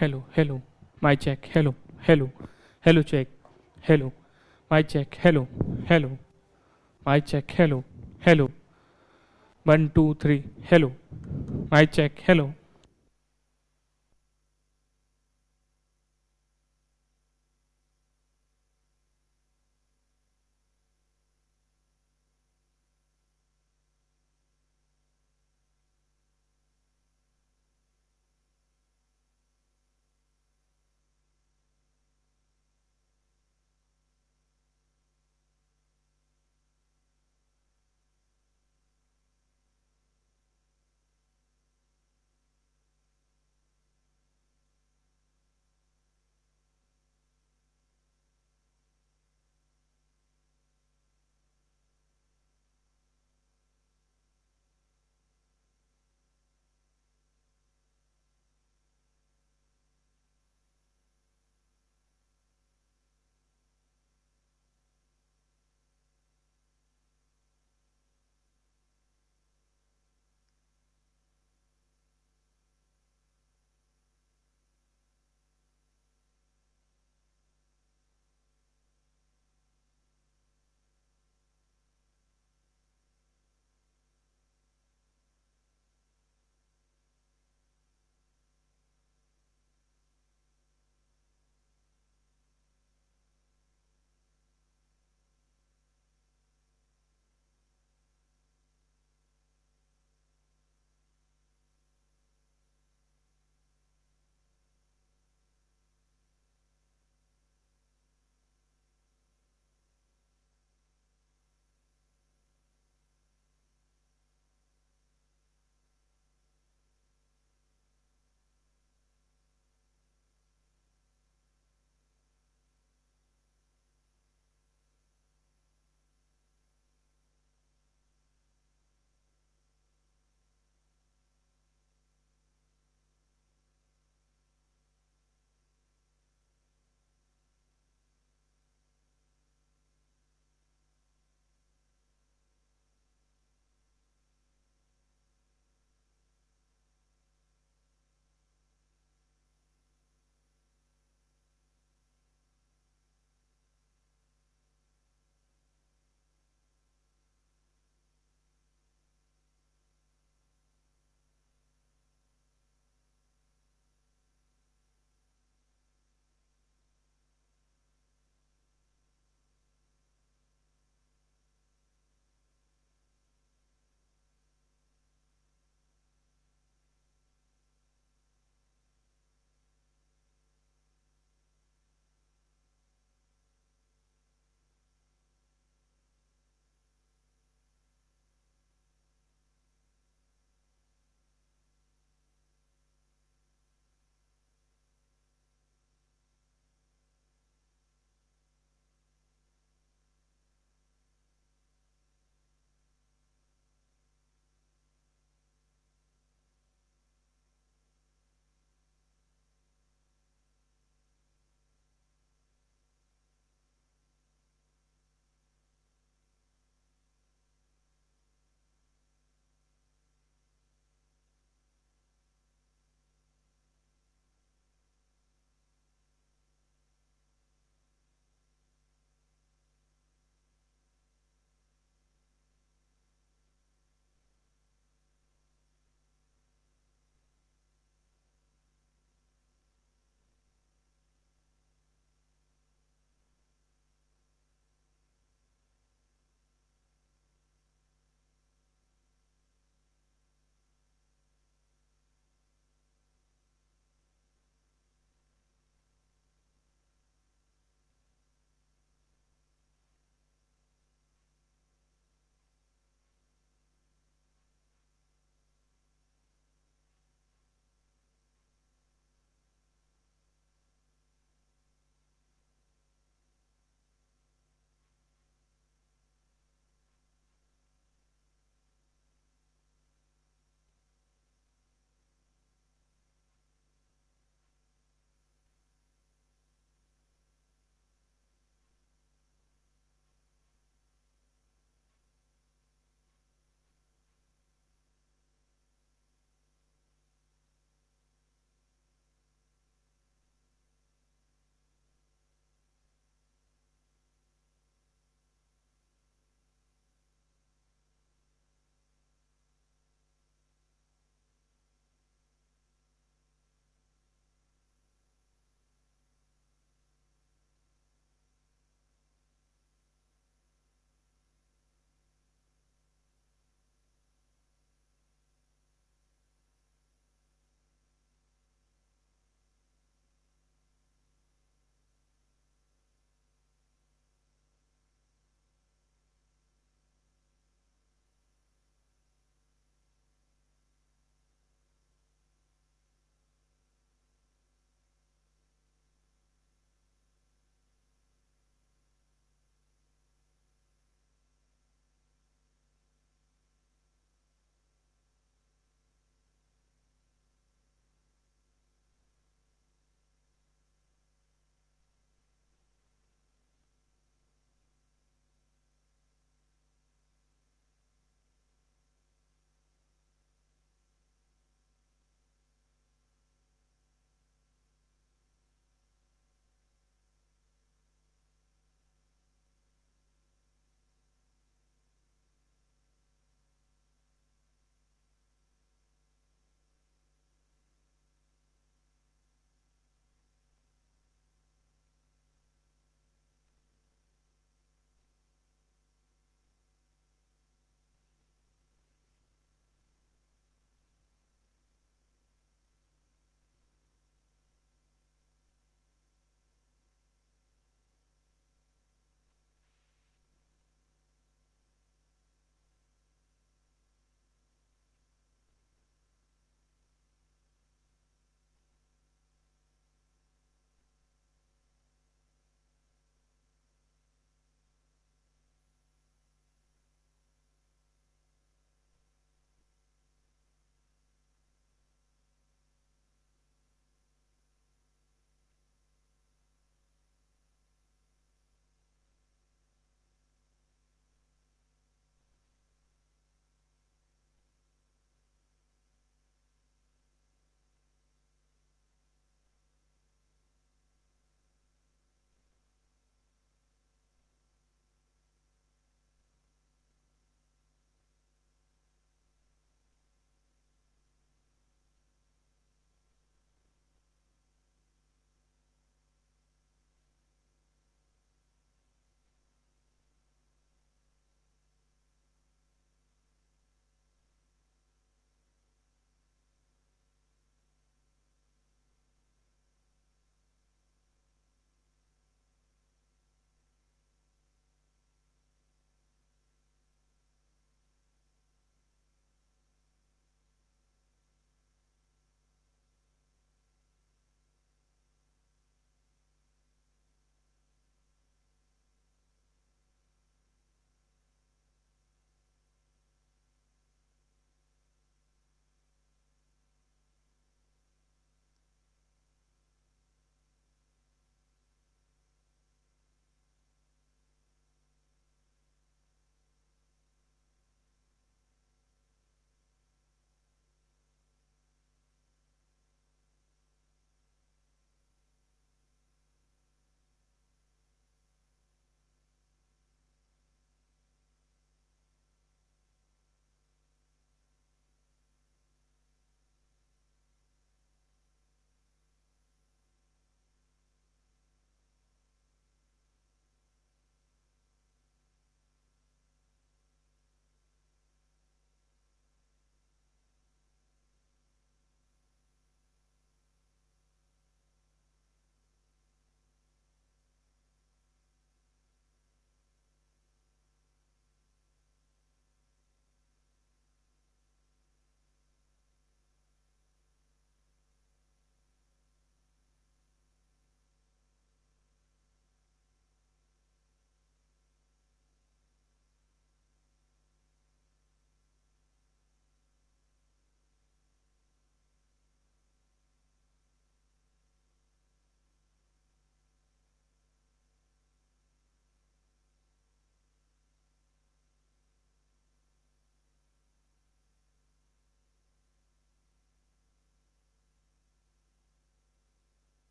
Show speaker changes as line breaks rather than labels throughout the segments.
hello, hello. My check, hello, hello, hello check, hello. My check, hello, hello. My check, hello, hello. 1, 2, 3, hello. My check, hello.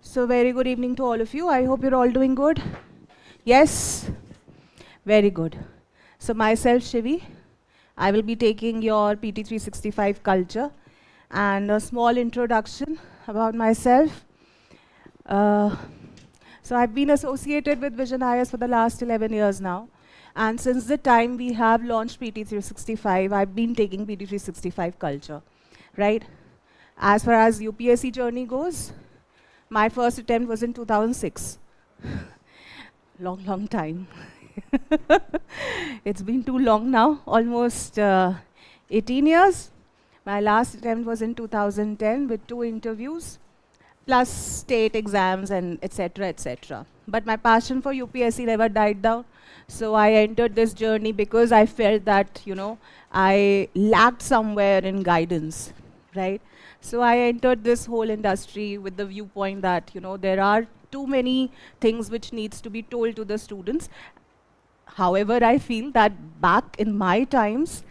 So very good evening to all of you. I hope you're all doing good. Yes? Very good. So myself, Shivi, I will be taking your PT365 culture and a small introduction about myself. So I've been associated with Vision IS for the last 11 years now. And since the time we have launched PT365, I've been taking PT365 culture, right? As far as UPSC journey goes, my first attempt was in 2006. Long time. It's been too long now, almost 18 years. My last attempt was in 2010 with 2 interviews, plus state exams and etc. etc. But my passion for UPSC never died down. So I entered this journey because I felt that, I lacked somewhere in guidance, right? So I entered this whole industry with the viewpoint that, there are too many things which needs to be told to the students. However, I feel that back in my times,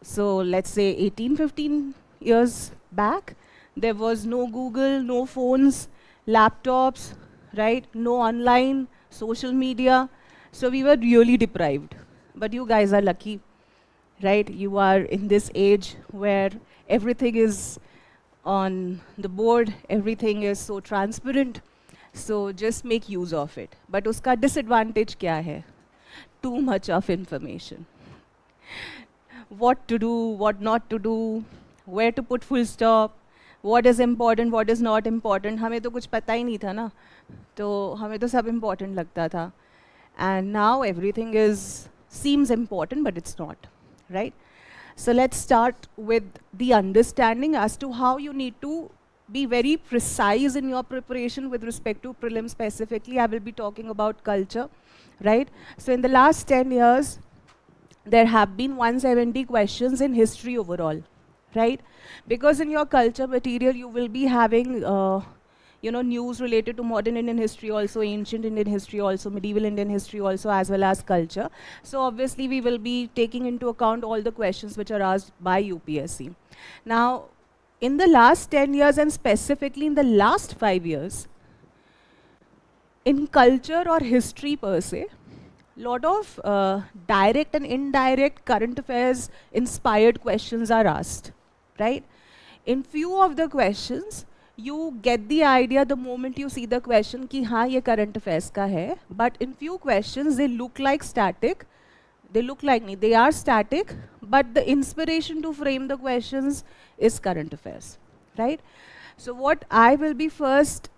so let's say 18, 15 years back, there was no Google, no phones, laptops, right? No online, social media. So we were really deprived. But you guys are lucky, right? You are in this age where everything is on the board, everything is so transparent. So just make use of it. But uska disadvantage kya hai? Too much of information. What to do, what not to do, where to put full stop, what is important, what is not important. हमें तो कुछ पता ही नहीं था ना, तो हमें तो सब important लगता था. And now everything seems important, but it's not, right? So let's start with the understanding as to how you need to be very precise in your preparation with respect to prelims specifically. I will be talking about culture, right? So in the last 10 years, there have been 170 questions in history overall, right? Because in your culture material, you will be having news related to modern Indian history also, ancient Indian history also, medieval Indian history also, as well as culture. So obviously we will be taking into account all the questions which are asked by UPSC. Now, in the last 10 years and specifically in the last 5 years, in culture or history per se, lot of direct and indirect current affairs inspired questions are asked, right? In few of the questions, you get the idea the moment you see the question ki हाँ ये current affairs का है, but in few questions they look like static, they are static, but the inspiration to frame the questions is current affairs, right? So what I will be first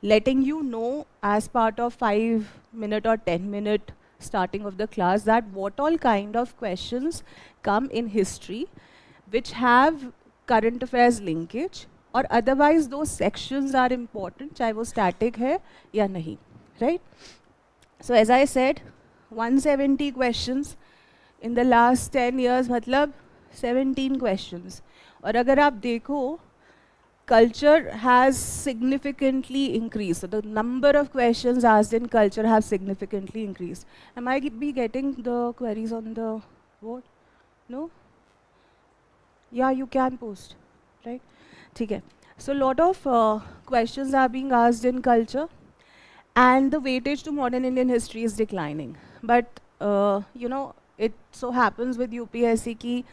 letting you know as part of 5-minute or 10-minute starting of the class, that what all kind of questions come in history which have current affairs linkage, or otherwise those sections are important, चाहे वो static है या नहीं, right? So as I said, 170 questions in the last 10 years, मतलब 17 questions. और अगर आप देखो, culture has significantly increased. So the number of questions asked in culture have significantly increased. Am I be getting the queries on the board? No? Yeah, you can post, right? Okay. So a lot of questions are being asked in culture, and the weightage to modern Indian history is declining. But it so happens with UPSC ki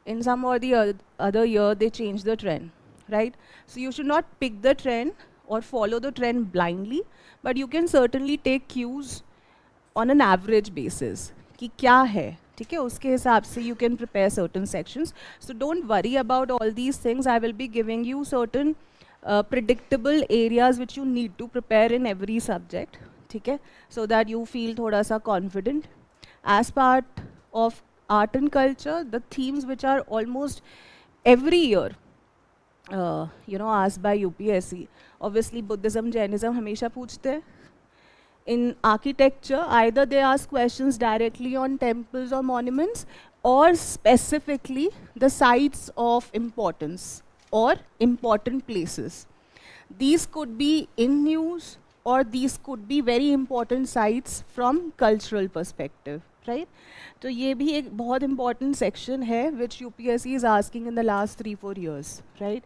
in some or the other year they change the trend, right? So you should not pick the trend or follow the trend blindly, but you can certainly take cues on an average basis कि क्या है, ठीक है? उसके हिसाब से you can prepare certain sections. So don't worry about all these things. I will be giving you certain predictable areas which you need to prepare in every subject, ठीक है? So that you feel थोड़ा सा confident. As part of art and culture, the themes which are almost every year asked by UPSC. Obviously Buddhism, Jainism हमेशा पूछते हैं. In architecture, either they ask questions directly on temples or monuments, or specifically the sites of importance or important places. These could be in news, or these could be very important sites from cultural perspective, right? So ये भी एक बहुत important section है which UPSC is asking in the last 3-4 years, right?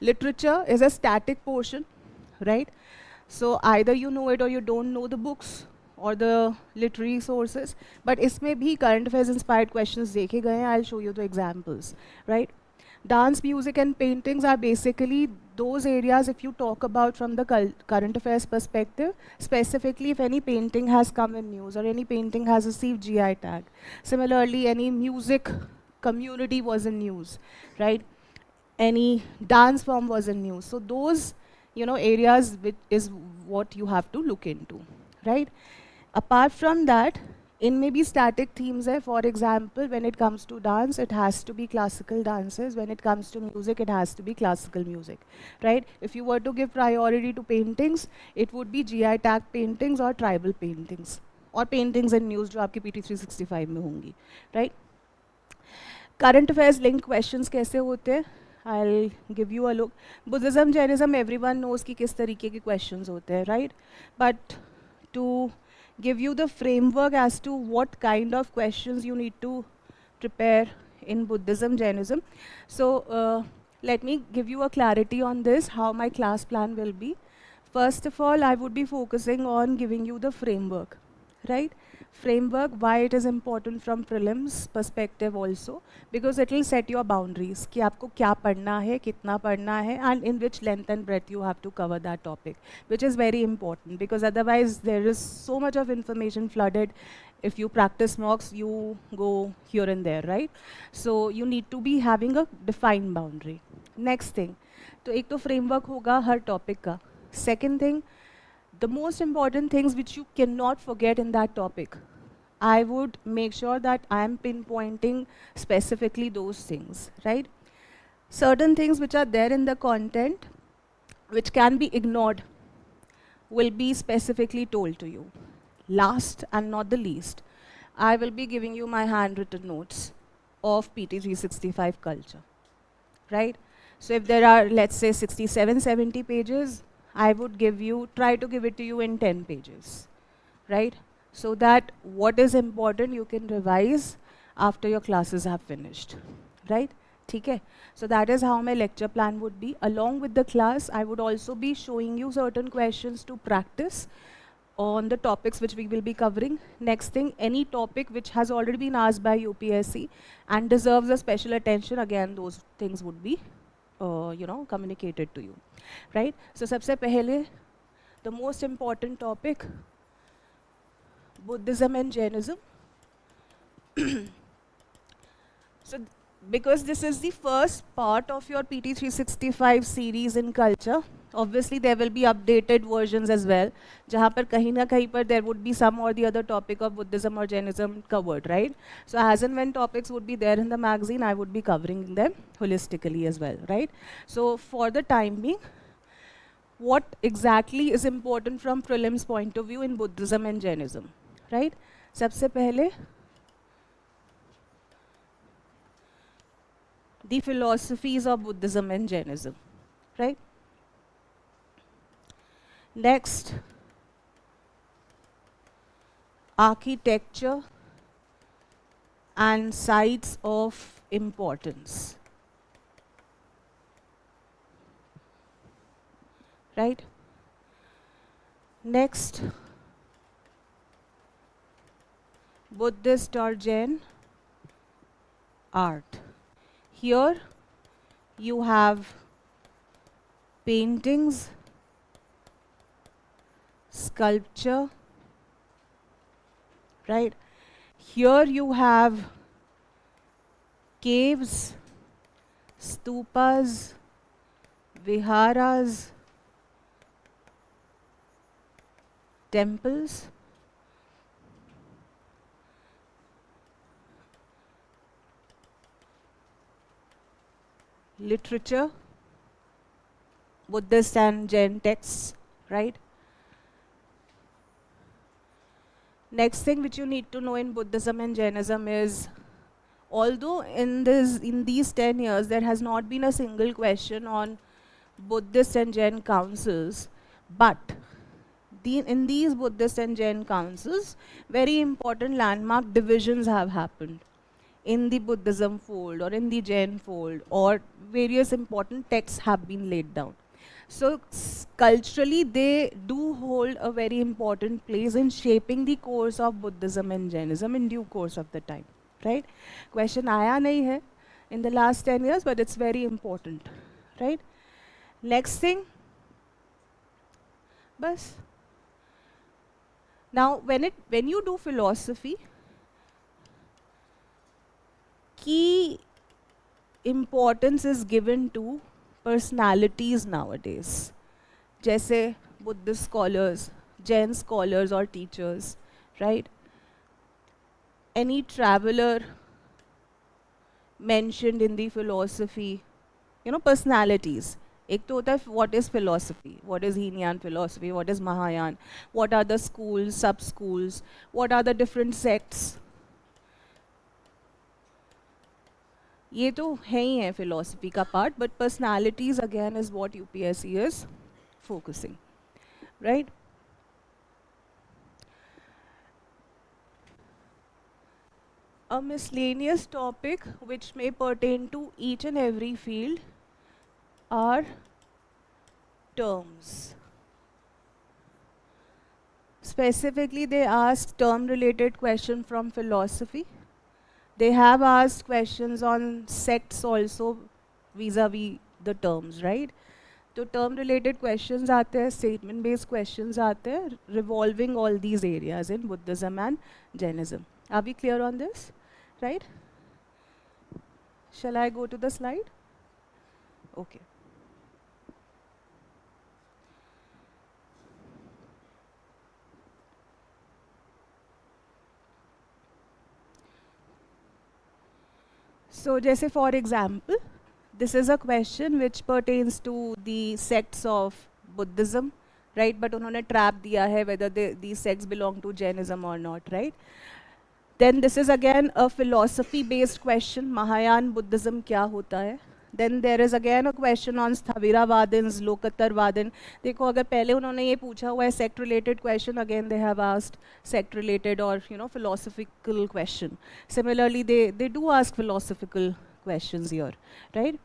Literature is a static portion. right? So either you know it or you don't know the books or the literary sources, but इसमें भी current affairs inspired questions देखे गए हैं. I'll show you the examples, right? Dance, music and paintings are basically those areas if you talk about from the current affairs perspective, specifically if any painting has come in news or any painting has received GI tag. Similarly, any music community was in news, right? Any dance form was in news. So those, areas which is what you have to look into, right? Apart from that, in maybe static themes, for example, when it comes to dance, it has to be classical dances. When it comes to music, it has to be classical music, right? If you were to give priority to paintings, it would be GI tag paintings or tribal paintings, or paintings in news जो आपके PT 365 में होंगी, right? Current affairs linked questions कैसे होते हैं? I'll give you a look. Buddhism, Jainism, everyone knows कि किस तरीके के questions होते हैं, right? But to give you the framework as to what kind of questions you need to prepare in Buddhism, Jainism. So let me give you a clarity on this, how my class plan will be. First of all, I would be focusing on giving you the framework, right? Framework, why it is important from prelims perspective also, because it will set your boundaries कि आपको क्या पढ़ना है, कितना पढ़ना है, and in which length and breadth you have to cover that topic, which is very important because otherwise there is so much of information flooded. If you practice mocks, you go here and there, right? So you need to be having a defined boundary. Next thing, तो एक तो framework होगा हर topic का. Second thing, the most important things which you cannot forget in that topic, I would make sure that I am pinpointing specifically those things, right? Certain things which are there in the content, which can be ignored, will be specifically told to you. Last and not the least, I will be giving you my handwritten notes of PT 365 culture, right? So if there are, let's say, 67, 70 pages, I would try to give it to you in 10 pages, right? So that what is important you can revise after your classes have finished, right? Okay. So that is how my lecture plan would be. Along with the class, I would also be showing you certain questions to practice on the topics which we will be covering. Next thing, any topic which has already been asked by UPSC and deserves a special attention, again, those things would be communicated to you, right? So सबसे पहले, the most important topic, Buddhism and Jainism. So because this is the first part of your PT 365 series in culture, obviously there will be updated versions as well, जहाँ पर कहीं ना कहीं पर there would be some or the other topic of Buddhism or Jainism covered, right? So as and when topics would be there in the magazine, I would be covering them holistically as well, right? So for the time being, what exactly is important from prelims point of view in Buddhism and Jainism, right? सबसे पहले, the philosophies of Buddhism and Jainism, right? Next, architecture and sites of importance, right? Next, Buddhist or Jain art. Here you have paintings, sculpture, right? Here you have caves, stupas, viharas, temples. Literature, Buddhist and Jain texts, right? Next thing which you need to know in Buddhism and Jainism is, although in these 10 years there has not been a single question on Buddhist and Jain councils, but in these Buddhist and Jain councils, very important landmark divisions have happened in the Buddhism fold or in the Jain fold, or various important texts have been laid down. So culturally, they do hold a very important place in shaping the course of Buddhism and Jainism in due course of the time, right? Question आया नहीं है in the last 10 years, but it's very important, right? Next thing, bas. Now, when you do philosophy, key importance is given to personalities nowadays. जैसे Buddhist scholars, Jain scholars or teachers, right? Any traveler mentioned in the philosophy, you know, personalities. एक तो होता है what is philosophy, what is Hinian philosophy, what is Mahayana, what are the schools, sub-schools, what are the different sects. ये तो है ही है philosophy का part, but personalities again is what UPSC is focusing, right? A miscellaneous topic which may pertain to each and every field are terms. Specifically, they asked term-related question from philosophy. They have asked questions on sects also vis-a-vis the terms, right? तो term related questions आते हैं, statement based questions आते हैं, revolving all these areas in Buddhism and Jainism. Are we clear on this? Right? Shall I go to the slide? Okay. So, जैसे for example, this is a question which pertains to the sects of Buddhism, right? But उन्होंने trap दिया है whether these sects belong to Jainism or not, right? Then this is again a philosophy-based question. Mahayana Buddhism क्या होता है? Then there is again a question on Sthaviravadins, Lokattarvadin. देखो अगर पहले उन्होंने ये पूछा हुआ है sect-related question, again they have asked sect-related or philosophical question. Similarly, they do ask philosophical questions here, right?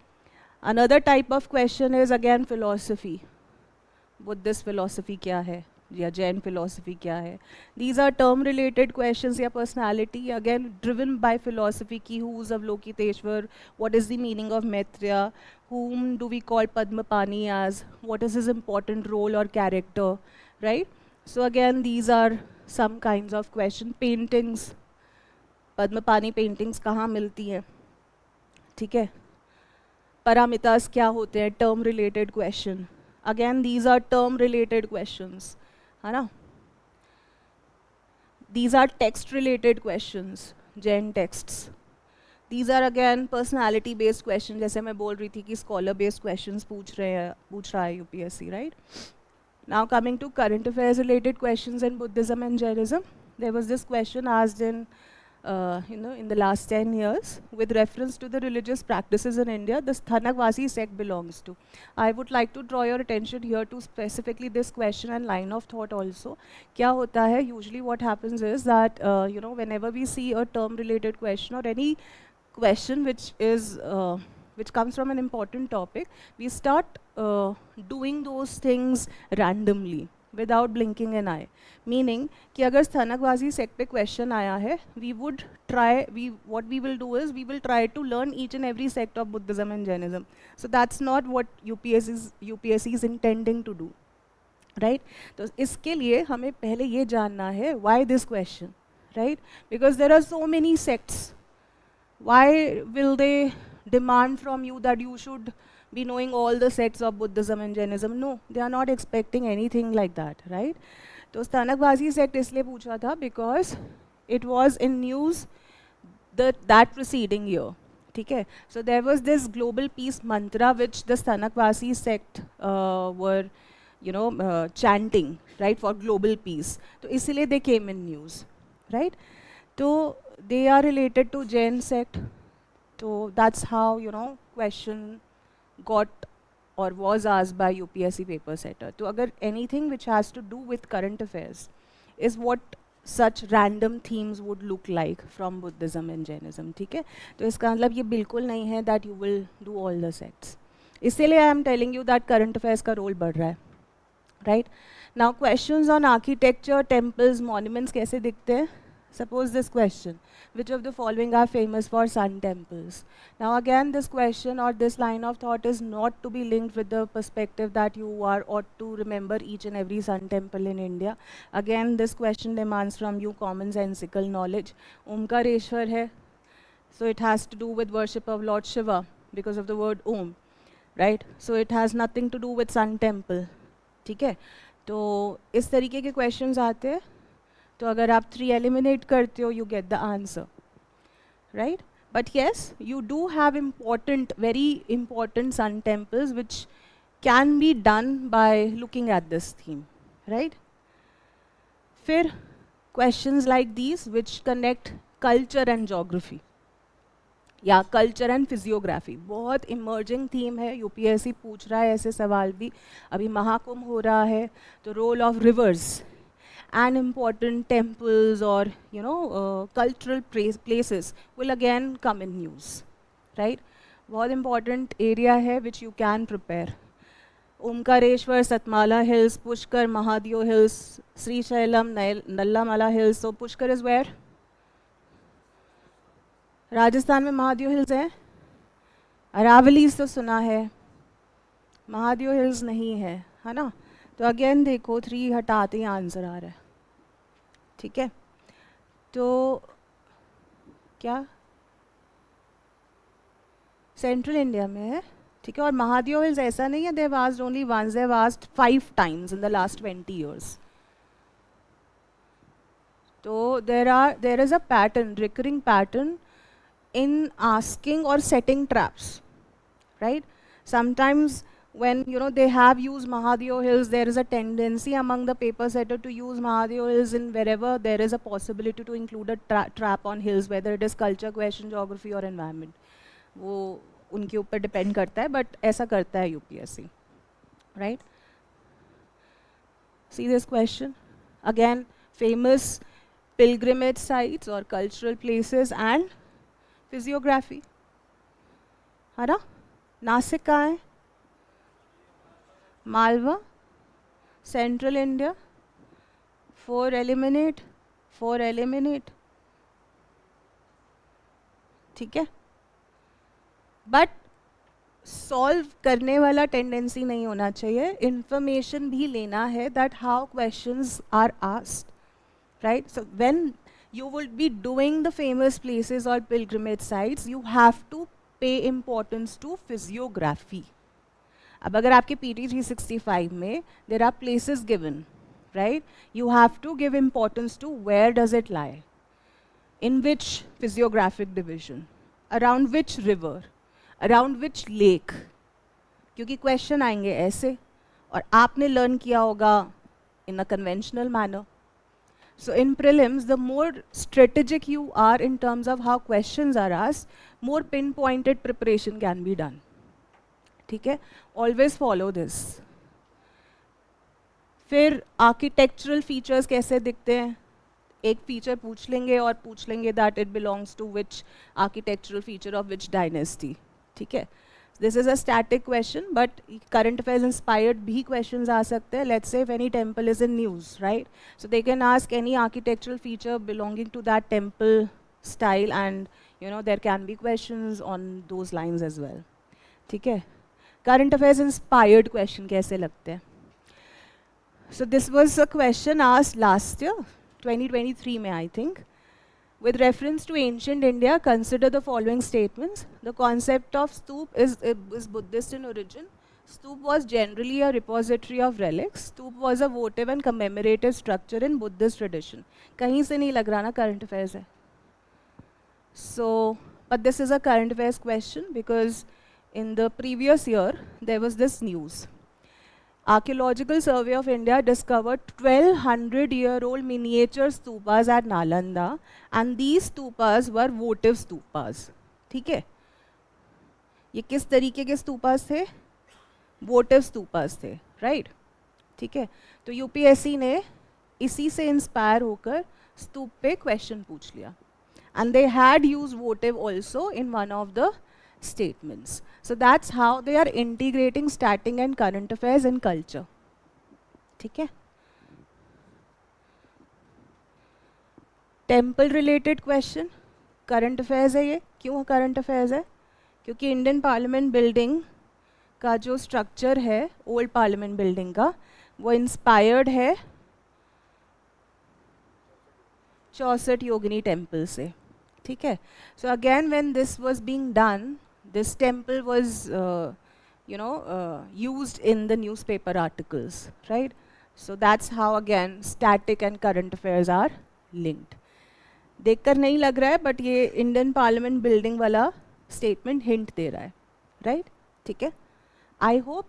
Another type of question is again philosophy. Buddhist philosophy क्या है? या Jain philosophy क्या है? These are term related questions या personality again driven by philosophy की who's Avalokiteshvar, what is the meaning of Maitreya, whom do we call Padmapani as, what is his important role or character, right? So again these are some kinds of question. Paintings, Padmapani paintings कहाँ मिलती हैं? ठीक है? Paramitas क्या होते हैं? Term related question. Again these are term related questions. है ना? These are text related questions, Jain texts. These are again personality based questions, जैसे मैं बोल रही थी कि scholar based questions पूछ रहा है UPSC, right? Now coming to current affairs related questions in Buddhism and Jainism, there was this question asked in the last 10 years with reference to the religious practices in India, the Sthanakvasi sect belongs to. I would like to draw your attention here to specifically this question and line of thought also. क्या होता है? Usually what happens is that, whenever we see a term related question or any question which comes from an important topic, we start doing those things randomly without blinking an eye. Meaning कि अगर Sthanakvasi sect पे question आया है, what we will do is we will try to learn each and every sect of Buddhism and Jainism. So that's not what UPSC is intending to do, right? तो इसके लिए हमें पहले ये जानना है why this question, right? Because there are so many sects. Why will they demand from you that you should be knowing all the sects of Buddhism and Jainism? No, they are not expecting anything like that, right? तो Sthanakvasi sect इसलिए पूछा था because it was in news that preceding year. ठीक है? So there was this global peace mantra which the Sthanakvasi sect were chanting, right, for global peace. तो इसलिए they came in news, right? तो they are related to Jain sect. So that's how question got or was asked by UPSC paper setter. तो अगर anything which has to do with current affairs is what such random themes would look like from Buddhism and Jainism. ठीक है? तो इसका मतलब ये बिल्कुल नहीं है that you will do all the sects. इसीलिए I am telling you that current affairs का रोल बढ़ रहा है, right? Now questions on architecture, temples, monuments कैसे दिखते हैं? Suppose this question, which of the following are famous for sun temples? Now again, this question or this line of thought is not to be linked with the perspective that you are ought to remember each and every sun temple in India. Again, this question demands from you commonsensical knowledge. Omkareshwar hai, so it has to do with worship of Lord Shiva because of the word Om, right? So it has nothing to do with sun temple. ठीक है, तो इस तरीके के questions आते हैं, तो अगर आप 3 एलिमिनेट करते हो, you get the answer, right? But yes, you do have important, very important sun temples which can be done by looking at this theme, right? फिर questions like these which connect culture and geography या culture and physiography, बहुत emerging theme है, UPSC पूछ रहा है ऐसे सवाल भी। अभी महाकुंभ हो रहा है, तो role of rivers and important temples or cultural places will again come in news, right? बहुत important area है which you can prepare. Omkareshwar, Satmala Hills, Pushkar, Mahadev Hills, Sri Shailam, Nallamala Hills. So Pushkar is where? Rajasthan में Mahadev hills है। अरावलीज तो सुना है, Mahadev hills नहीं है, है ना? तो अगेन देखो 3 हटाते ही आंसर आ रहा है, ठीक है? तो क्या सेंट्रल इंडिया में है, ठीक है? और महादेव हिल्स ऐसा नहीं है they have asked only once, they have asked 5 times in the last 20 years. तो there is a pattern, recurring pattern in asking or setting traps, right? Sometimes when they have used Mahadev Hills, there is a tendency among the paper setter to use Mahadev Hills in wherever there is a possibility to include a trap on hills, whether it is culture, question, geography or environment. वो उनके ऊपर depend करता है, but ऐसा करता है UPSC, right? See this question again, famous pilgrimage sites or cultural places and physiography, है ना? नासिक कहाँ है? Malwa, central India, 4 eliminate, 4 eliminate, ठीक है? बट सॉल्व करने वाला टेंडेंसी नहीं होना चाहिए, इंफॉर्मेशन भी लेना है that how questions are asked, right? So when you will be doing the famous places or pilgrimage sites, you have to pay importance to physiography. अब अगर आपके PT 365 में there are places given, right? You have to give importance to where does it lie, in which physiographic division, around which river, around which lake, क्योंकि question आएंगे ऐसे और आपने learn किया होगा in a conventional manner. So in prelims, the more strategic you are in terms of how questions are asked, more pinpointed preparation can be done. ठीक है? Always follow this. फिर architectural features कैसे दिखते हैं? एक feature पूछ लेंगे और पूछ लेंगे that it belongs to which architectural feature of which dynasty. ठीक है? This is a static question, but current affairs inspired भी questions आ सकते हैं. Let's say if any temple is in news, right? So they can ask any architectural feature belonging to that temple style, and there can be questions on those lines as well. ठीक है? Current affairs inspired question कैसे लगते हैं? So this was a question asked last year, 2023 में I think. With reference to ancient India, consider the following statements. The concept of stup is Buddhist in origin. Stup was generally a repository of relics. Stup was a votive and commemorative structure in Buddhist tradition. कहीं से नहीं लग रहा ना current affairs है. So, but this is a current affairs question because in the previous year there was this news. Archaeological Survey of India discovered 1200-year-old miniature stupas at Nalanda, and these stupas were votive stupas. ठीक है? ये किस तरीके के stupas थे? Votive stupas थे, right? ठीक है? तो यूपीएससी ने इसी से इंस्पायर होकर स्तूप पे क्वेश्चन पूछ लिया, and they had used votive also in one of the statements. So that's how they are integrating static and current affairs in culture. ठीक है? Temple related question, current affairs है ये. क्यों करंट अफेयर्स है? क्योंकि Indian parliament building का जो structure है ओल्ड पार्लियामेंट बिल्डिंग का, वो इंस्पायर्ड है 64 योगिनी टेम्पल से. ठीक है? So again when this was being done, this temple was used in the newspaper articles, right? So that's how again static and current affairs are linked. देखकर नहीं लग रहा है, बट ये इंडियन पार्लियामेंट बिल्डिंग वाला स्टेटमेंट हिंट दे रहा है, right? ठीक है? I hope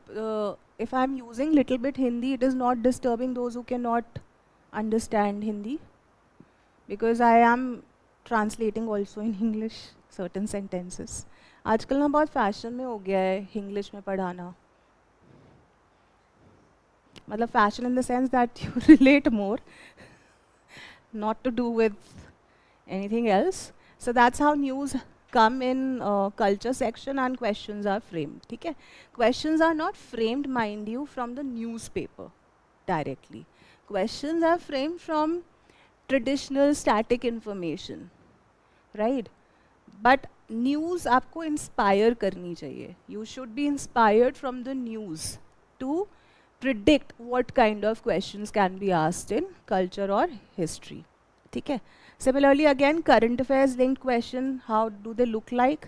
if I'm using little bit Hindi, it is not disturbing those who cannot understand Hindi, because I am translating also in English certain sentences. आजकल ना बहुत fashion में हो गया है इंग्लिश में पढ़ाना. मतलब fashion in the sense that you relate more, not to do with anything else. So that's how news come in culture section and questions are framed. ठीक है? Questions are not framed, mind you, from the newspaper directly. Questions are framed from traditional static information, right? But news आपको inspire करनी चाहिए. You should be inspired from the news to predict what kind of questions can be asked in culture or history. ठीक है? Similarly, again, current affairs linked question, how do they look like?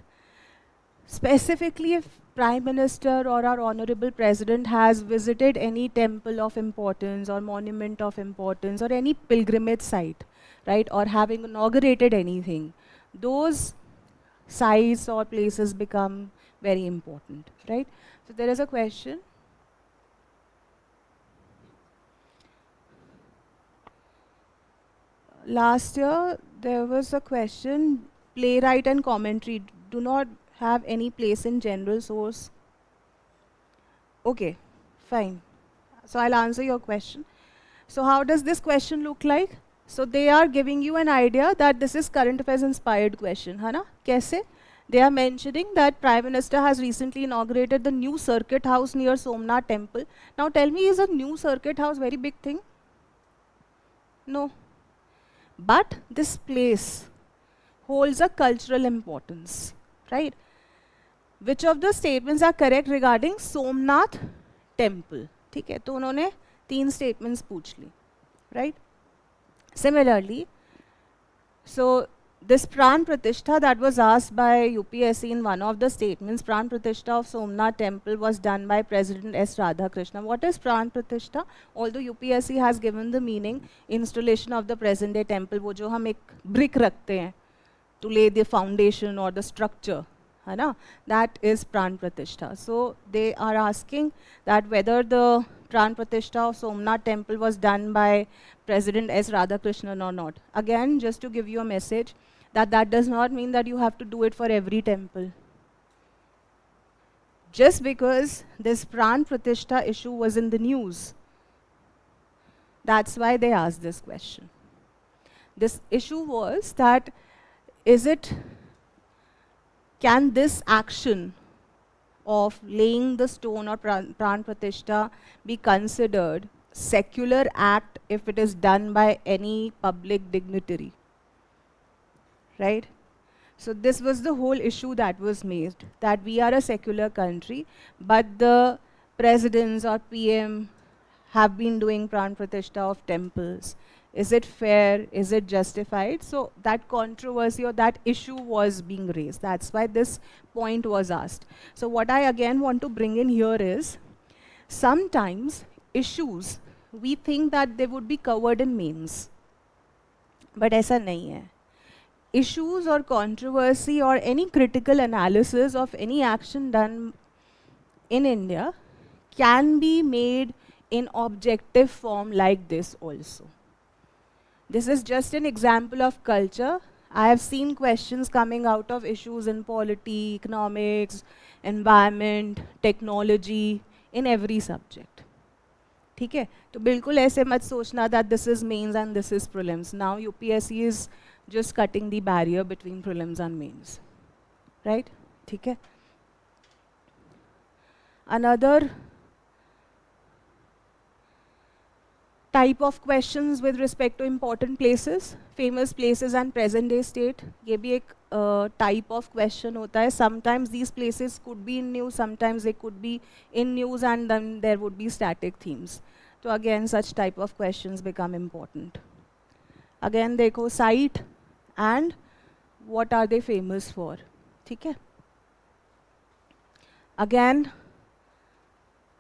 Specifically, if Prime Minister or our Honorable President has visited any temple of importance or monument of importance or any pilgrimage site, right, or having inaugurated anything, those sites or places become very important, right? So there is a question. Last year, there was a question, playwright and commentary do not have any place in general source. Okay, fine. So I'll answer your question. So how does this question look like? So they are giving you an idea that this is current affairs inspired question, है ना? कैसे? They are mentioning that Prime Minister has recently inaugurated the new circuit house near Somnath temple. Now tell me, is a new circuit house very big thing? No. But this place holds a cultural importance, right? Which of the statements are correct regarding Somnath temple? ठीक है? तो उन्होंने 3 statements पूछ ली, right? Similarly, so this Pran Pratishtha that was asked by UPSC in one of the statements, Pran Pratishtha of Somnath temple was done by President S. Radhakrishna. What is Pran Pratishtha? Although UPSC has given the meaning, installation of the present day temple, वो जो हम एक brick रखते हैं to lay the foundation or the structure, है ना? That is Pran Pratishtha. So they are asking that whether the Pran Pratishtha of Somnath temple was done by President S. Radhakrishnan or not. Again, just to give you a message, that does not mean that you have to do it for every temple. Just because this Pran Pratishtha issue was in the news, that's why they asked this question. This issue was that, can this action of laying the stone or Pran Pratishtha be considered secular act if it is done by any public dignitary, right? So this was the whole issue that was made, that we are a secular country, but the presidents or PM have been doing Pran Pratishtha of temples. Is it fair? Is it justified? So that controversy or that issue was being raised. That's why this point was asked. So what I again want to bring in here is, sometimes issues, we think that they would be covered in mains. But ऐसा नहीं है. Issues or controversy or any critical analysis of any action done in India can be made in objective form like this also. This is just an example of culture. I have seen questions coming out of issues in polity, economics, environment, technology, in every subject. ठीक है? तो बिल्कुल ऐसे मत सोचना that this is mains and this is prelims. Now UPSC is just cutting the barrier between prelims and mains. Right? ठीक है? Another type of questions with respect to important places, famous places and present day state. ये भी एक type of question होता है. Sometimes these places could be in news, sometimes they could be in news, and then there would be static themes. So again, such type of questions become important. Again, देखो site and what are they famous for. ठीक है? Again,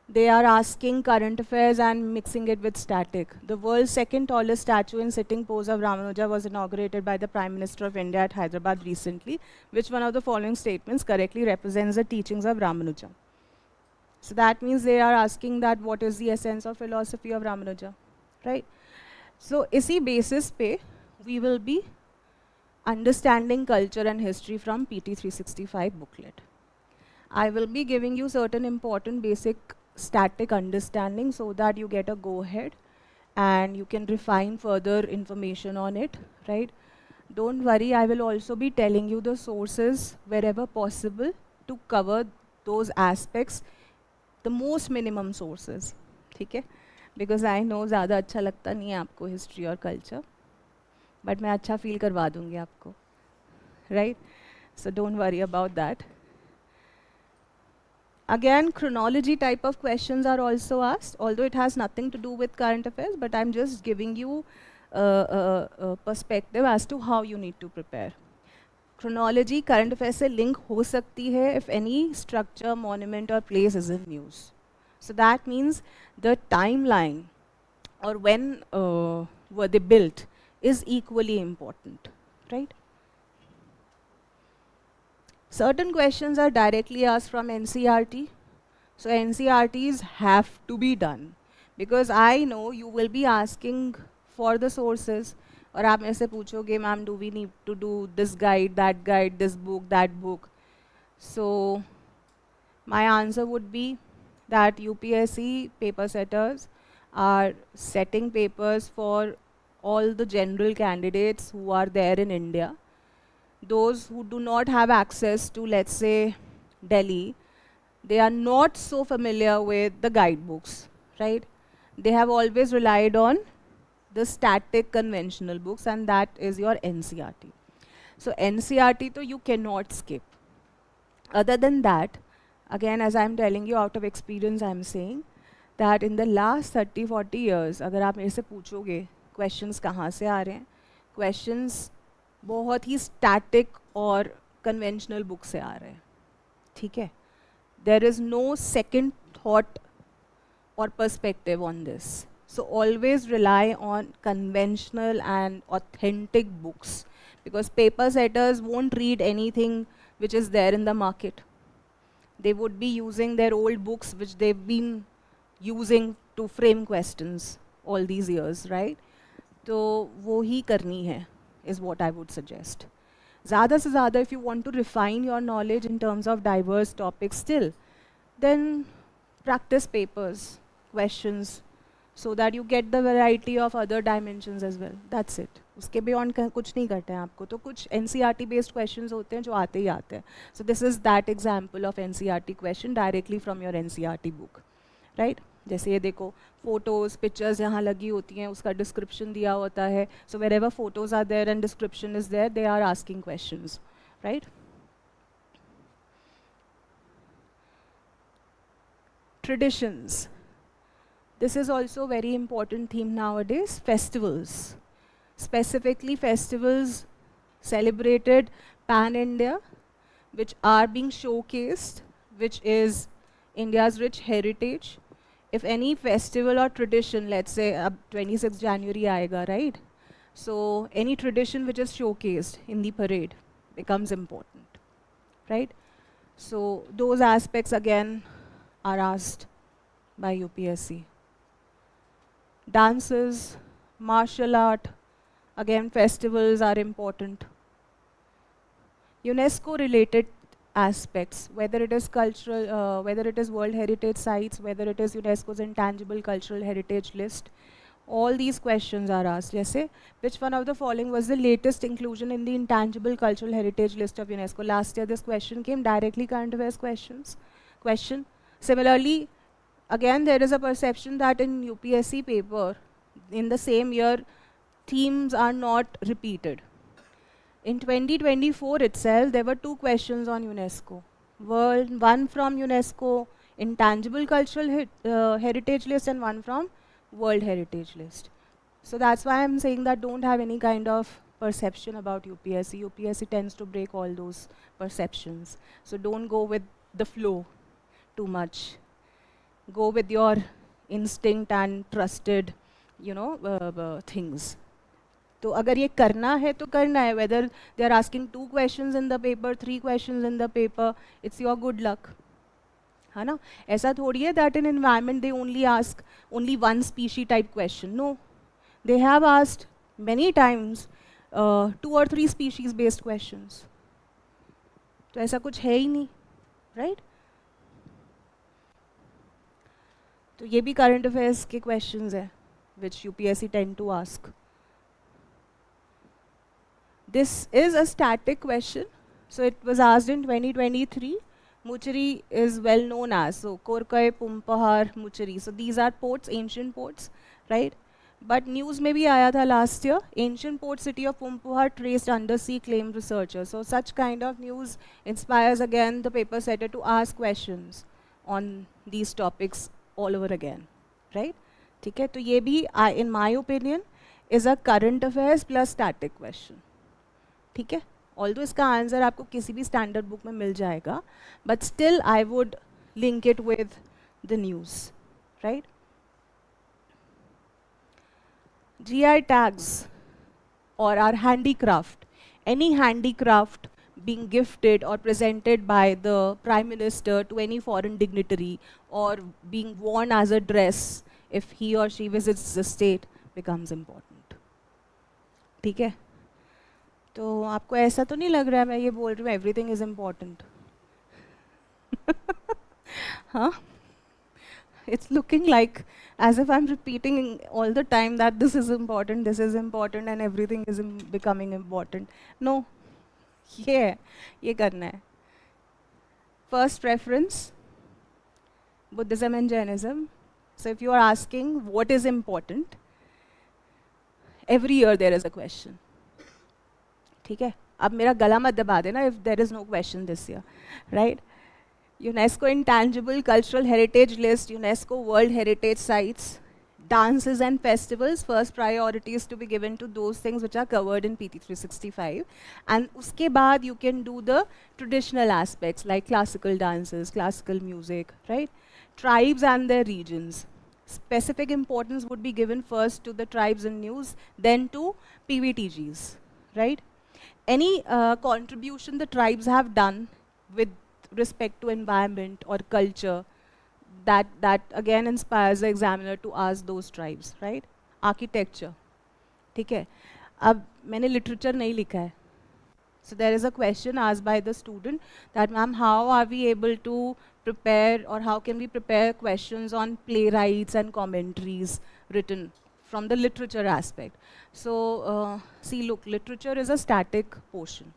they are asking current affairs and mixing it with static. The world's second tallest statue in sitting pose of Ramanuja was inaugurated by the Prime Minister of India at Hyderabad recently. Which one of the following statements correctly represents the teachings of Ramanuja? So that means they are asking that what is the essence or philosophy of Ramanuja, right? So इसी basis पे we will be understanding culture and history from PT 365 booklet. I will be giving you certain important basic static understanding so that you get a go ahead and you can refine further information on it, right? Don't worry, I will also be telling you the sources wherever possible to cover those aspects, the most minimum sources, ठीक है? Because I know ज़्यादा अच्छा लगता नहीं है आपको history और culture, but मैं अच्छा feel करवा दूँगी आपको, right? So don't worry about that. Again, chronology type of questions are also asked, although it has nothing to do with current affairs, but I'm just giving you a perspective as to how you need to prepare. Chronology current affairs से link हो सकती है if any structure, monument or place is in news. So that means the timeline or when were they built is equally important, right? Certain questions are directly asked from NCERT. So NCERTs have to be done because I know you will be asking for the sources. और आप मेरे से पूछोगे, ma'am, do we need to do this guide, this book, that book? So my answer would be that UPSC paper setters are setting papers for all the general candidates who are there in India. Those who do not have access to, let's say, Delhi, they are not so familiar with the guidebooks, right? They have always relied on the static conventional books, and that is your NCERT. So NCERT to you cannot skip. Other than that, again, as I'm telling you out of experience, I'm saying that in the last 30-40 years, अगर आप मेरे से पूछोगे questions कहाँ से आ रहे हैं, questions बहुत ही स्टैटिक और कन्वेंशनल बुक से आ रहे हैं, ठीक है? There is no second thought और perspective on this, so always rely on conventional and authentic books because paper setters won't read anything which is there in the market. They would be using their old books which they've been using to frame questions all these years, right? तो वो ही करनी है is what I would suggest. ज़्यादा से ज़्यादा if you want to refine your knowledge in terms of diverse topics still, then practice papers, questions, so that you get the variety of other dimensions as well. That's it. उसके beyond कुछ नहीं करते हैं आपको, तो कुछ NCERT based questions होते हैं जो आते ही आते हैं. So this is that example of NCERT question directly from your NCERT book, right? जैसे ये देखो फोटोज पिक्चर्स यहाँ लगी होती हैं, उसका डिस्क्रिप्शन दिया होता है. So wherever photos are there and description is there, they are asking questions, right? Traditions. This is also a very important theme nowadays. Festivals, specifically festivals celebrated pan-India, which are being showcased, which is India's rich heritage. If any festival or tradition, let's say 26th January आएगा, right? So any tradition which is showcased in the parade becomes important, right? So those aspects again are asked by UPSC. Dances, martial art, again festivals are important. UNESCO related aspects, whether it is cultural, whether it is World Heritage Sites, whether it is UNESCO's Intangible Cultural Heritage List, all these questions are asked. जैसे which one of the following was the latest inclusion in the Intangible Cultural Heritage List of UNESCO? Last year this question came directly current affairs question. Similarly, again, there is a perception that in UPSC paper, in the same year, themes are not repeated. In 2024 itself, there were 2 questions on UNESCO. One from UNESCO Intangible Cultural Heritage List and one from World Heritage List. So that's why I'm saying that don't have any kind of perception about UPSC. UPSC tends to break all those perceptions. So don't go with the flow too much. Go with your instinct and trusted, things. तो अगर ये करना है तो करना है, whether they are asking 2 questions in the paper, 3 questions in the paper, it's your good luck. है ना? ऐसा थोड़ी है that in environment they only ask only one species type question. No, they have asked many times 2 or 3 species based questions. तो ऐसा कुछ है ही नहीं, right? तो ये भी current affairs के questions है which UPSC tend to ask. This is a static question. So it was asked in 2023. Mucheri is well known as, so Korkai, Pumpahar, Mucheri. So these are ports, ancient ports, right? But news में भी आया था last year. Ancient port city of Pumpahar traced undersea claim researchers. So such kind of news inspires again the paper setter to ask questions on these topics all over again, right? ठीक है, तो ये भी in my opinion is a current affairs plus static question. ठीक है, although इसका answer आपको किसी भी स्टैंडर्ड बुक में मिल जाएगा, but still I would link it with the news, right? GI tags or our handicraft, any handicraft being gifted or presented by the Prime Minister to any foreign dignitary or being worn as a dress if he or she visits the state becomes important. ठीक है, तो आपको ऐसा तो नहीं लग रहा है मैं ये बोल रही हूँ एवरीथिंग इज इम्पॉर्टेंट? हाँ, it's looking like as if I'm repeating all the time that this is important and everything is becoming important. No, ये करना है. First preference, Buddhism and Jainism. So if you are asking what is important, every year there is a question. ठीक है, अब मेरा गला मत दबा देना if there is no question this year, right? UNESCO Intangible Cultural Heritage List, UNESCO World Heritage Sites, dances and festivals, first priority is to be given to those things which are covered in PT 365. And uske baad you can do the traditional aspects like classical dances, classical music, right? Tribes and their regions. Specific importance would be given first to the tribes in news, then to PVTGs, right? Any contribution the tribes have done with respect to environment or culture, that again inspires the examiner to ask those tribes, right? Architecture, ठीक है, अब मैंने literature नहीं लिखा है. So there is a question asked by the student that ma'am, how are we able to prepare or how can we prepare questions on playwrights and commentaries written from the literature aspect? So see, look, literature is a static portion.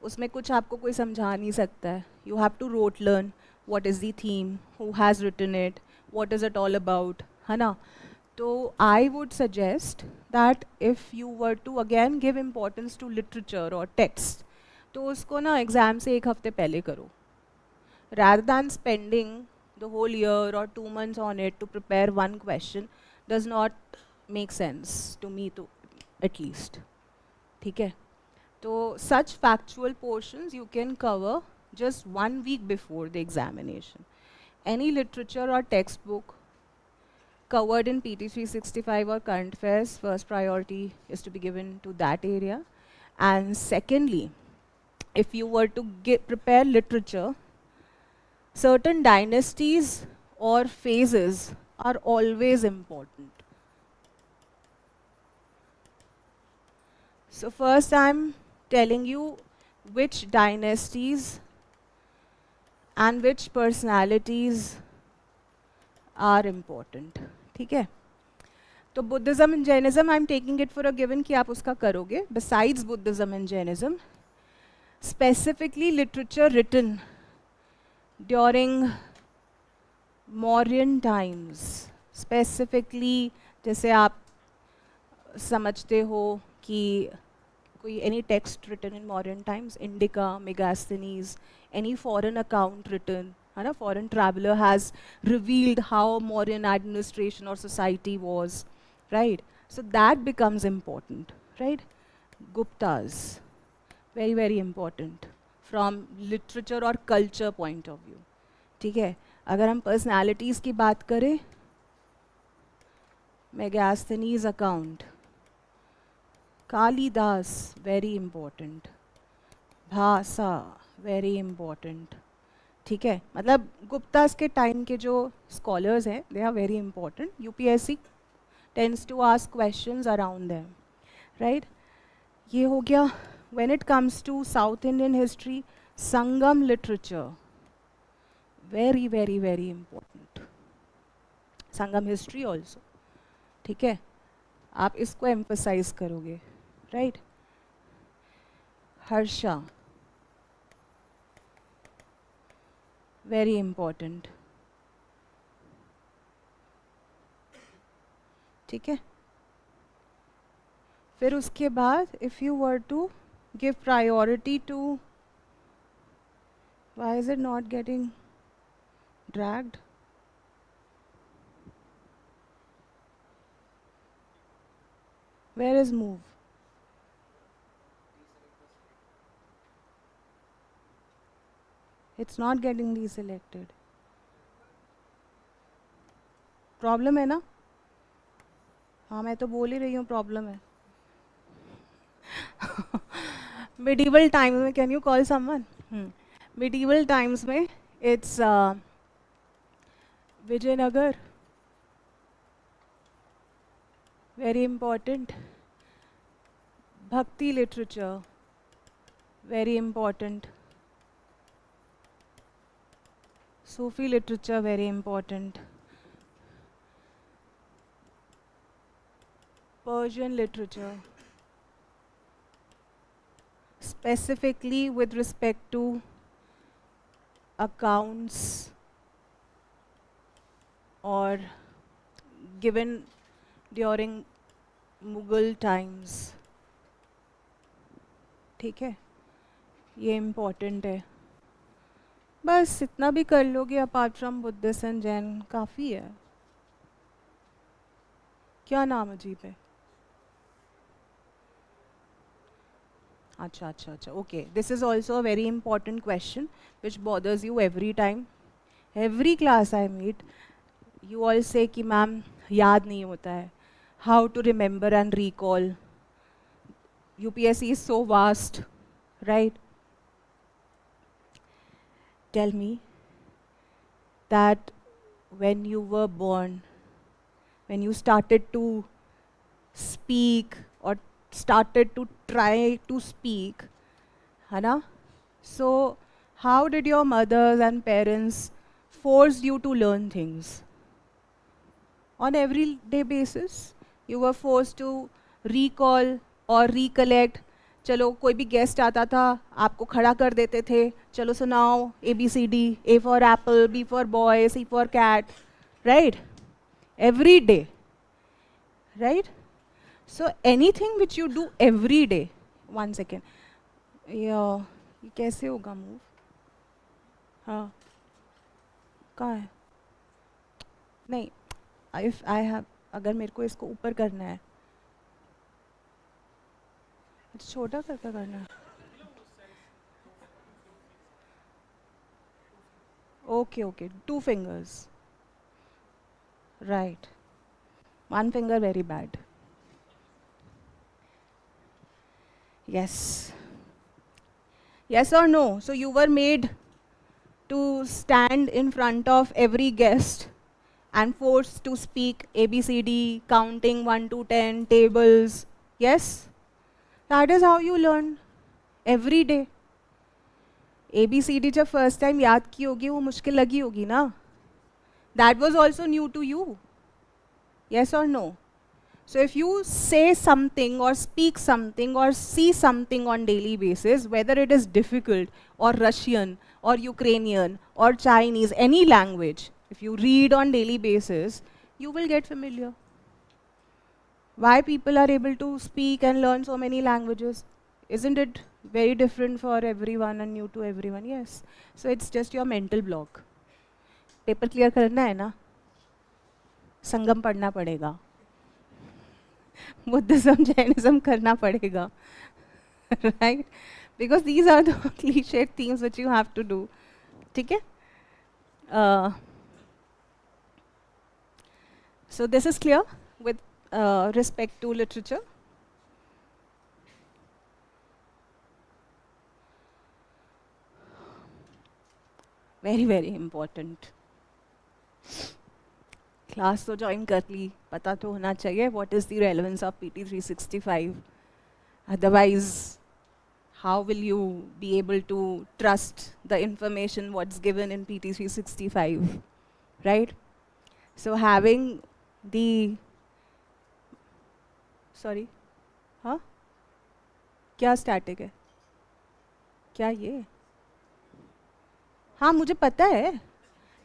उसमें कुछ आपको कोई समझा नहीं सकता है. You have to rote learn what is the theme, who has written it, what is it all about, है ना? So I would suggest that if you were to again give importance to literature or text, तो उसको ना exam से एक हफ्ते पहले करो, rather than spending the whole year or 2 months on it to prepare one question. Does not make sense to me, to at least. ठीक है, तो such factual portions you can cover just 1 week before the examination. Any literature or textbook covered in PT 365 or current affairs, first priority is to be given to that area. And secondly, if you were to prepare literature, certain dynasties or phases are always important. So first I'm telling you which dynasties and which personalities are important. ठीक है, तो Buddhism and Jainism I'm taking it for a given कि आप उसका करोगे. Besides Buddhism and Jainism, specifically literature written during Mauryan times specifically, जैसे आप समझते हो कि कोई any text written in modern times, Indica, Megasthenes, any foreign account written, है ना, foreign traveller has revealed how modern administration और society was, right? So that becomes important, right? Guptas very very important from literature और culture point of view, ठीक है? अगर हम personalities की बात करें, Megasthenes account, Kalidasa very important, Bhasa very important, ठीक है? मतलब गुप्तास के टाइम के जो स्कॉलर्स हैं they are very important. UPSC tends to ask questions around them, right? ये हो गया. When it comes to South Indian history, Sangam literature very very very important, Sangam history also, ठीक है? आप इसको एम्फसाइज करोगे, राइट? हर्षा वेरी इम्पोर्टेंट, ठीक है? फिर उसके बाद if you were to give priority to, why is it not getting dragged? Where is move? It's not getting deselected. Problem है ना? हाँ, मैं तो बोल ही रही हूँ प्रॉब्लम है. मिडीवल टाइम्स में, can you call someone? Medieval times में it's Vijayanagar, very important. Bhakti literature, very important. Sufi literature, very important. Persian literature, specifically with respect to accounts or given during Mughal times, ठीक है? ये important है. बस इतना भी कर लोगे apart from Buddhist and Jain, काफ़ी है. क्या नाम अजीब है? अच्छा अच्छा अच्छा, okay. This is also a very important question which bothers you every time. Every class I meet you all से कि मैम याद नहीं होता है. How to remember and recall. UPSC is so vast, right? Tell me that when you were born, when you started to speak or started to try to speak, है ना? So how did your mothers and parents force you to learn things? On everyday basis, you were forced to recall or recollect. चलो कोई भी guest आता था, आपको खड़ा कर देते थे, चलो सुनाओ ABCD, A for apple, B for boy, C for cat, right? Every day, right? So anything which you do every day. One second. ये कैसे होगा मूव? हाँ, कहाँ है? नहीं, if I have, अगर मेरे को इसको ऊपर करना है, छोटा करके करना है. Okay okay, 2 fingers, right? 1 finger very bad. Yes. Yes or no? So you were made to stand in front of every guest and forced to speak ABCD, counting 1 to 10, tables. Yes? That is how you learn every day. ABCD जब first time याद की होगी वो मुश्किल लगी होगी ना? That was also new to you. Yes or no? So if you say something or speak something or see something on daily basis, whether it is difficult or Russian or Ukrainian or Chinese, any language, if you read on daily basis, you will get familiar. Why people are able to speak and learn so many languages? Isn't it very different for everyone and new to everyone? Yes. So it's just your mental block. Paper clear करना है ना, संगम पढ़ना पड़ेगा, Buddhism Jainism करना पड़ेगा, right? Because these are the cliched themes which you have to do. ठीक है? So this is clear with respect to literature. Very, very important. Class तो join कर ली, पता तो होना चाहिए what is the relevance of PT 365. Otherwise, how will you be able to trust the information what's given in PT 365, right? So having the, sorry, हाँ, क्या static है? क्या ये? हाँ मुझे पता है,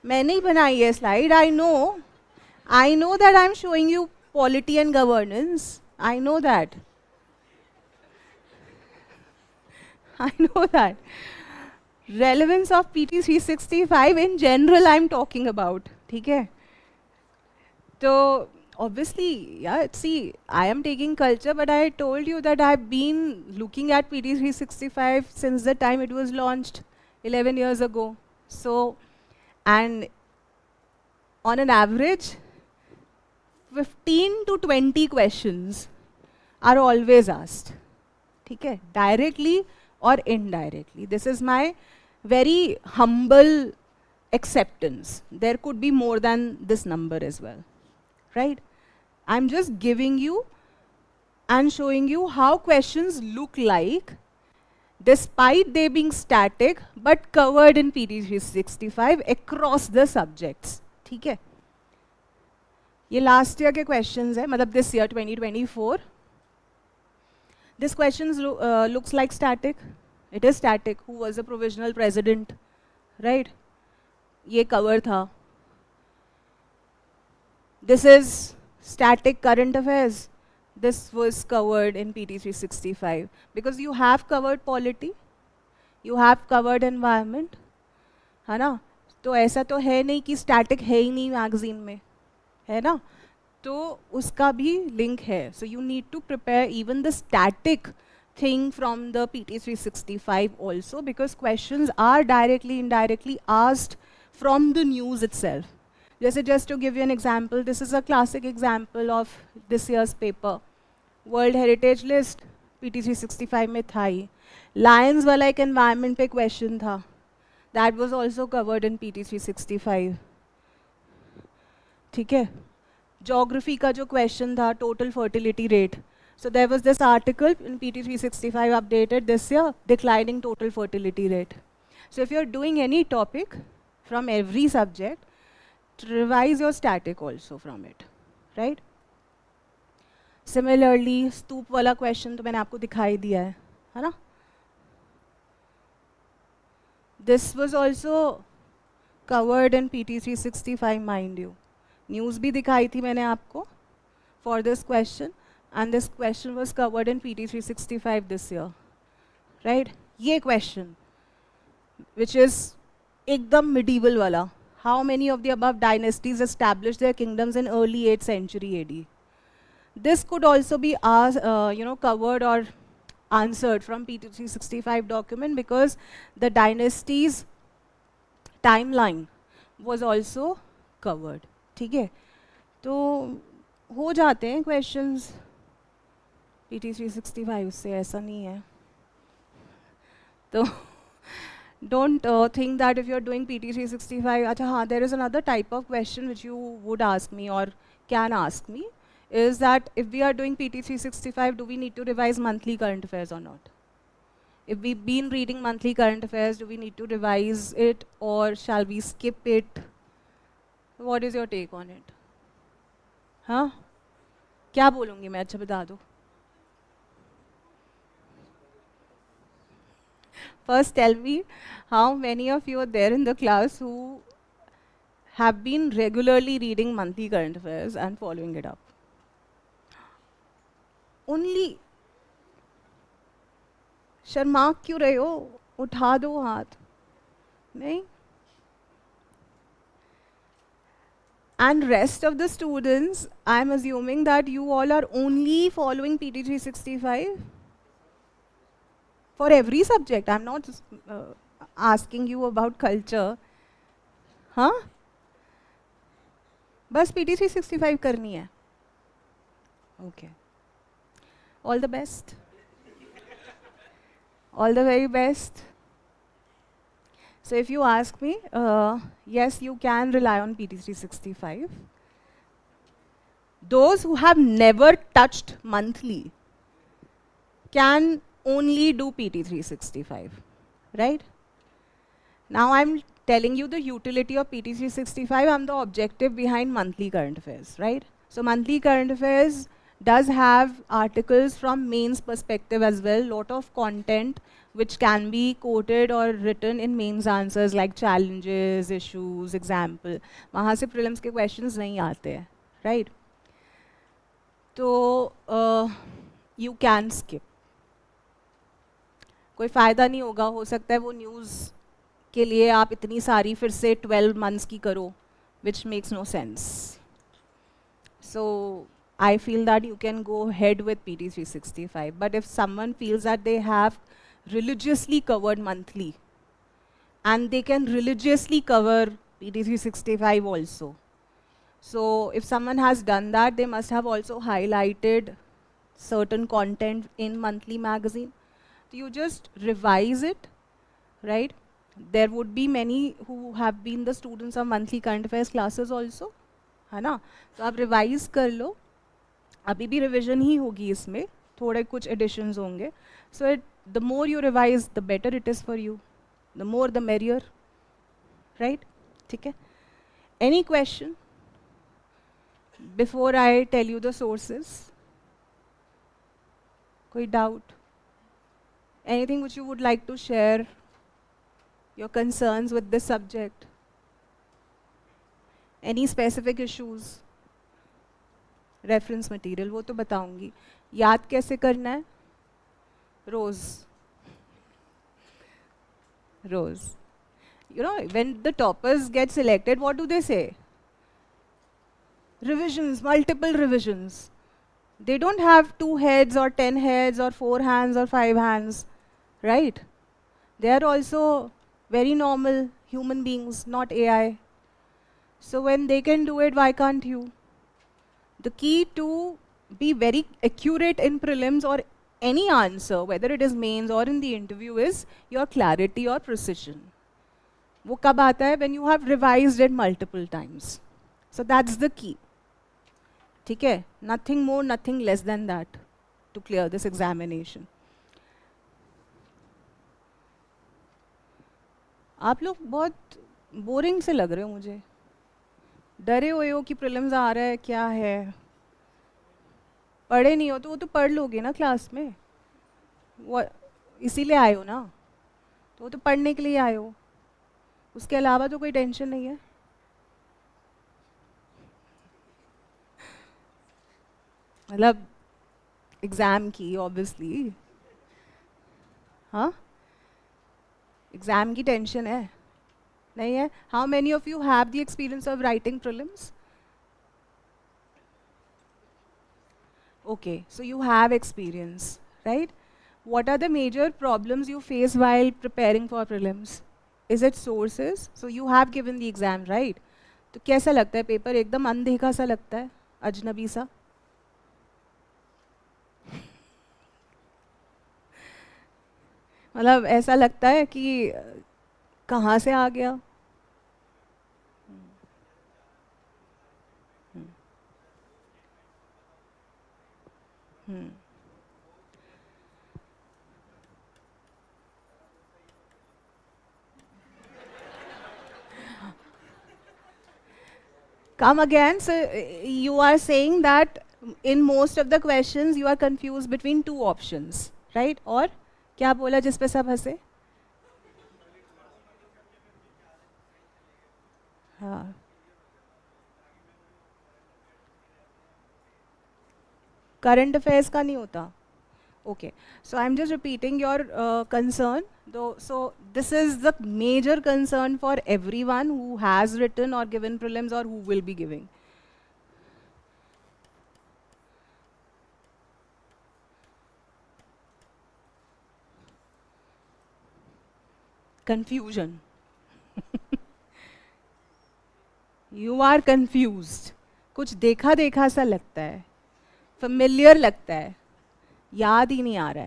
मैंने ही बनाई है slide. I know that I'm showing you polity and governance. I know that. I know that. Relevance of PT 365 in general I'm talking about. ठीक है? So obviously, yeah, see, I am taking culture, but I told you that I've been looking at PT 365 since the time it was launched 11 years ago. So, and on an average, 15 to 20 questions are always asked. ठीक है? Directly or indirectly. This is my very humble acceptance. There could be more than this number as well. Right? I'm just giving you and showing you how questions look like despite they being static but covered in PT 365 across the subjects. ठीक है? ये last year के questions है, मतलब this year 2024. This question looks like static. It is static. Who was the provisional president? Right? ये cover था. This is static current affairs. This was covered in PT 365 because you have covered polity, you have covered environment, है ना? तो ऐसा तो है नहीं कि static है ही नहीं magazine में, है ना? तो उसका भी link है. So you need to prepare even the static thing from the PT 365 also, because questions are directly, indirectly asked from the news itself. Just to give you an example, this is a classic example of this year's paper. World Heritage List, PT 365 में था ही. Lions वाला एक environment पे question था. That was also covered in PT 365. ठीक है? Geography का जो question था, total fertility rate. So there was this article in PT 365 updated this year, declining total fertility rate. So if you're doing any topic from every subject, revise your static also from it, right? Similarly, स्तूप वाला question तो मैंने आपको दिखाई दिया है ना? This was also covered in PT 365, mind you. News भी दिखाई थी मैंने आपको for this question, and this question was covered in PT 365 this year, right? ये question, which is एकदम medieval वाला. How many of the above dynasties established their kingdoms in early 8th century AD? This could also be asked, covered or answered from PT 365 document because the dynasty's timeline was also covered. ठीक है? तो हो जाते हैं questions PT 365 से, ऐसा नहीं है. तो don't think that if you're doing PT 365, अच्छा हाँ, there is another type of question which you would ask me or can ask me, is that if we are doing PT 365, do we need to revise monthly current affairs or not? If we've been reading monthly current affairs, do we need to revise it or shall we skip it? What is your take on it? हाँ? क्या बोलूँगी मैं, अच्छा बता दो. First tell me how many of you are there in the class who have been regularly reading monthly current affairs and following it up? Only Sharma क्यों रहे हो? उठा दो हाथ. नहीं? And rest of the students, I'm assuming that you all are only following PT 365 for every subject. I'm not asking you about culture. Huh? बस PT 365 करनी है. Okay. All the best. All the very best. So if you ask me, yes, you can rely on PT 365. Those who have never touched monthly can only do PT 365, right? Now I'm telling you the utility of PT 365. I'm the objective behind monthly current affairs, right? So monthly current affairs does have articles from mains perspective as well, lot of content which can be quoted or written in mains answers like challenges, issues, example. वहाँ से prelims के questions नहीं आते हैं, right? तो you can skip. कोई फ़ायदा नहीं होगा, हो सकता है वो न्यूज़ के लिए आप इतनी सारी फिर से 12 months की करो, which makes no sense. So I feel that you can go ahead with PT 365. But if someone feels that they have religiously covered monthly and they can religiously cover PT 365 also. So if someone has done that, they must have also highlighted certain content in monthly magazine. So you just revise it, right? There would be many who have been the students of monthly current affairs classes also, है ना? तो आप revise कर लो. अभी भी revision ही होगी इसमें, थोड़े कुछ additions होंगे. So the more you revise, the better it is for you. The more the merrier, right? ठीक है? Any question before I tell you the sources? कोई doubt? Anything which you would like to share? Your concerns with this subject? Any specific issues? Reference material, वो तो बताऊंगी. याद कैसे करना है? Rose. You know, when the toppers get selected, what do they say? Revisions, multiple revisions. They don't have 2 heads or 10 heads or 4 hands or 5 hands, right? They are also very normal human beings, not AI. So when they can do it, why can't you? The key to be very accurate in prelims or any answer, whether it is mains or in the interview, is your clarity or precision. वो कब आता है? When you have revised it multiple times. So that's the key. ठीक है? Nothing more, nothing less than that to clear this examination. आप लोग बहुत boring से लग रहे हो मुझे. डरे हुए हो कि प्रीलिम्स आ रहा है, क्या है? पढ़े नहीं हो तो वो तो पढ़ लोगे ना क्लास में. वो इसीलिए आए हो ना, तो वो तो पढ़ने के लिए आए हो. उसके अलावा तो कोई टेंशन नहीं है. मतलब एग्ज़ाम की ऑब्वियसली. हाँ, एग्ज़ाम की टेंशन है नहीं है? How many of you have the experience of writing prelims? Okay, so you have experience, right? What are the major problems you face while preparing for prelims? Is it sources? So you have given the exam, right? तो कैसा लगता है paper? एकदम अनदेखा सा लगता है, अजनबी सा. मतलब ऐसा लगता है कि कहाँ से आ गया. Come again. So you are saying that in most of the questions you are confused between 2 options, right? और क्या बोला जिस पे सब हंसे? हाँ. करंट अफेयर्स का नहीं होता. Okay, so I'm just repeating your concern. Though, so this is the major concern for everyone who has written or given prelims or who will be giving. Confusion. You are confused. कुछ देखा देखा सा लगता है, familiar लगता है, याद ही नहीं आ रहा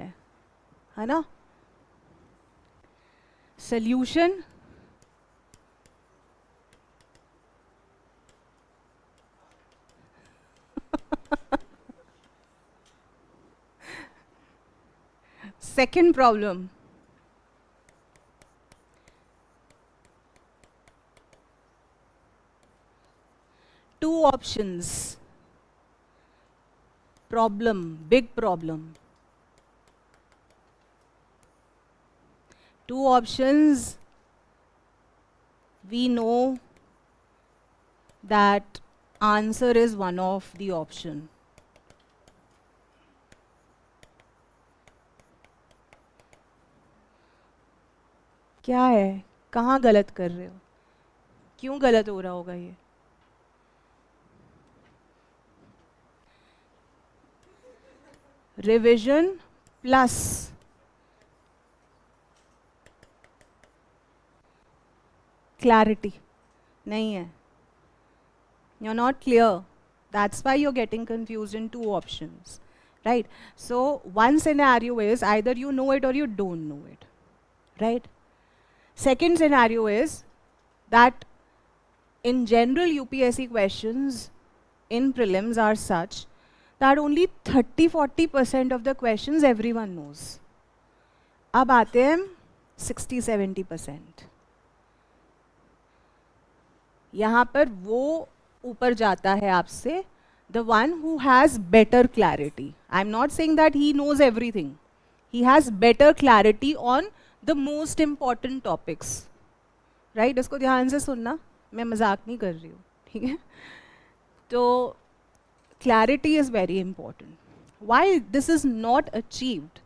है ना? Solution. Second problem. Two options. Problem, big problem. Two options. We know that answer is one of the option. क्या है? कहाँ गलत कर रहे हो? क्यों गलत हो रहा होगा ये? रिविजन प्लस क्लैरिटी नहीं है. You're not clear. That's why you're getting confused in two options, right? So one scenario is either you know it or you don't know it, right? Second scenario is that in general UPSC questions in prelims are such that only 30-40% of the questions everyone knows. अब आते हैं 60-70%. यहाँ पर वो ऊपर जाता है आपसे, the one who has better clarity. I'm not saying that he knows everything. He has better clarity on the most important topics. Right? इसको ध्यान से सुनना, मैं मजाक नहीं कर रही हूँ, ठीक है? तो clarity is very important. Why this is not achieved?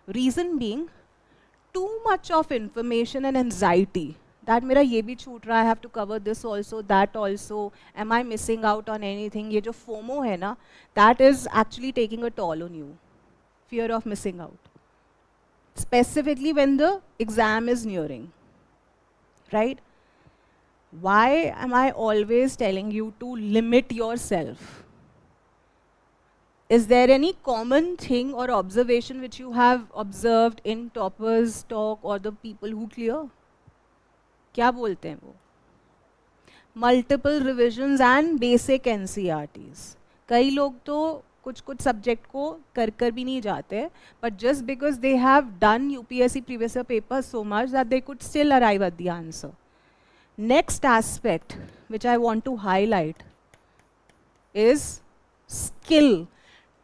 Reason being, too much of information and anxiety. That मेरा ये भी छूट रहा है, I have to cover this also, that also. Am I missing out on anything? ये जो FOMO है ना, that is actually taking a toll on you. Fear of missing out. Specifically when the exam is nearing, right? Why am I always telling you to limit yourself? Is there any common thing or observation which you have observed in toppers talk or the people who clear? क्या बोलते हैं वो? Multiple revisions and basic NCERTs. कई लोग तो कुछ कुछ subject को कर भी नहीं जाते, but just because they have done UPSC previous year papers so much that they could still arrive at the answer. Next aspect which I want to highlight is skill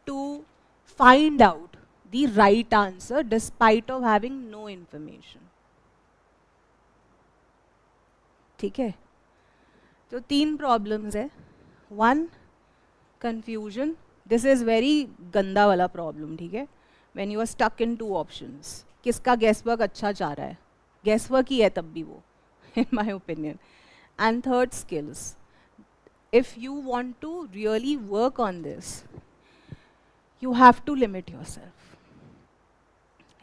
to find out the right answer despite of having no information. ठीक है? तो तीन problems है. One, confusion. This is very गंदा वाला problem, ठीक है? When you are stuck in two options, किसका गेस वर्क अच्छा जा रहा है? गेस वर्क ही है तब भी वो, in my opinion. And third, skills. If you want to really work on this, you have to limit yourself.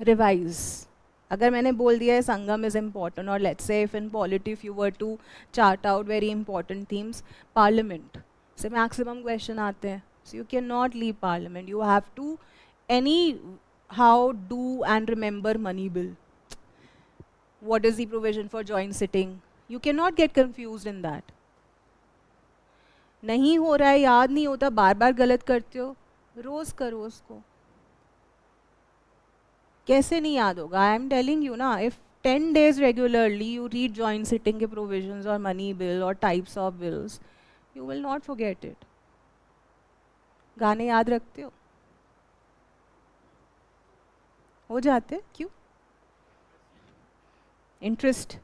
Revise. अगर मैंने बोल दिया है संगम is important, or let's say if in polity if you were to chart out very important themes, parliament से maximum question आते हैं, so you cannot leave parliament. You have to anyhow do and remember money bill. What is the provision for joint sitting? You cannot get confused in that. नहीं हो रहा है, याद नहीं होता, बार बार गलत करते हो, रोज करो उसको. कैसे नहीं याद होगा? आई एम टेलिंग यू ना, if 10 days regularly you read joint sitting के प्रोविजंस और मनी बिल और types of bills, you will not forget it. गाने याद रखते हो जाते? क्यों? इंटरेस्ट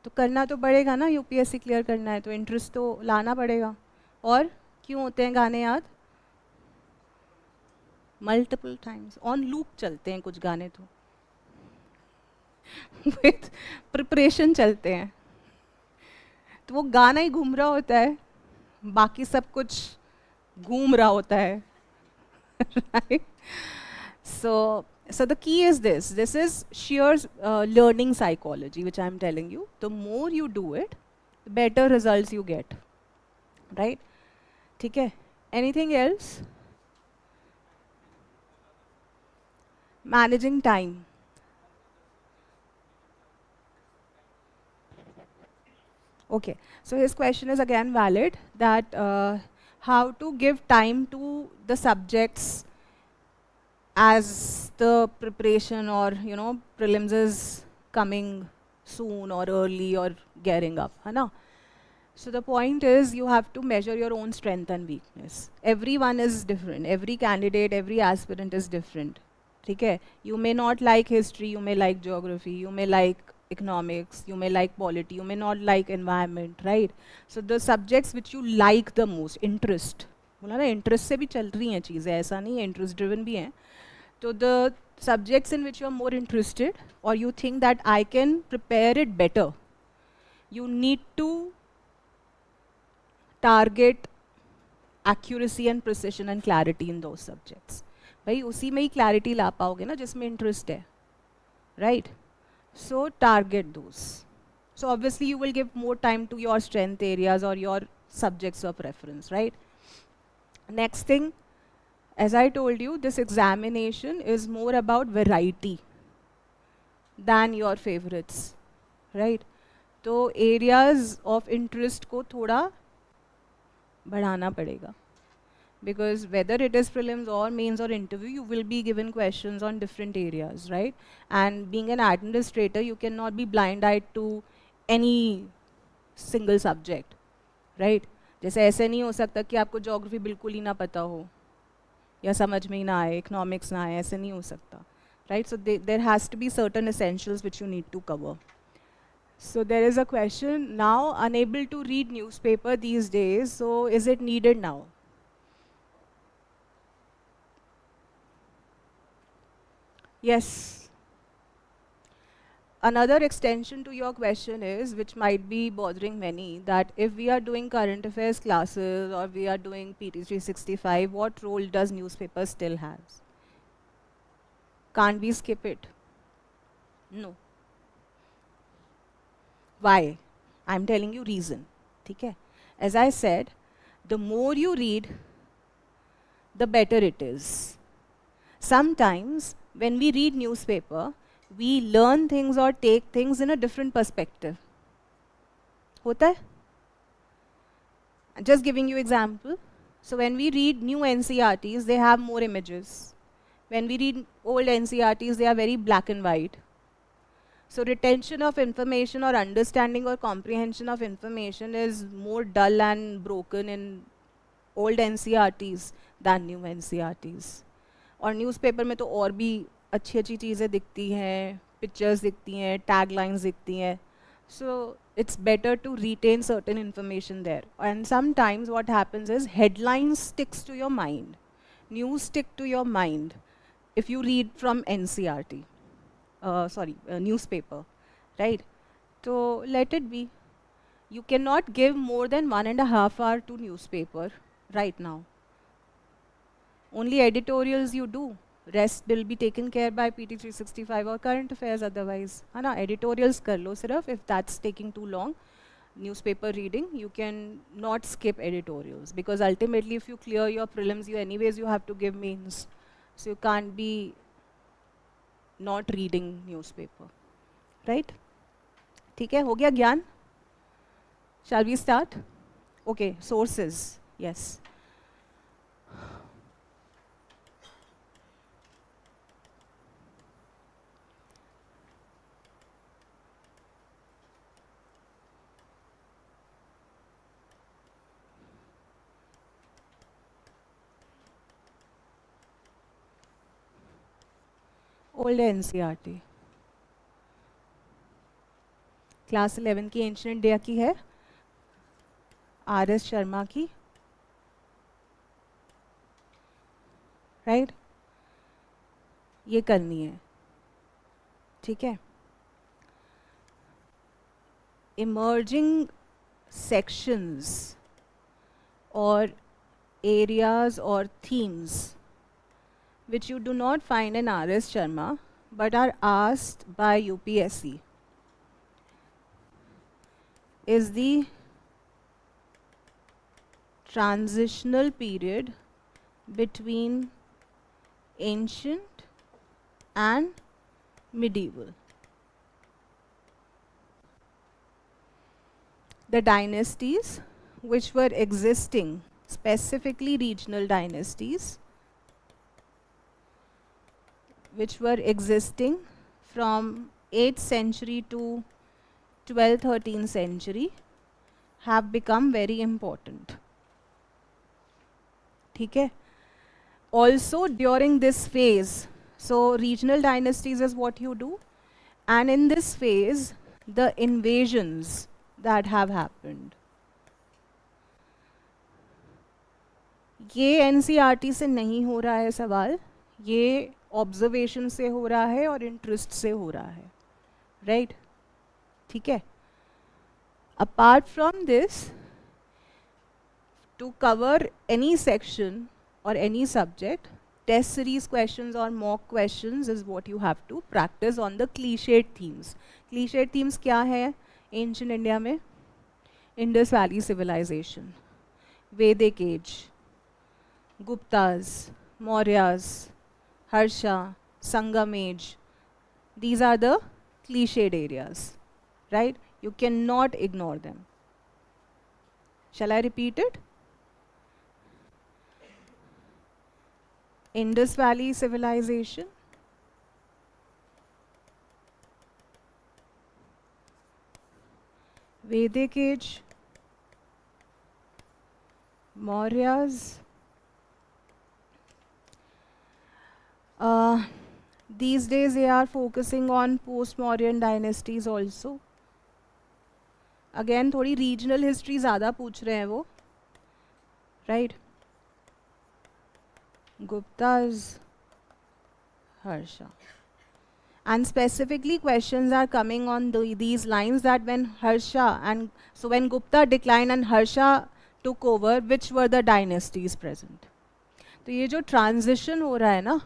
तो करना तो पड़ेगा ना, यूपीएससी क्लियर करना है तो इंटरेस्ट तो लाना पड़ेगा. और क्यों होते हैं गाने याद? मल्टीपल टाइम्स ऑन लूप चलते हैं कुछ गाने तो विथ प्रिपरेशन चलते हैं, तो वो गाना ही घूम रहा होता है, बाकी सब कुछ घूम रहा होता है right? So the key is this is sheer learning psychology which I'm telling you. The more you do it, the better results you get, right? ठीक है, anything else? Managing time. Okay, so his question is again valid, that how to give time to the subjects as the preparation or prelims is coming soon or early or gearing up, है ना? So the point is you have to measure your own strength and weakness. Everyone is different. Every candidate, every aspirant is different. ठीक है? You may not like history, you may like geography, you may like economics, you may like polity, you may not like environment, right? So the subjects which you like the most, interest. बोला ना interest से भी चल रही हैं चीज़ें, ऐसा नहीं है, interest driven भी हैं. So the subjects in which you are more interested or you think that I can prepare it better, you need to target accuracy and precision and clarity in those subjects. भाई उसी में ही clarity ला पाओगे ना जिसमें interest है, right? So target those. So obviously you will give more time to your strength areas or your subjects of preference, right? Next thing, as I told you, this examination is more about variety than your favorites, right? तो areas of interest को थोड़ा बढ़ाना पड़ेगा, because whether it is prelims or mains or interview, you will be given questions on different areas, right? And being an administrator, you cannot be blind-eyed to any single subject, right? जैसे ऐसे नहीं हो सकता कि आपको geography बिल्कुल ही ना पता हो या समझ में ही ना आए, economics ना आए, ऐसे नहीं हो सकता, right? So there has to be certain essentials which you need to cover. So there is a question now, unable to read newspaper these days, so is it needed now? Yes. Another extension to your question is, which might be bothering many, that if we are doing current affairs classes or we are doing PT365, what role does newspaper still have? Can't we skip it? No. Why? I'm telling you reason. Okay? As I said, the more you read, the better it is. Sometimes when we read newspaper, we learn things or take things in a different perspective. होता है? Just giving you example. So when we read new NCRTs, they have more images. When we read old NCRTs, they are very black and white. So retention of information or understanding or comprehension of information is more dull and broken in old NCRTs than new NCRTs. और newspaper में तो और भी अच्छी अच्छी चीज़ें दिखती हैं, पिक्चर्स दिखती हैं, टैग लाइन्स दिखती हैं. So it's better to retain certain information there. And sometimes what happens is headlines sticks to your mind. News stick to your mind if you read from NCRT. Newspaper, right? So let it be. You cannot give more than 1.5 hours to newspaper right now. Only editorials you do. Rest will be taken care by PT365 or current affairs otherwise. है ना? Editorials कर लो सिर्फ. If that's taking too long, newspaper reading, you can not skip editorials, because ultimately if you clear your prelims, you have to give mains. So you can't be not reading newspaper, right? ठीक है, हो गया ज्ञान? Shall we start? Okay, sources, yes. Old NCRT. Class 11 की ancient India की है, R S Sharma की, right? ये करनी है, ठीक है. Emerging sections or areas or themes which you do not find in R.S. Sharma but are asked by UPSC is the transitional period between ancient and medieval. The dynasties which were existing, specifically regional dynasties, which were existing from 8th century to 12th, 13th century, have become very important. ठीक है? Also during this phase, so regional dynasties is what you do, and in this phase, the invasions that have happened. ये NCERT से नहीं हो रहा है सवाल, ये ऑब्जर्वेशन से हो रहा है और इंटरेस्ट से हो रहा है, राइट? ठीक है. Apart from this, to cover any section or any subject, test series questions or mock questions is what you have to practice on the cliched themes. Cliched themes क्या है ancient India में? Indus Valley Civilization, Vedic Age, Guptas, Mauryas, Harsha, Sangam Age. These are the cliched areas, right? You cannot ignore them. Shall I repeat it? Indus Valley Civilization, Vedic Age, Mauryas. These days they are focusing on post-Mauryan dynasties also. Again, थोड़ी regional history ज़्यादा पूछ रहे हैं वो, right? Guptas, Harsha. And specifically questions are coming on these lines that when Harsha and so when Gupta declined and Harsha took over, which were the dynasties present? तो ये जो transition हो रहा है ना,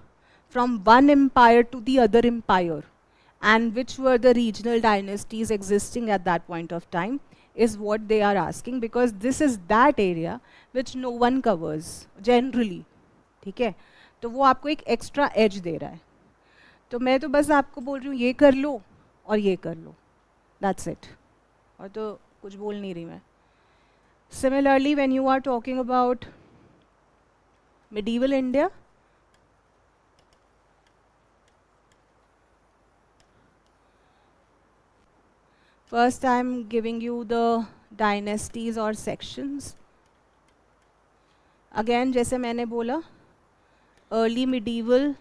from one empire to the other empire, and which were the regional dynasties existing at that point of time, is what they are asking, because this is that area which no one covers generally. ठीक है? तो वो आपको एक extra as they रहा है. तो मैं तो बस आपको बोल रही हूँ ये कर लो और ये कर लो, दैट्स इट. और तो कुछ बोल नहीं रही मैं. Similarly, when you are talking about medieval India, first I am giving you the dynasties or sections. Again, जैसे मैंने बोला, early medieval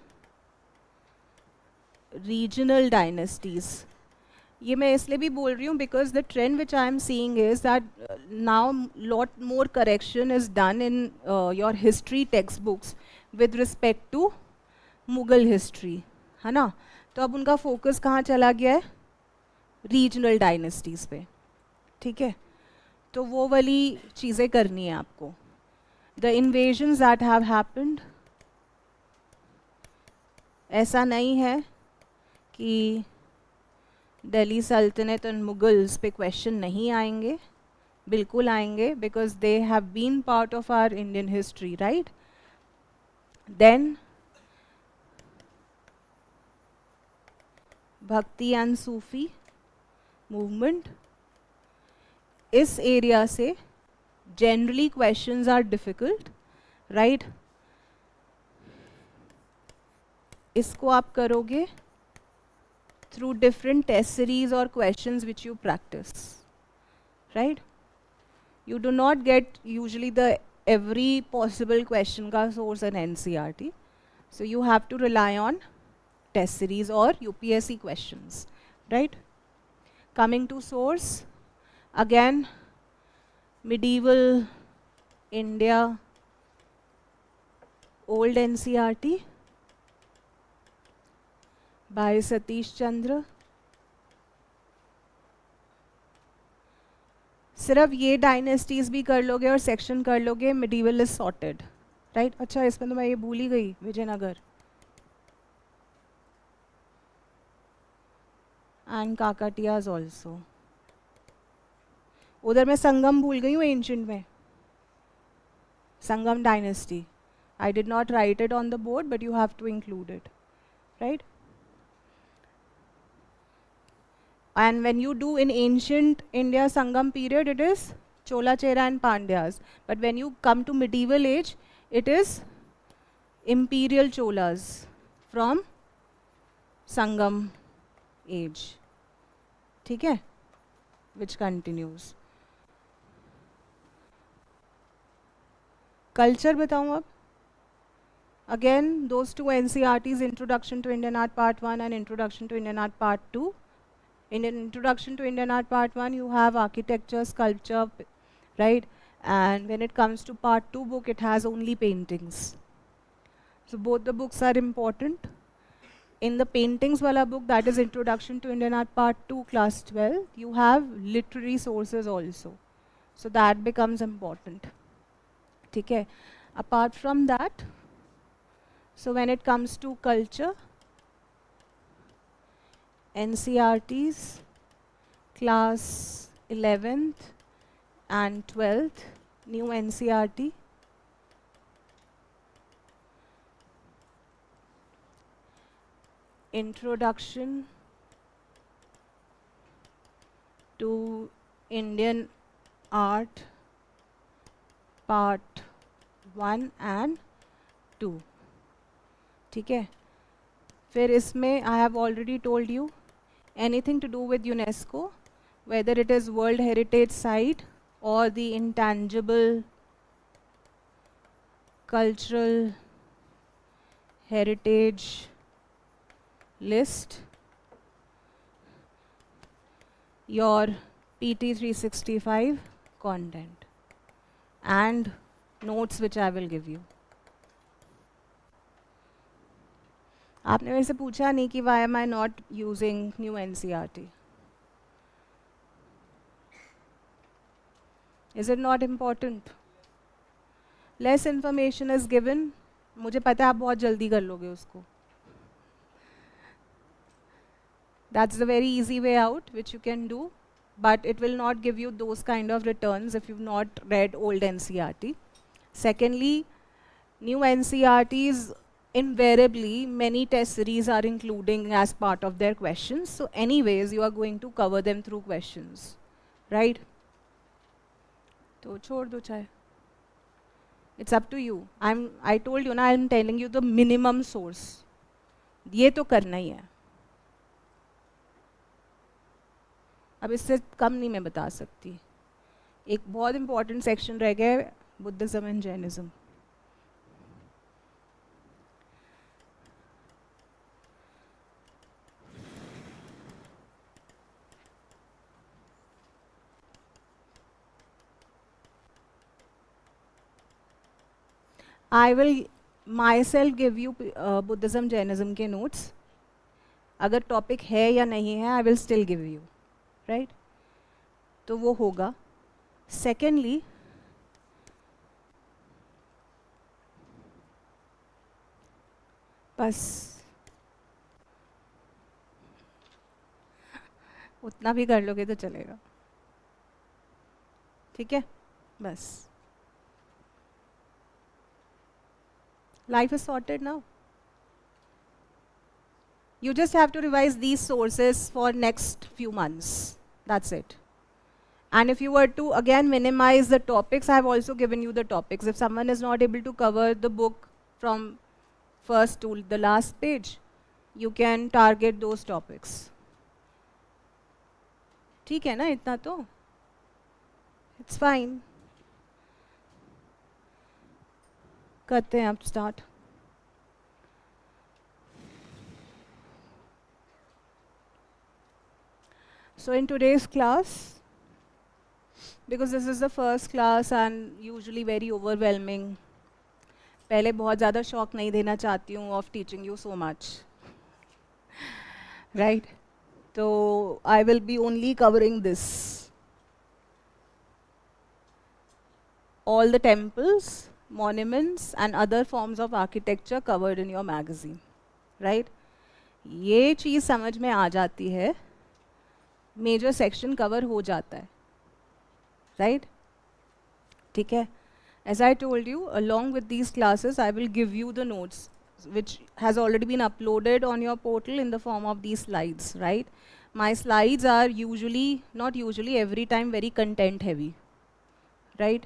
regional dynasties. ये मैं इसलिए भी बोल रही हूँ because the trend which I am seeing is that now lot more correction is done in your history textbooks with respect to Mughal history, है ना? तो अब उनका focus कहाँ चला गया है? Regional dynasties पे, ठीक है? तो वो वाली चीज़ें करनी है आपको. The invasions that have happened, ऐसा नहीं है कि दिल्ली सल्तनत और मुगल्स पे क्वेश्चन नहीं आएंगे, बिल्कुल आएंगे, because they have been part of our Indian history, right? Then bhakti and Sufi movement, इस एरिया से generally questions are difficult, right? इसको आप करोगे through different test series or questions which you practice, right? You do not get usually the every possible question ka source in NCERT, so you have to rely on test series or UPSC questions, right? Coming to source, again, medieval India, old NCERT, by Satish Chandra. सिर्फ ये dynasties भी कर लोगे और section कर लोगे, medieval is sorted, right? अच्छा, इसमें तो मैं ये भूल ही गई, विजयनगर एंड काकाटियाज ऑल्सो. उधर मैं संगम भूल गई हूँ एंशिएंट में, संगम dynasty. I did not write it on the board, but you have to include it, right? And when you do in ancient India Sangam period, it is Chola, Chera and Pandyas. But when you come to medieval age, it is imperial Cholas from Sangam age. ठीक है? Which continues. Culture बताऊँ अब? Again, those two NCERTs, Introduction to Indian Art Part 1 and Introduction to Indian Art Part 2. In an Introduction to Indian Art Part 1, you have architecture, sculpture, right? And when it comes to Part 2 book, it has only paintings. So both the books are important. In the paintings wala book, that is Introduction to Indian Art Part 2, class 12, you have literary sources also. So that becomes important. Okay. Apart from that, so when it comes to culture, NCERTs, class 11th and 12th, new NCERT. Introduction to Indian Art Part 1 and 2. ठीक है? फिर इसमें I have already told you anything to do with UNESCO, whether it is World Heritage Site or the intangible cultural heritage list, your PT 365 content and notes which I will give you. आपने मेरे से पूछा नहीं कि why am I not using new NCERT? Is it not important? Less information is given. मुझे पता है आप बहुत जल्दी कर लोगे उसको. That's the very easy way out which you can do, but it will not give you those kind of returns if you've not read old NCERT. Secondly, new NCERTs, invariably many test series are including as part of their questions. So anyways, you are going to cover them through questions, right? तो छोड़ दो चाहे. It's up to you. I told you ना, I'm telling you the minimum source. ये तो करना ही है. अब इससे कम नहीं मैं बता सकती. एक बहुत important section रह गया है, Buddhism and Jainism. I will myself give you Buddhism, Jainism के notes. अगर topic है या नहीं है, I will still give you, right? तो वो होगा. Secondly, बस उतना भी कर लोगे तो चलेगा. ठीक है? बस. Life is sorted now. You just have to revise these sources for next few months. That's it. And if you were to again minimize the topics, I have also given you the topics. If someone is not able to cover the book from first to the last page, you can target those topics. ठीक है ना इतना तो? It's fine. करते हैं अब start. So in today's class, because this is the first class and usually very overwhelming, पहले बहुत ज़्यादा शौक नहीं देना चाहती हूँ of teaching you so much. right? So I will be only covering this. All the temples, monuments and other forms of architecture covered in your magazine, right? ये चीज़ समझ में आ जाती है, मेजर सेक्शन कवर हो जाता है, राइट? ठीक है? As I told you, along with these classes, I will give you the notes, which has already been uploaded on your portal in the form of these slides, right? My slides are usually, not usually, every time very content heavy, right?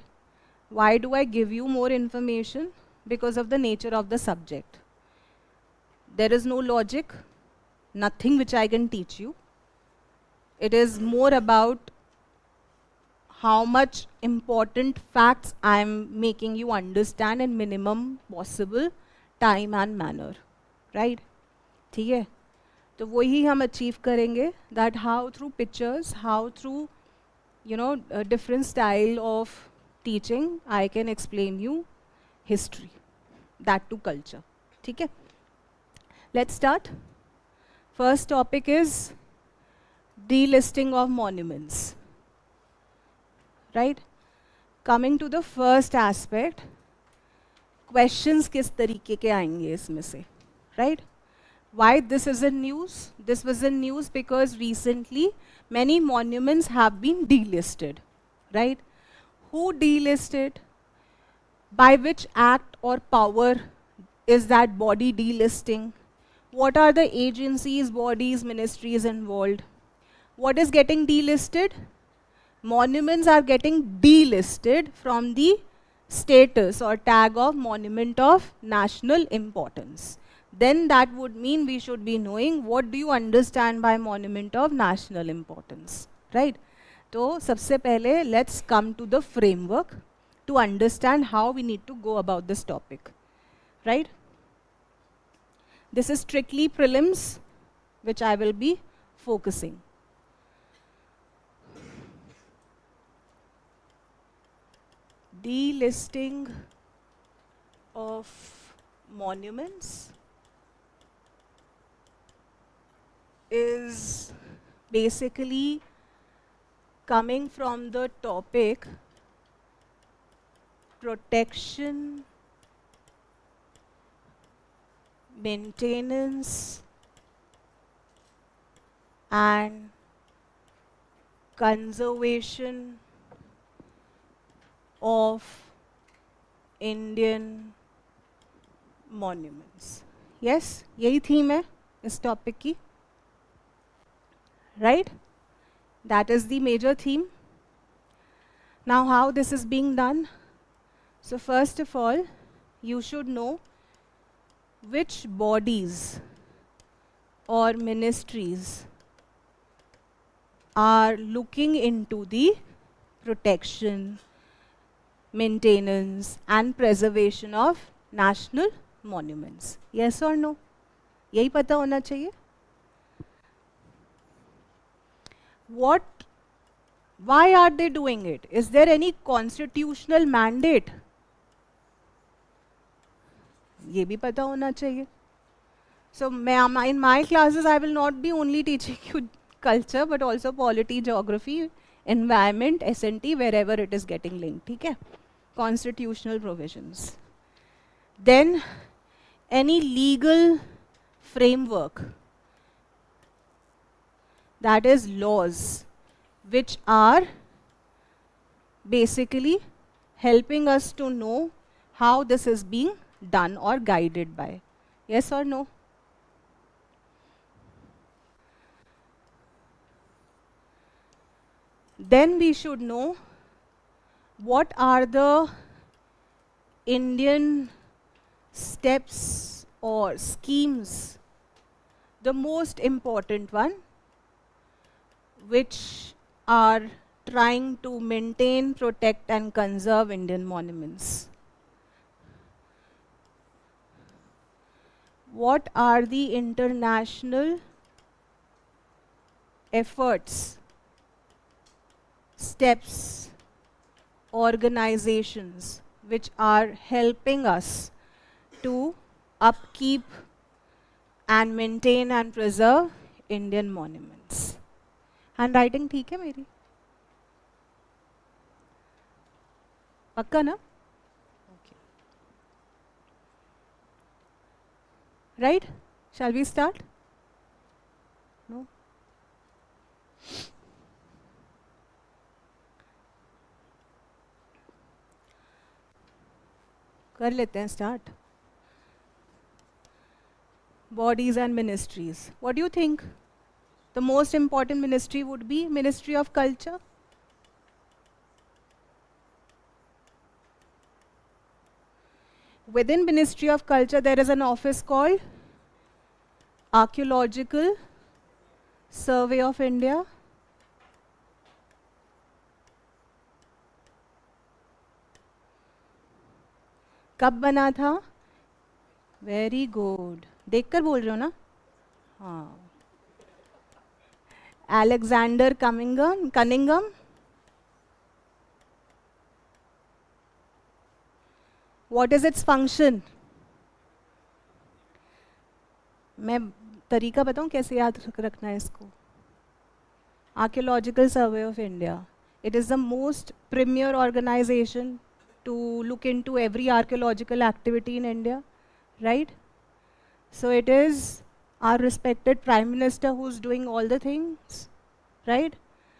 Why do I give you more information? Because of the nature of the subject. There is no logic, nothing which I can teach you. It is more about how much important facts I am making you understand in minimum possible time and manner, right? ठीक है? तो वही हम achieve करेंगे, that how through pictures, how through a different style of teaching, I can explain you history, that to culture. ठीक है? Let's start. First topic is delisting of monuments. Right? Coming to the first aspect, questions किस तरीके के आएंगे इसमें से, right? Why this is in news? This was in news because recently many monuments have been delisted, right? Who delisted? By which act or power is that body delisting? What are the agencies, bodies, ministries involved? What is getting delisted? Monuments are getting delisted from the status or tag of monument of national importance. Then that would mean we should be knowing what do you understand by monument of national importance, right? So, सबसे पहले let's come to the framework to understand how we need to go about this topic, right? This is strictly prelims, which I will be focusing. Delisting of monuments is basically coming from the topic protection, maintenance and conservation of Indian monuments. Yes, यही theme है इस topic की, right? That is the major theme. Now how this is being done? So first of all, you should know which bodies or ministries are looking into the protection, maintenance and preservation of national monuments. Yes or no? यही पता होना चाहिए. Why are they doing it? Is there any constitutional mandate? ये भी पता होना चाहिए. So in my classes I will not be only teaching you culture but also polity, geography, environment, S&T, wherever it is getting linked. ठीक है? Constitutional provisions. Then any legal framework, that is laws, which are basically helping us to know how this is being done or guided by. Yes or no? Then we should know what are the Indian steps or schemes, the most important one, which are trying to maintain, protect and conserve Indian monuments. What are the international efforts, steps, organizations which are helping us to upkeep and maintain and preserve Indian monuments. Handwriting ठीक है मेरी? पक्का ना? Okay. Right? Shall we start? No? कर लेते हैं start. Bodies and ministries. What do you think? The most important ministry would be Ministry of Culture. Within Ministry of Culture, there is an office called Archaeological Survey of India. कब बना था? Very good, देखकर बोल रहे हो ना? हाँ. Alexander Cunningham. What is its function? मैं तरीका बताऊं कैसे याद रखना है इसको. Archaeological Survey of India. It is the most premier organization to look into every archaeological activity in India, right? So it is our respected Prime Minister who's doing all the things, right?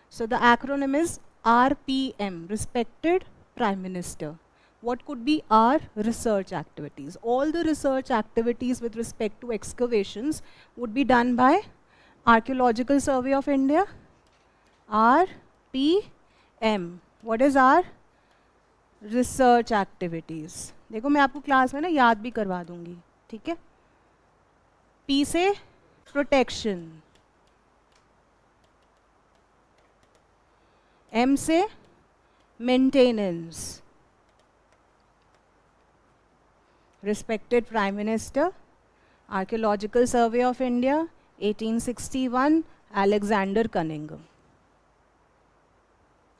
So the acronym is RPM, Respected Prime Minister. What could be our research activities? All the research activities with respect to excavations would be done by Archaeological Survey of India, RPM. What is our research activities? देखो मैं आपको class में ना याद भी करवा दूंगी, ठीक है? P से protection, M से maintenance. Respected Prime Minister, Archaeological Survey of India, 1861, Alexander Cunningham.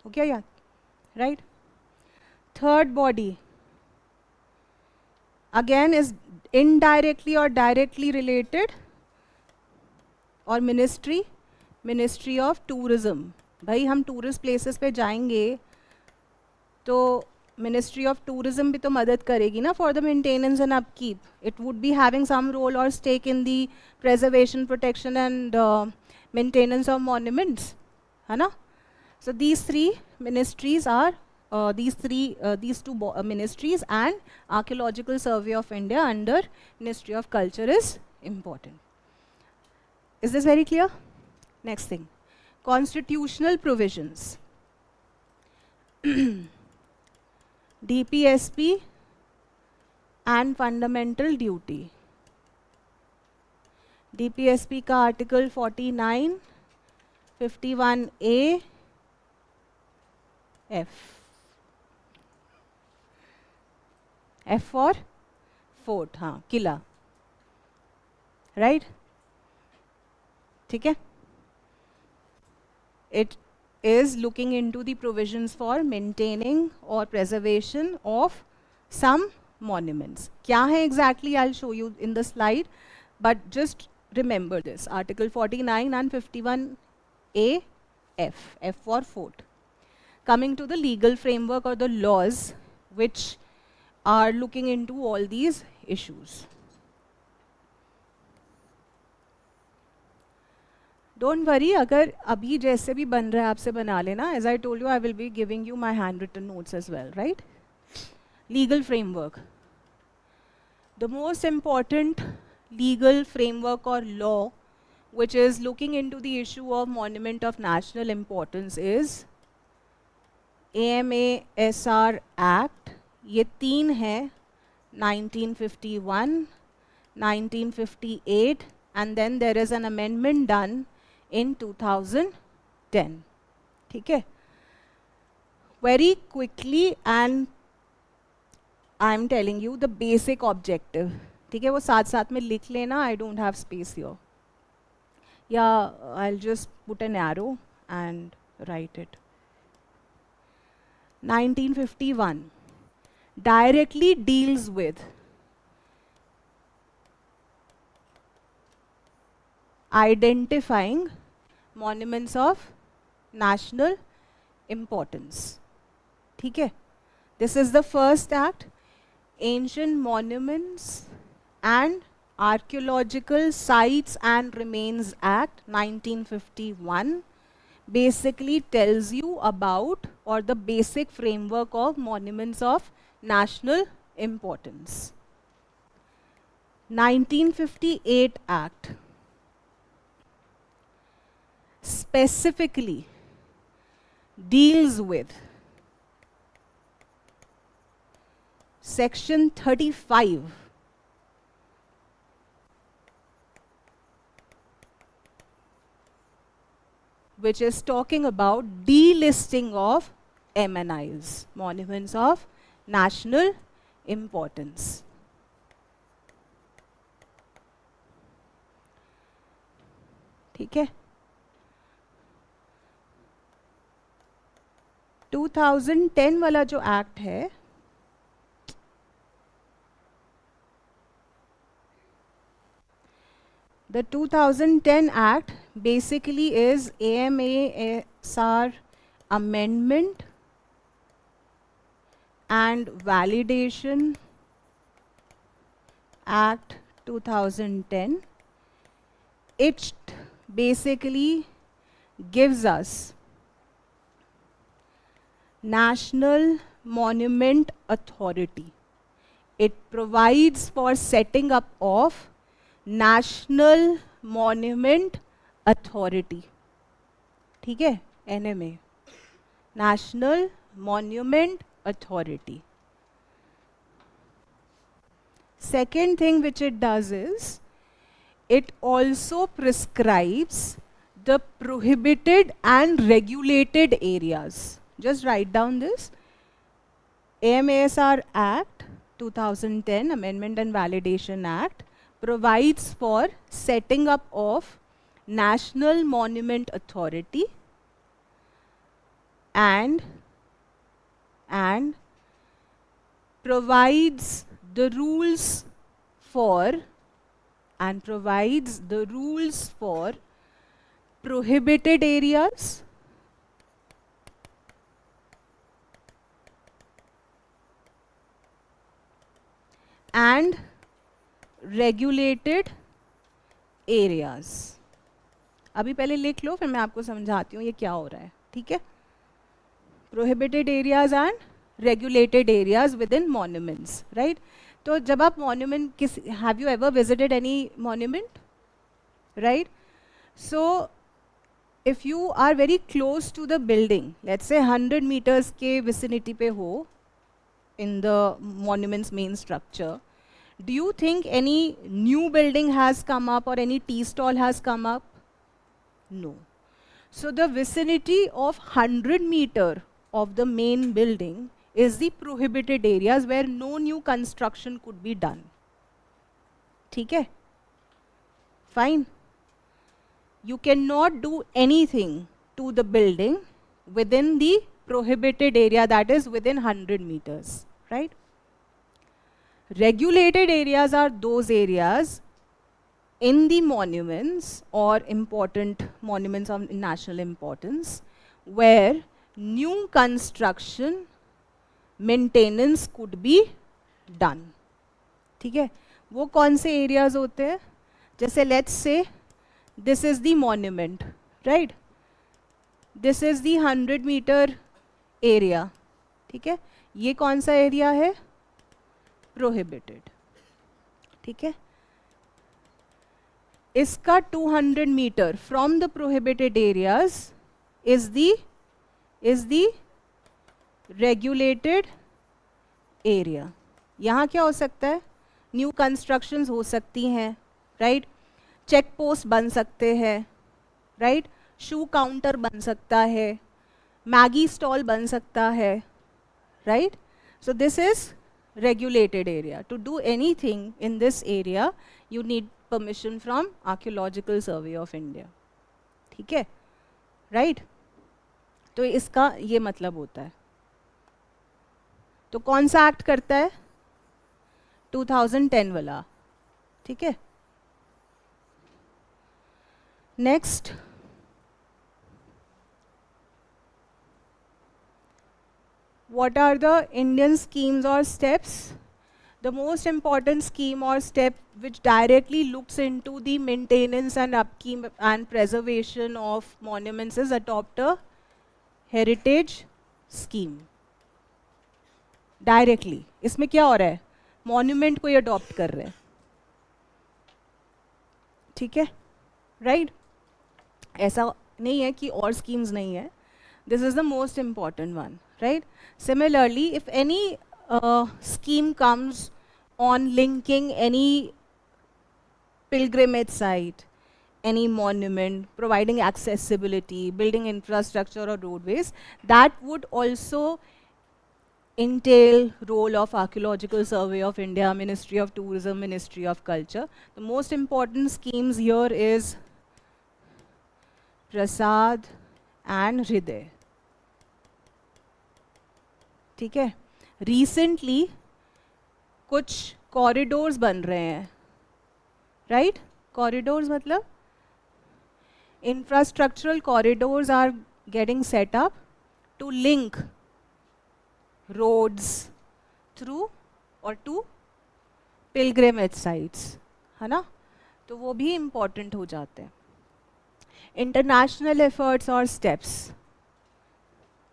Okay, yeah, right? Third body, again is indirectly or directly related, और Ministry of Tourism. भाई हम टूरिस्ट प्लेसेस पे जाएंगे तो Ministry of Tourism भी तो मदद करेगी ना for the maintenance and upkeep. It would be having some role or stake in the preservation, protection and maintenance of monuments, है ना? So these three ministries are these two ministries and Archaeological Survey of India under Ministry of Culture is important. Is this very clear? Next thing, constitutional provisions. DPSP and fundamental duty. DPSP का article 49, 51A, F. F for fort, हाँ, किला, right? ठीक है? It is looking into the provisions for maintaining or preservation of some monuments. क्या है exactly? I'll show you in the slide, but just remember this: Article 49 and 51A, F. F for fort. Coming to the legal framework or the laws which are looking into all these issues. Don't worry, अगर अभी जैसे भी बन रहा है आपसे बना लेना. As I told you, I will be giving you my handwritten notes as well, right? Legal framework. The most important legal framework or law which is looking into the issue of monument of national importance is AMASR Act. ये तीन है, 1951, 1958, and then there is an amendment done in 2010. ठीक है? Very quickly, and I am telling you the basic objective. ठीक है? वो साथ साथ में लिख लेना. I don't have space here. Yeah, I'll just put an arrow and write it. 1951 directly deals with identifying monuments of national importance. ठीक है, this is the first act, ancient monuments and archaeological sites and remains act 1951 basically tells you about or the basic framework of monuments of national importance. 1958 Act specifically deals with section 35 which is talking about delisting of MNIs, monuments of national importance. ठीक है, 2010 वाला जो act है the 2010 Act basically is AMASR Amendment and Validation Act 2010. It basically gives us National Monument Authority. It provides for setting up of National Monument Authority. ठीक है, NMA, National Monument Authority. Second thing which it does is it also prescribes the prohibited and regulated areas. Just write down this. AMASR Act 2010 Amendment and Validation Act provides for setting up of National Monument Authority and provides the rules for prohibited areas and regulated areas. अभी पहले लिख लो, फिर मैं आपको समझाती हूँ ये क्या हो रहा है. ठीक है, prohibited areas and regulated areas within monuments, right? तो जब आप monument have you ever visited any monument, right? So if you are very close to the building, let's say 100 meters के vicinity पे हो in the monument's main structure, do you think any new building has come up or any tea stall has come up? No. So the vicinity of 100 meter of the main building is the prohibited areas where no new construction could be done. ठीक है? Fine. You cannot do anything to the building within the prohibited area, that is within 100 meters, right? Regulated areas are those areas in the monuments or important monuments of national importance where new construction, maintenance could be done. ठीक है, वो कौन से areas होते हैं? जैसे let's say this is the monument, right? This is the 100 meter area. ठीक है, ये कौन सा area है? Prohibited. ठीक है, इसका 200 meter from the prohibited areas is the regulated area. यहाँ क्या हो सकता है? न्यू कंस्ट्रक्शंस हो सकती हैं, राइट? चेक पोस्ट बन सकते हैं, राइट? शू काउंटर बन सकता है, मैगी स्टॉल बन सकता है, right? So this is regulated area. To do anything in this area, you need permission from Archaeological Survey of India. ठीक है, right? तो इसका ये मतलब होता है. तो कौन सा एक्ट करता है? 2010 वाला. ठीक है, Next, what are the Indian schemes or steps? The most important scheme or step which directly looks into the maintenance and upkeep and preservation of monuments is adopt a heritage scheme. Directly. इसमें क्या हो रहा है? Monument को ये adopt कर रहे हैं. ठीक है? Right? ऐसा नहीं है कि और schemes नहीं है. This is the most important one. Right? Similarly, if any scheme comes on linking any pilgrimage site, any monument, providing accessibility, building infrastructure or roadways, that would also entail role of Archaeological Survey of India, Ministry of Tourism, Ministry of Culture. The most important schemes here is Prasad and Hriday. ठीक है? Recently कुछ corridors बन रहे हैं, right? Corridors मतलब infrastructural corridors are getting set up to link roads through or to pilgrimage sites, है ना? तो वो भी important हो जाते हैं. International efforts और steps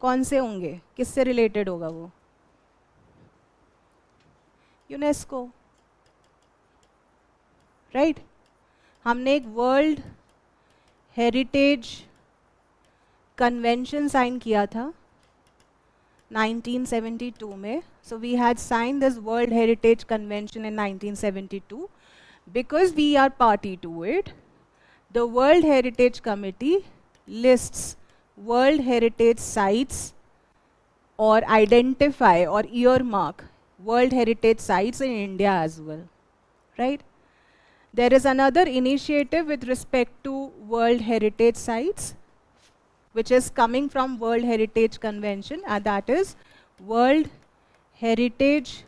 कौन से होंगे? किससे related होगा वो? UNESCO, right? हमने एक वर्ल्ड हेरिटेज कन्वेंशन साइन किया था 1972 में. So we had signed this World Heritage Convention in 1972. Because we are party to it, the World Heritage Committee lists World Heritage sites or identify or earmark World Heritage sites in India as well, right? There is another initiative with respect to World Heritage sites, which is coming from World Heritage Convention, and that is World Heritage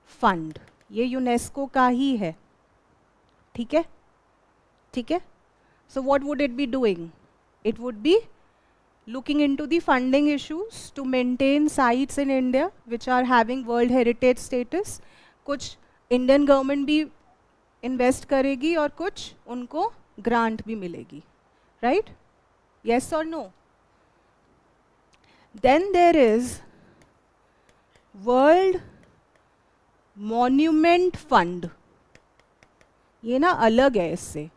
Fund. ये UNESCO का ही है, ठीक है? ठीक है? So what would it be doing? It would be looking into the funding issues to maintain sites in India which are having World Heritage status. कुछ Indian government भी invest करेगी और कुछ उनको grant भी मिलेगी, right? Yes or no? Then there is World Monument Fund. ये ना अलग है इससे.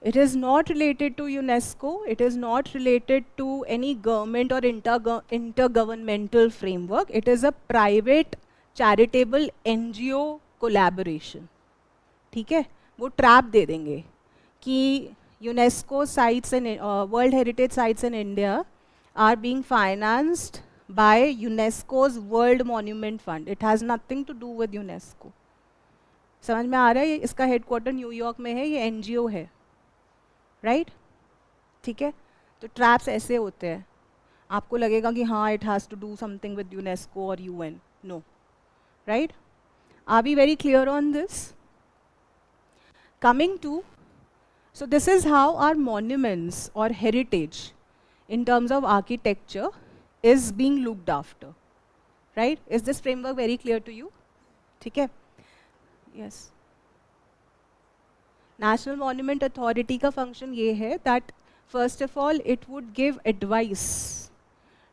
It is not related to UNESCO. It is not related to any government or intergovernmental framework. It is a private charitable NGO collaboration. ठीक है? वो trap दे देंगे कि UNESCO sites and World Heritage sites in India are being financed by UNESCO's World Monument Fund. It has nothing to do with UNESCO. समझ में आ रहा है? इसका हेडक्वार्टर न्यूयॉर्क में है, ये NGO है. राइट? ठीक है? तो ट्रैप्स ऐसे होते हैं. आपको लगेगा कि हाँ it has to do something with UNESCO और UN. No. Right? Are we very clear on this? Coming to, so this is how our monuments or heritage in terms of architecture is being looked after. Right? Is this framework very clear to you? ठीक है? Yes. National Monument Authority का function ये है that first of all it would give advice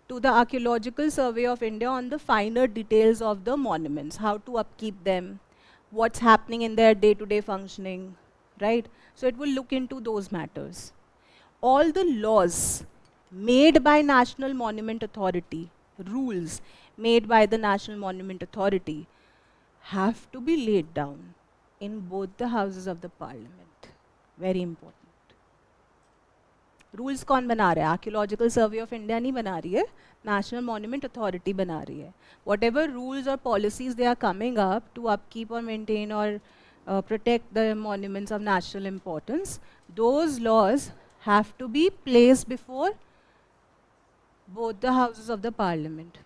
to the Archaeological Survey of India on the finer details of the monuments, how to upkeep them, what's happening in their day-to-day functioning, right? So it will look into those matters. All the laws made by National Monument Authority, rules made by the National Monument Authority have to be laid down in both the houses of the parliament. Very important. Rules कौन बना रहा है? Archaeological Survey of India नहीं बना रही है, National Monument Authority बना रही है. Whatever rules or policies they are coming up to upkeep or maintain or protect the monuments of national importance, those laws have to be placed before both the houses of the parliament.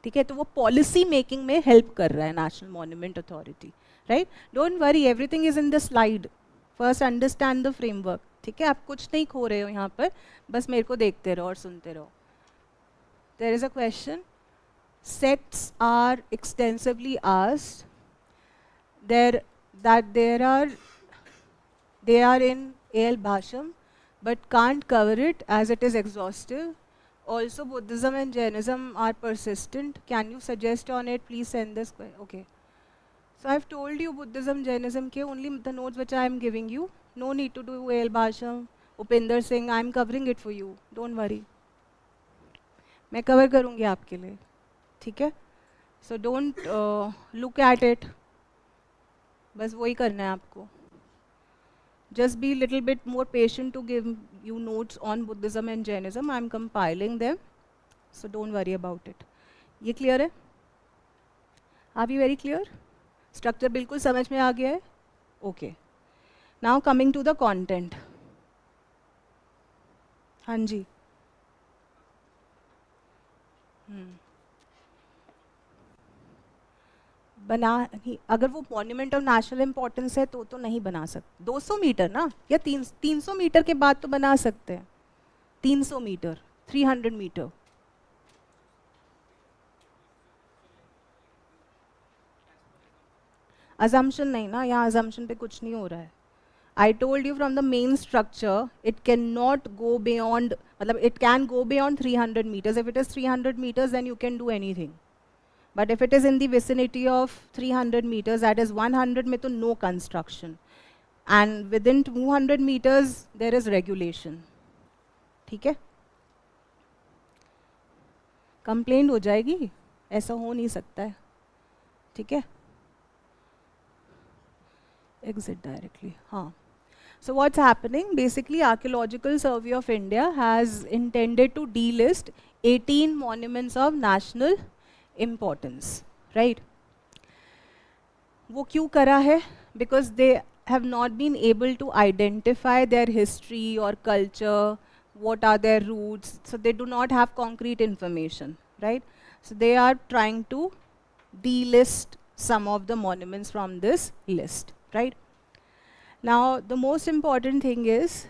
ठीक है? तो वो policy making में help कर रहा है National Monument Authority. Right? Don't worry, everything is in the slide first understand the framework, ठीक है? आप कुछ नहीं खो रहे हो यहाँ पर, बस मेरे को देखते रहो और सुनते रहो. There is a question. Sects are extensively asked. They are in A.L. Bhasham, but can't cover it as it is exhaustive. Also, Buddhism and Jainism are persistent. Can you suggest on it? Please send this. Okay. So I've told you Buddhism, Jainism ke only the notes which I am giving you. No need to do A.L. Bhasham, Upinder Singh. I am covering it for you. Don't worry. मैं cover करूँगी आपके लिए, ठीक है? So don't look at it, बस वही करना है आपको. Just be little bit more patient to give you notes on Buddhism and Jainism. I am compiling them, so don't worry about it. ये क्लियर है? Are you very clear? Structure बिल्कुल समझ में आ गया है? Okay. Now coming to the content. हाँ जी. बना नहीं, अगर वो मॉन्यूमेंट ऑफ नेशनल इम्पोर्टेंस है तो नहीं बना सकते. 200 मीटर ना, या 300 मीटर के बाद तो बना सकते हैं. 300 मीटर, 300 मीटर. अजम्पशन नहीं ना, यहाँ अजम्पशन पे कुछ नहीं हो रहा है. I told you from the main structure, it cannot go beyond, it can go beyond 300 meters. If it is 300 meters, then you can do anything. But if it is in the vicinity of 300 meters, that is 100 में तो no construction. And within 200 meters, there is regulation. ठीक है? Complaint हो जाएगी, ऐसा हो नहीं सकता है. ठीक है? Exit directly. हाँ. So what's happening? Basically, Archaeological Survey of India has intended to delist 18 monuments of national importance, right? वो क्यों करा है? Because they have not been able to identify their history or culture, what are their roots, so they do not have concrete information, right? So they are trying to delist some of the monuments from this list, right? Now the most important thing is,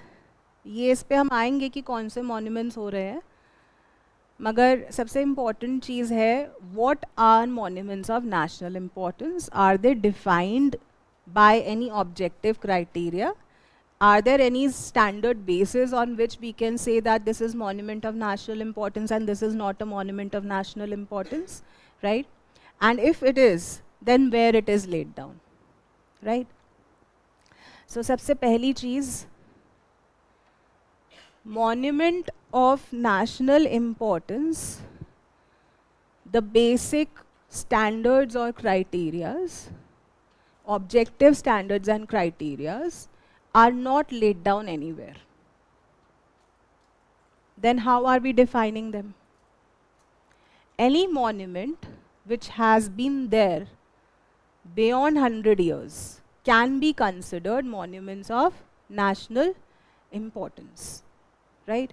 ये इस पे हम आएंगे कि कौन से monuments हो रहे हैं, मगर सबसे important चीज़ है, what are monuments of national importance? Are they defined by any objective criteria? Are there any standard basis on which we can say that this is monument of national importance and this is not a monument of national importance, right? And if it is, then where it is laid down, right? So सबसे पहली चीज़, monument of national importance, the basic standards or criterias, objective standards and criterias are not laid down anywhere. Then how are we defining them? Any monument which has been there beyond 100 years can be considered monuments of national importance, right?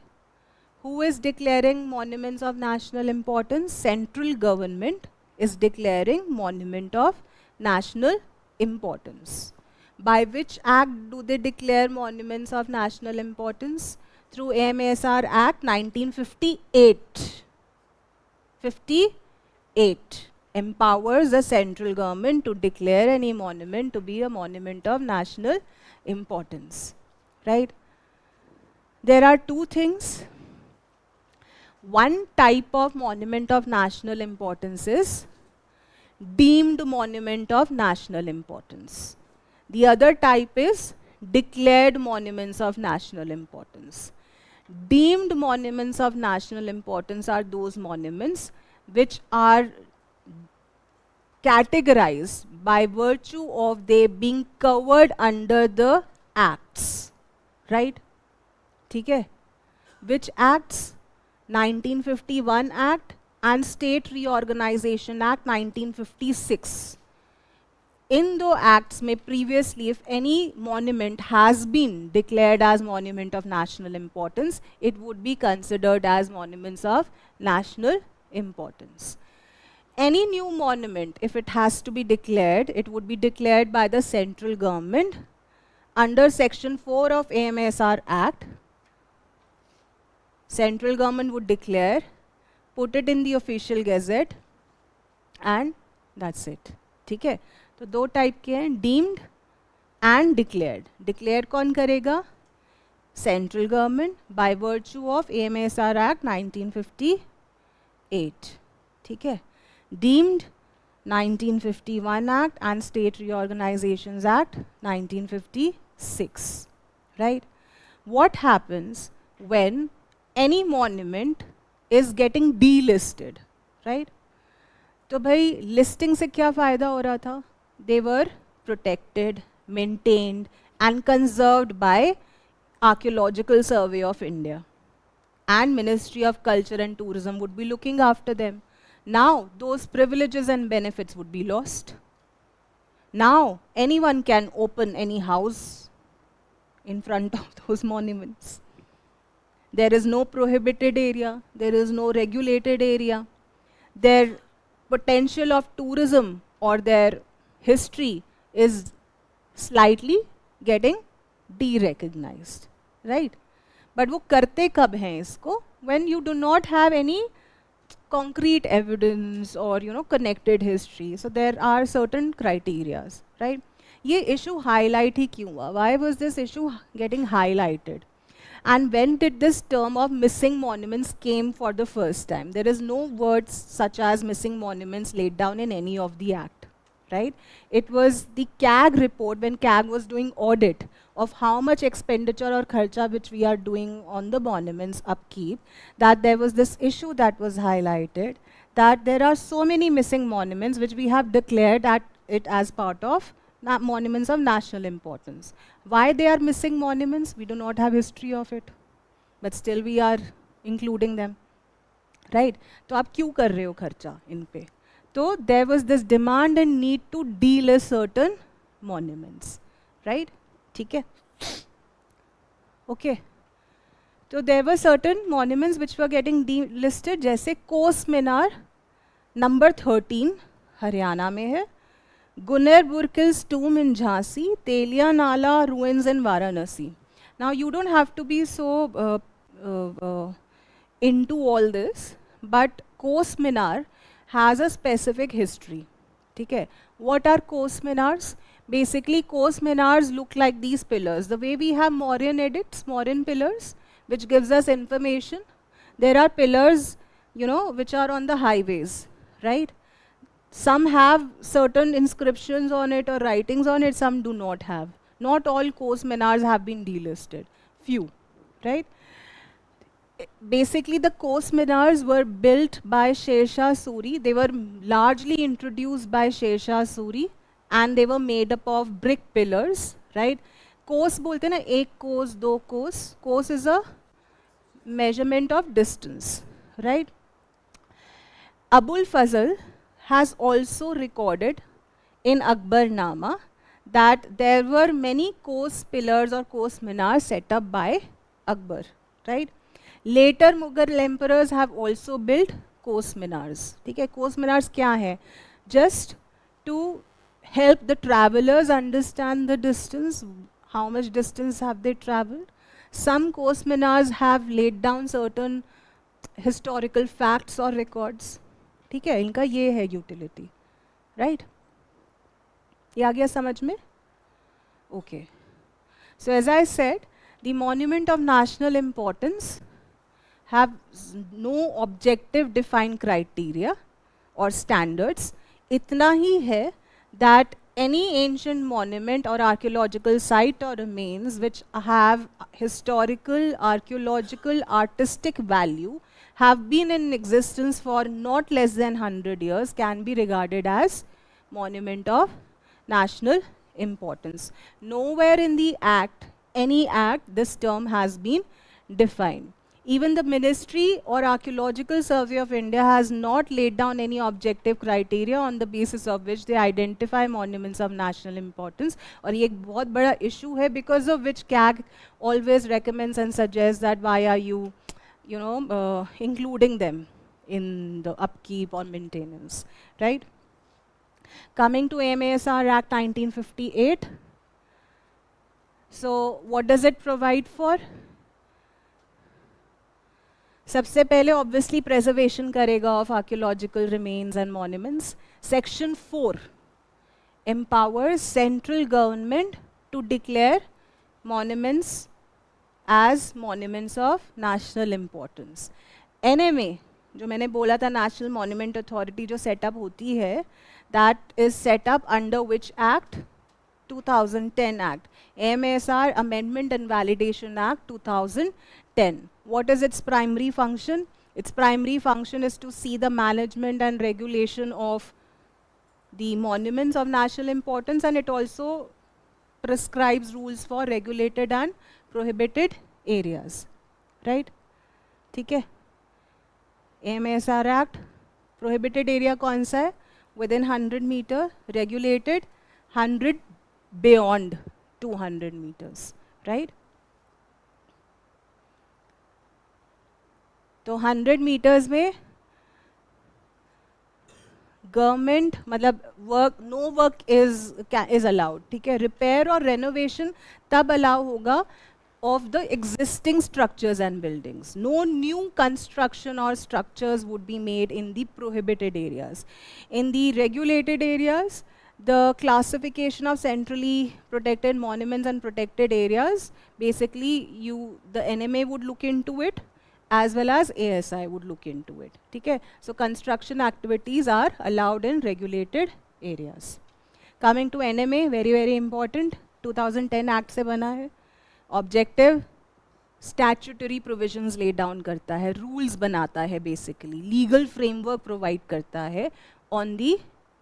Who is declaring monuments of national importance? Central government is declaring monument of national importance. By which act do they declare monuments of national importance? Through AMASR Act 1958. 58 empowers the central government to declare any monument to be a monument of national importance, right? There are two things. One type of monument of national importance is deemed monument of national importance. The other type is declared monuments of national importance. Deemed monuments of national importance are those monuments which are categorized by virtue of they being covered under the acts, right? ठीक है? Which acts? 1951 Act and State Reorganization Act 1956. In the acts may previously, if any monument has been declared as monument of national importance, it would be considered as monuments of national importance. Any new monument, if it has to be declared, it would be declared by the central government under Section 4 of AMSR Act, central government would declare, put it in the official gazette, and that's it. ठीक है? तो दो type के हैं, deemed and declared. Declared कौन करेगा? Central government by virtue of AMSR Act 1958. ठीक है? Deemed 1951 Act and State Reorganizations Act 1956. Right? What happens when any monument is getting delisted? Right? तो भाई listing से क्या फ़ायदा हो रहा था? They were protected, maintained and conserved by Archaeological Survey of India, and Ministry of Culture and Tourism would be looking after them. Now those privileges and benefits would be lost. Now anyone can open any house in front of those monuments. There is no prohibited area, there is no regulated area. Their potential of tourism or their history is slightly getting de-recognized, right? But वो करते कब हैं इसको? When you do not have any concrete evidence or connected history. So there are certain criterias, right? ये issue highlight ही क्यों हुआ? Why was this issue getting highlighted? And when did this term of missing monuments came for the first time? There is no words such as missing monuments laid down in any of the act, right? It was the CAG report, when CAG was doing audit of how much expenditure or kharcha which we are doing on the monuments upkeep, that there was this issue that was highlighted, that there are so many missing monuments which we have declared it as part of monuments of national importance. Why they are missing monuments? We do not have history of it, but still we are including them, right? तो आप क्यों कर रहे हो खर्चा इन पे? तो there was this demand and need to delist certain monuments, right? ठीक है? Okay. So there were certain monuments which were getting delisted, जैसे कोस मीनार नंबर 13 हरियाणा में है, Guner Burkil's tomb in Jhansi, Telia Nala ruins in Varanasi. Now you don't have to be so into all this, but Kos Minar has a specific history. Okay? What are Kos Minars? Basically, Kos Minars look like these pillars. The way we have Mauryan edicts, Mauryan pillars, which gives us information. There are pillars, which are on the highways, right? Some have certain inscriptions on it or writings on it, some do not have. Not all Kos Minars have been delisted. Few, right? Basically, the Kos Minars were built by Sher Shah Suri. They were largely introduced by Sher Shah Suri, and they were made up of brick pillars, right? Kos bolte na, ek kos, do kos. Kos is a measurement of distance, right? Abul Fazl has also recorded in Akbarnama that there were many Kos pillars or Kos Minars set up by Akbar, right? Later Mughal emperors have also built Kos Minars. ठीक है? Kos Minars क्या है? Just to help the travelers understand the distance, how much distance have they traveled. Some Kos Minars have laid down certain historical facts or records. ठीक है? इनका ये है utility, right? ये आ गया समझ में? Okay. So as I said, the monument of national importance have no objective defined criteria or standards. इतना ही है that any ancient monument or archaeological site or remains which have historical, archaeological, artistic value have been in existence for not less than 100 years can be regarded as monument of national importance. Nowhere in the act, any act, this term has been defined. Even the Ministry or Archaeological Survey of India has not laid down any objective criteria on the basis of which they identify monuments of national importance. और ये एक बहुत बड़ा issue है, because of which CAG always recommends and suggests that why are you, including them in the upkeep or maintenance, right? Coming to AMSR Act 1958, So what does it provide for? सबसे पहले obviously preservation करेगा of archaeological remains and monuments. Section 4 empowers central government to declare monuments as monuments of national importance. NMA जो मैंने बोला था National Monument Authority जो setup होती है, that is set up under which act? 2010 Act. AMASR Amendment and Validation Act 2010. What is its primary function? Its primary function is to see the management and regulation of the monuments of national importance, and it also prescribes rules for regulated and prohibited areas. Right? ठीक है? AMASR Act, prohibited area कौन सा है? Within 100 meter, regulated 100 beyond 200 meters, right? तो 100 meters में government मतलब work no work is allowed, ठीक है. रिपेयर और रेनोवेशन तब अलाउ होगा of the existing structures and buildings. No new construction or structures would be made in the prohibited areas. In the regulated areas, the classification of centrally protected monuments and protected areas, basically the NMA would look into it as well as ASI would look into it. Okay? So construction activities are allowed in regulated areas. Coming to NMA, very very important, 2010 Act से बना है. Objective statutory provisions lay down करता है, rules बनाता है, basically legal framework provide करता है on the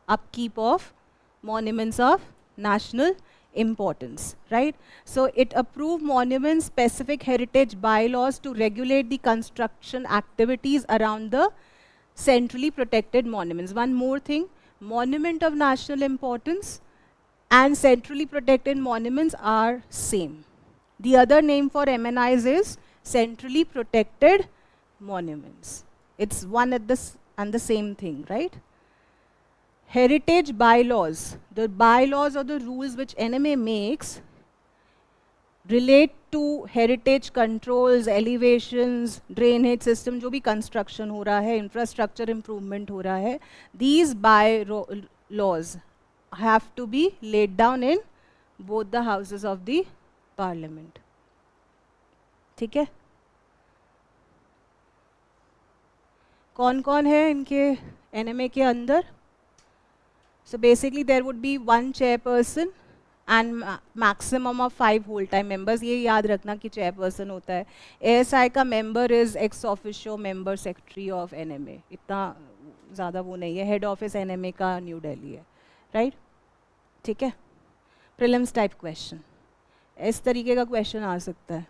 upkeep of monuments of national importance, right? So it approved monument specific heritage bylaws to regulate the construction activities around the centrally protected monuments. One more thing, monument of national importance and centrally protected monuments are same. The other name for MNIs is centrally protected monuments. It's one and the same thing, right? Heritage bylaws, the bylaws or the rules which NMA makes relate to heritage controls, elevations, drainage system, जो भी construction हो रहा है, infrastructure improvement हो रहा है, these bylaws have to be laid down in both the houses of the parliament. ठीक है? कौन कौन है इनके NMA के अंदर? So basically there would be one chairperson and maximum of 5 whole-time members. ये याद रखना कि chairperson होता है. ASI का member is ex officio member secretary of NMA. इतना ज़्यादा वो नहीं है. Head office NMA का न्यू दिल्ली है, right? ठीक है? Prelims type question. इस तरीके का क्वेश्चन आ सकता है.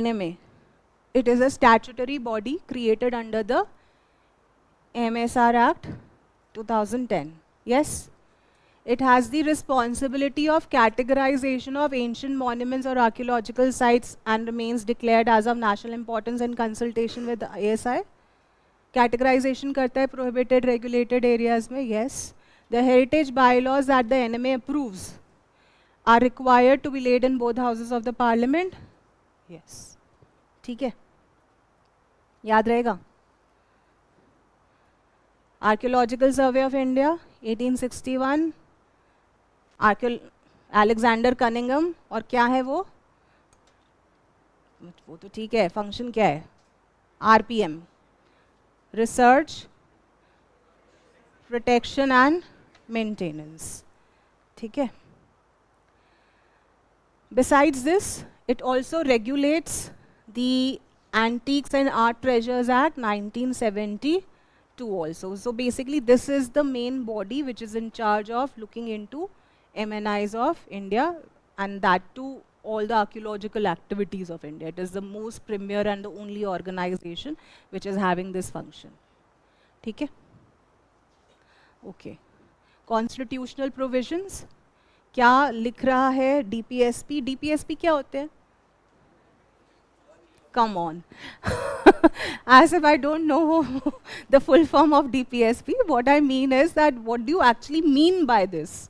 NMA, it is a statutory body created under the MSR Act 2010. Yes, it has the responsibility of categorization of ancient monuments or archaeological sites and remains declared as of national importance in consultation with the ASI. Categorization करता है prohibited regulated areas में. Yes, the heritage bylaws that the NMA approves are required to be laid in both houses of the parliament. Yes. ठीक है, याद रहेगा. Archaeological Survey of India 1861, Alexander Cunningham, और क्या है वो तो ठीक है. फंक्शन क्या है? RPM, research, protection and maintenance. ठीक है. Besides this, it also regulates the Antiques and Art Treasures Act 1972 also. So basically this is the main body which is in charge of looking into MNIs of India, and that too all the archaeological activities of India. It is the most premier and the only organization which is having this function. ठीक है? Okay. Constitutional provisions. क्या लिख रहा है DPSP? DPSP क्या होते हैं? Come on. As if I don't know the full form of DPSP. What I mean is that what do you actually mean by this?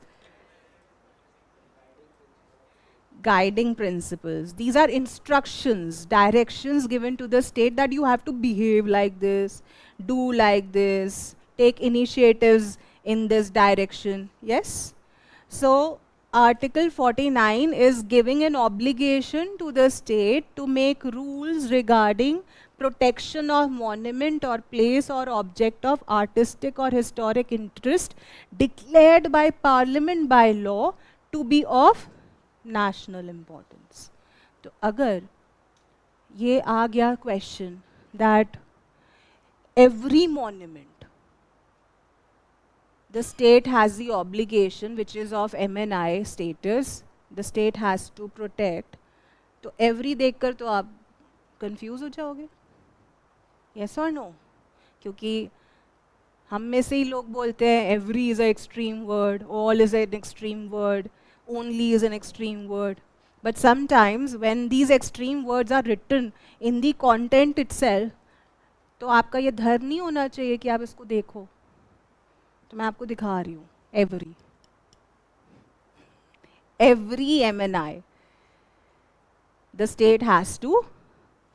guiding principles. These are instructions, directions given to the state that you have to behave like this, do like this, take initiatives in this direction. Yes? So, Article 49 is giving an obligation to the state to make rules regarding protection of monument or place or object of artistic or historic interest declared by Parliament by law to be of national importance. तो अगर ये आ गया question that every monument the state has the obligation, which is of MNI status, the state has to protect, तो every देखकर तो आप confuse हो जाओगे, yes or no? क्योंकि हम में से ही लोग बोलते हैं every is an extreme word, all is an extreme word, only is an extreme word. But sometimes when these extreme words are written in the content itself, तो आपका ये धर्म नहीं होना चाहिए कि आप इसको देखो. तो मैं आपको दिखा रही हूँ every MNI the state has to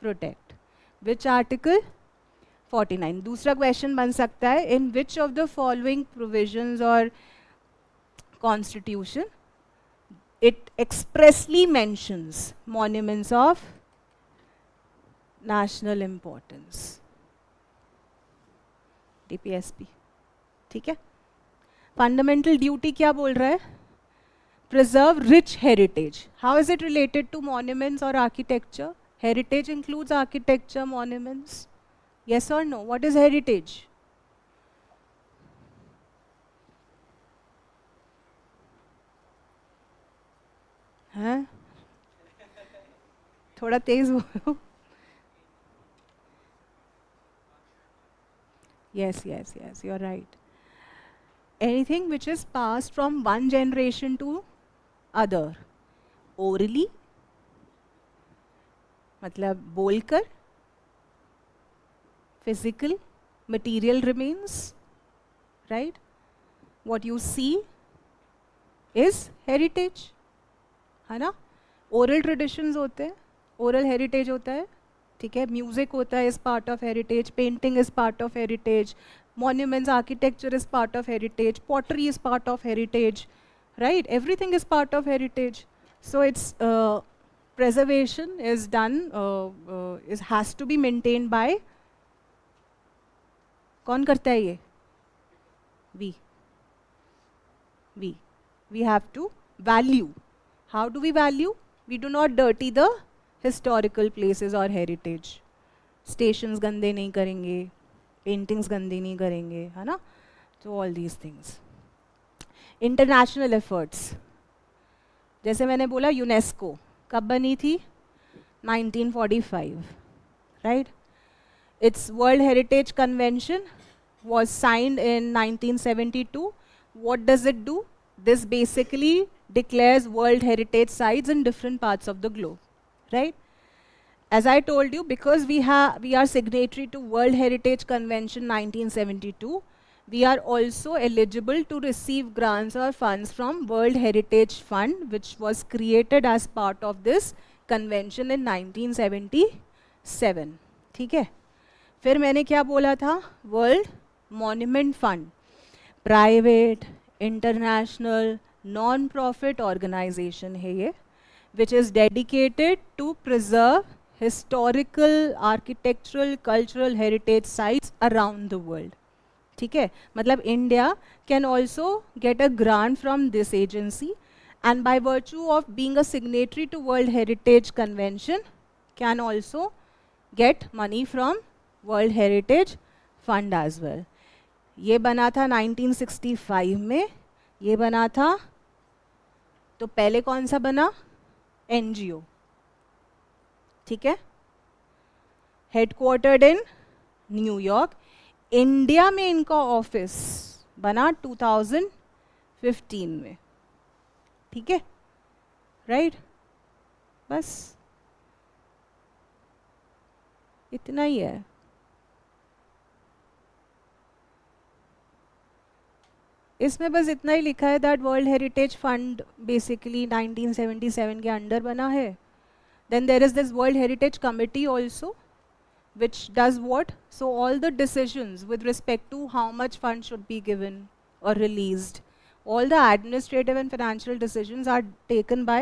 protect. Which article? 49. दूसरा क्वेश्चन बन सकता है, in which of the following provisions or constitution it expressly mentions monuments of national importance? DPSP. ठीक है. फंडामेंटल ड्यूटी क्या बोल रहा है? Preserve rich heritage. How is it related to monuments or architecture? Heritage includes architecture, monuments. Yes or no? What is heritage? हाँ? थोड़ा तेज बोलो. Yes, yes, yes, you're right. Anything which is passed from one generation to other. Orally, मतलब बोलकर, physical, material remains, right? What you see is heritage, है ना? Oral traditions होते हैं, oral heritage होता है, ठीक है? Music होता है, is part of heritage, painting is part of heritage, monuments, architecture is part of heritage, pottery is part of heritage, right? Everything is part of heritage. So its preservation is done, has to be maintained by, कौन करता है ये? We have to value. How do we value? We do not dirty the historical places or heritage. Stations गंदे नहीं करेंगे, paintings गंदे नहीं करेंगे, है ना? So all these things. International efforts. जैसे मैंने बोला यूनेस्को कब बनी थी? 1945, right? Its World Heritage Convention was signed in 1972. What does it do? This basically declares World Heritage sites in different parts of the globe, right? As I told you, because we are signatory to World Heritage Convention 1972, we are also eligible to receive grants or funds from World Heritage Fund, which was created as part of this convention in 1977. ठीक है? फिर मैंने क्या बोला था? World Monument Fund, private, international, non-profit organization है ये, which is dedicated to preserve historical, architectural, cultural heritage sites around the world. ठीक है? मतलब India can also get a grant from this agency, and by virtue of being a signatory to World Heritage Convention, can also get money from World Heritage Fund as well. ये बना था 1965 में, ये बना था, तो पहले कौन सा बना? NGO. ठीक है? Headquartered in New York. इंडिया में इनका ऑफिस बना 2015 में. ठीक है? राइट? बस इतना ही है. इसमें बस इतना ही लिखा है that world heritage fund basically 1977 के अंडर बना है. Then there is this world heritage committee also which does what? So all the decisions with respect to how much fund should be given or released, all the administrative and financial decisions are taken by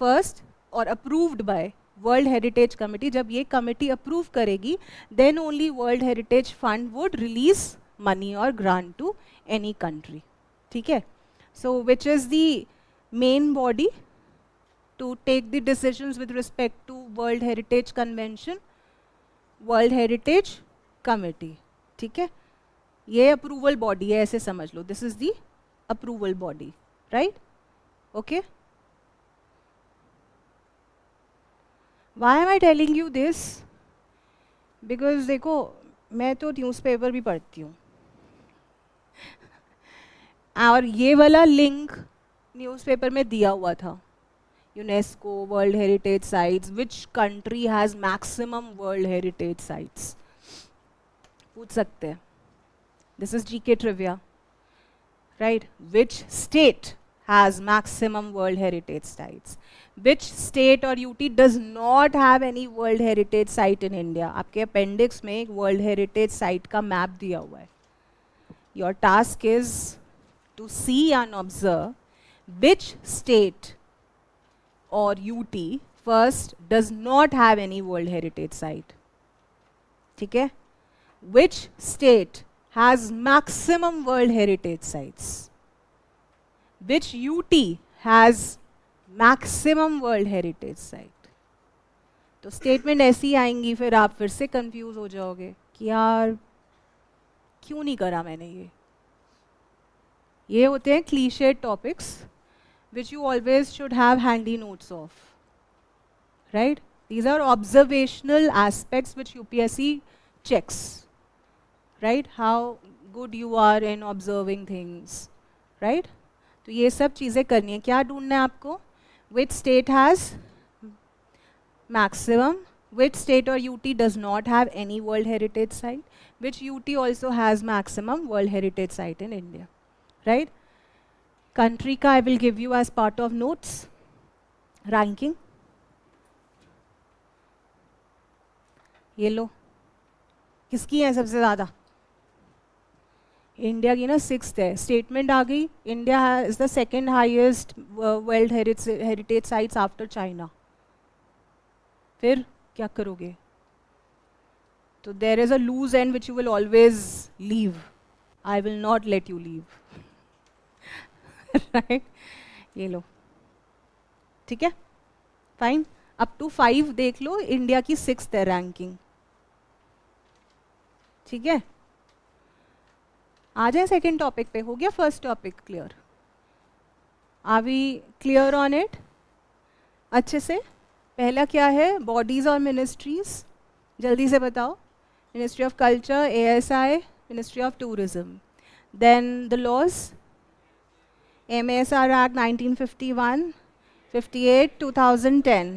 first or approved by World Heritage Committee. जब ये committee approve करेगी, then only World Heritage Fund would release money or grant to any country. ठीक है? So which is the main body to take the decisions with respect to World Heritage Convention? World heritage Committee. ठीक है, ये approval body है, ऐसे समझ लो. This is the approval body, right? Okay. Why am I telling you this? Because देखो, मैं तो न्यूज़पेपर भी पढ़ती हूँ और ये वाला लिंक न्यूज़पेपर में दिया हुआ था. UNESCO, World Heritage Sites. Which country has maximum World Heritage Sites? पूछ सकते हैं. This is GK trivia, right? Which state has maximum World Heritage Sites? Which state or UT does not have any World Heritage Site in India? आपके appendix में एक World Heritage Site का map दिया हुआ है. Your task is to see and observe which state or UT first does not have any World Heritage Site. ठीक है? Which state has maximum World Heritage Sites? Which UT has maximum World Heritage Site? तो statement ऐसी आएंगी, फिर आप फिर से confuse हो जाओगे कि यार क्यों नहीं करा मैंने ये. ये होते हैं cliché topics which you always should have handy notes of, right? These are observational aspects which UPSC checks, right? How good you are in observing things, right? तो ये सब चीज़ें करनी है. क्या ढूंढना है आपको? Which state has maximum? Which state or UT does not have any World Heritage Site? Which UT also has maximum World Heritage Site in India, right? Country का I will give you as part of notes. Ranking. ये लो. किसकी है सबसे ज़्यादा? India की ना 6th है. Statement आ गई. India is the second highest world heritage sites after China. फिर क्या करोगे? तो there is a loose end which you will always leave. I will not let you leave. Right? ये लो. ठीक है, फाइन. अप टू 5 देख लो. इंडिया की 6th है रैंकिंग. ठीक है, आ जाए सेकेंड टॉपिक पे. हो गया first topic clear? Are we clear on it? अच्छे से. पहला क्या है? बॉडीज और मिनिस्ट्रीज. जल्दी से बताओ. Ministry of culture, ASI, ministry of tourism. Then the laws. MASR Act 1951, 58, 2010.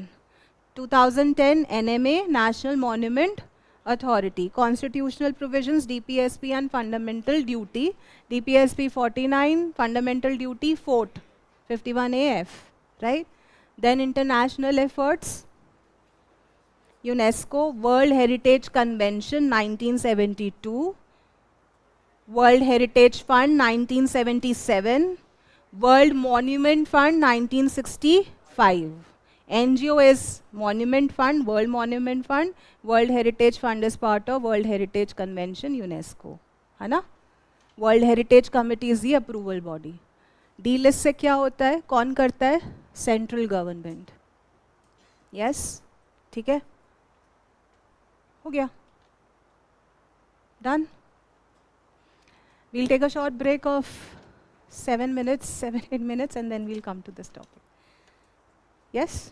2010 NMA, National Monument Authority. Constitutional provisions, DPSP and fundamental duty. DPSP 49, fundamental duty 4th, 51AF, right? Then international efforts. UNESCO, World Heritage Convention 1972. World Heritage Fund 1977. World Monument Fund 1965. NGO is Monument Fund, World Monument Fund. World Heritage Fund is part of World Heritage Convention, UNESCO. है ना? World Heritage Committee is the approval body. D list से क्या होता है? कौन करता है? Central Government. Yes? ठीक है? हो गया? Done? We'll take a short break of 7 minutes, 7-8 minutes, and then we'll come to this topic. Yes?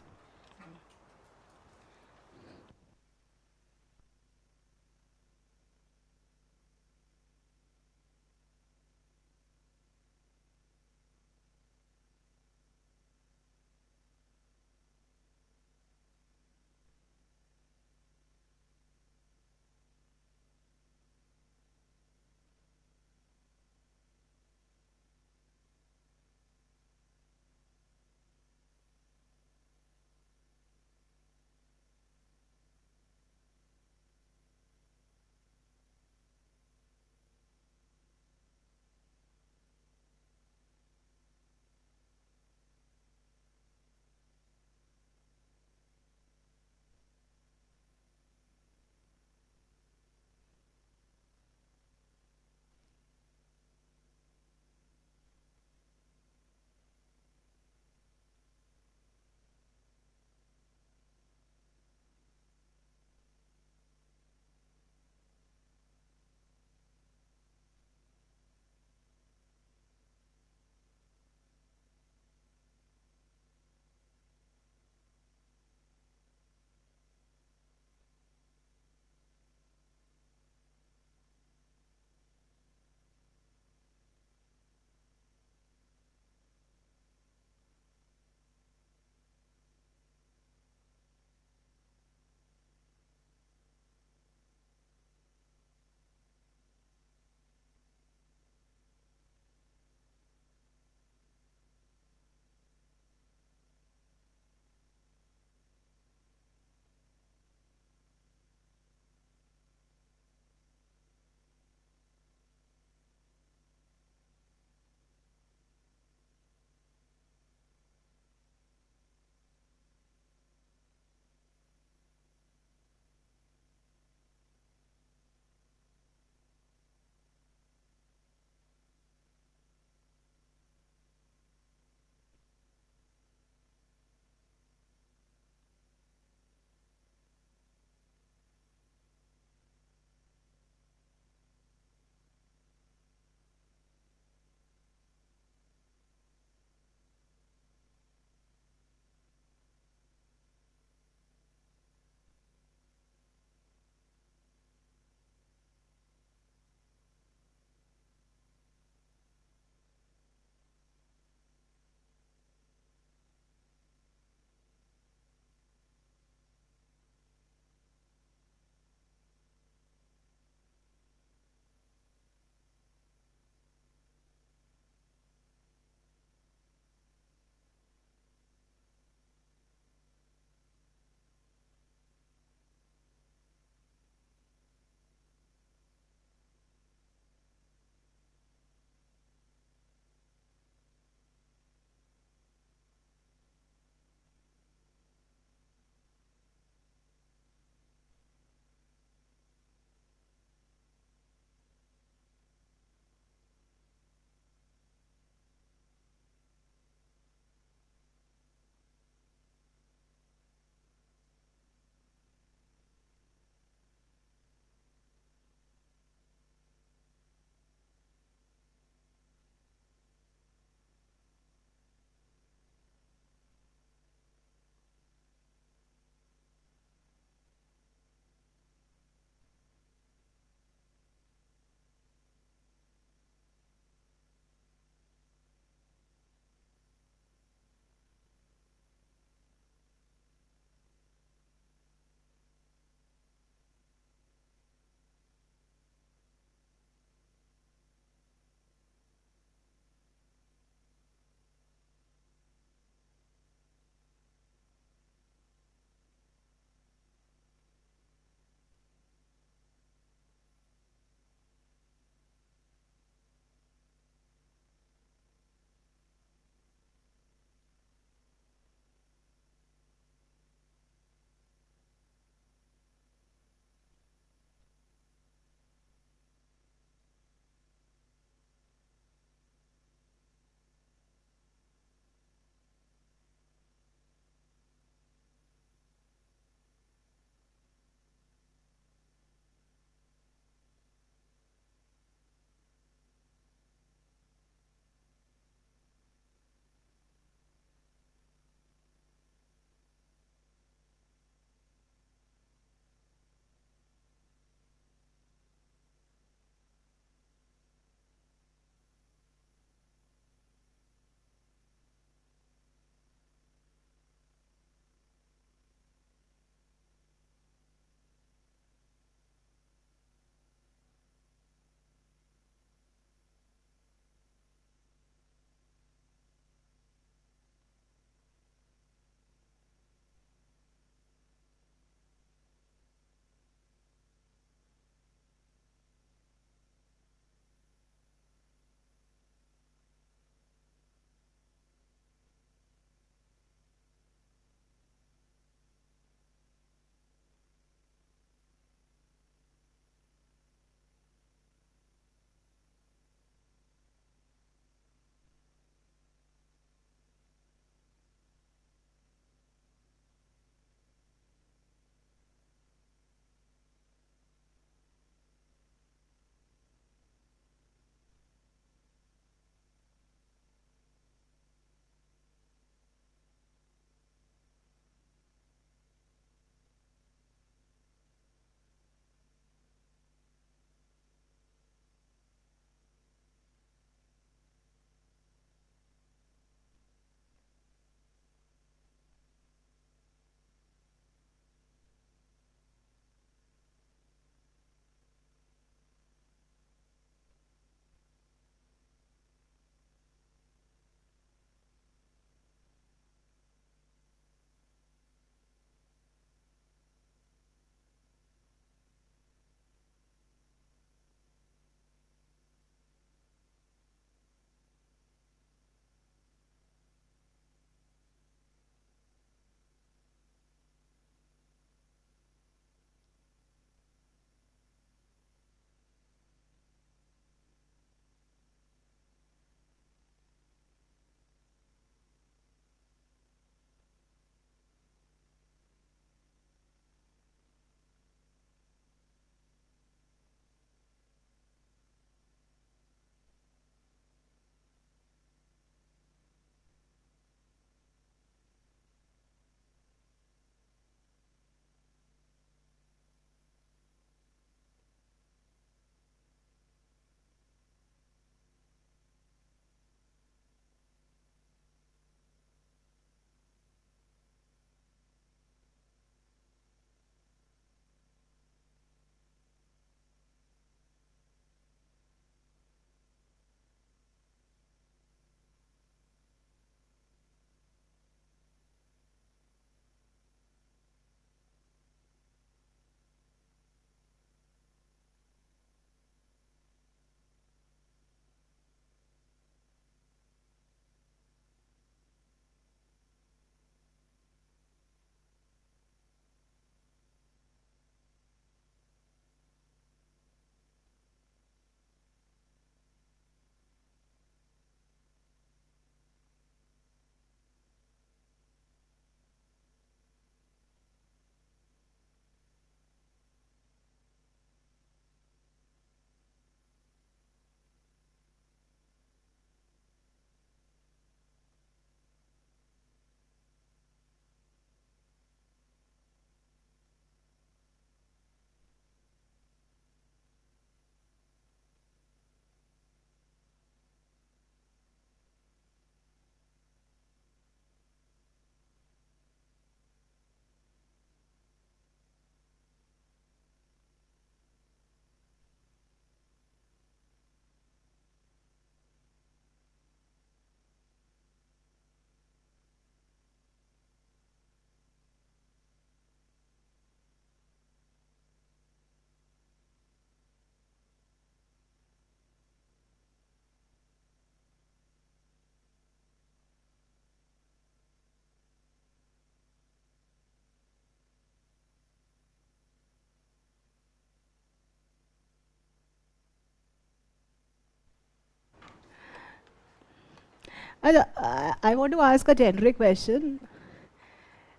I want to ask a generic question.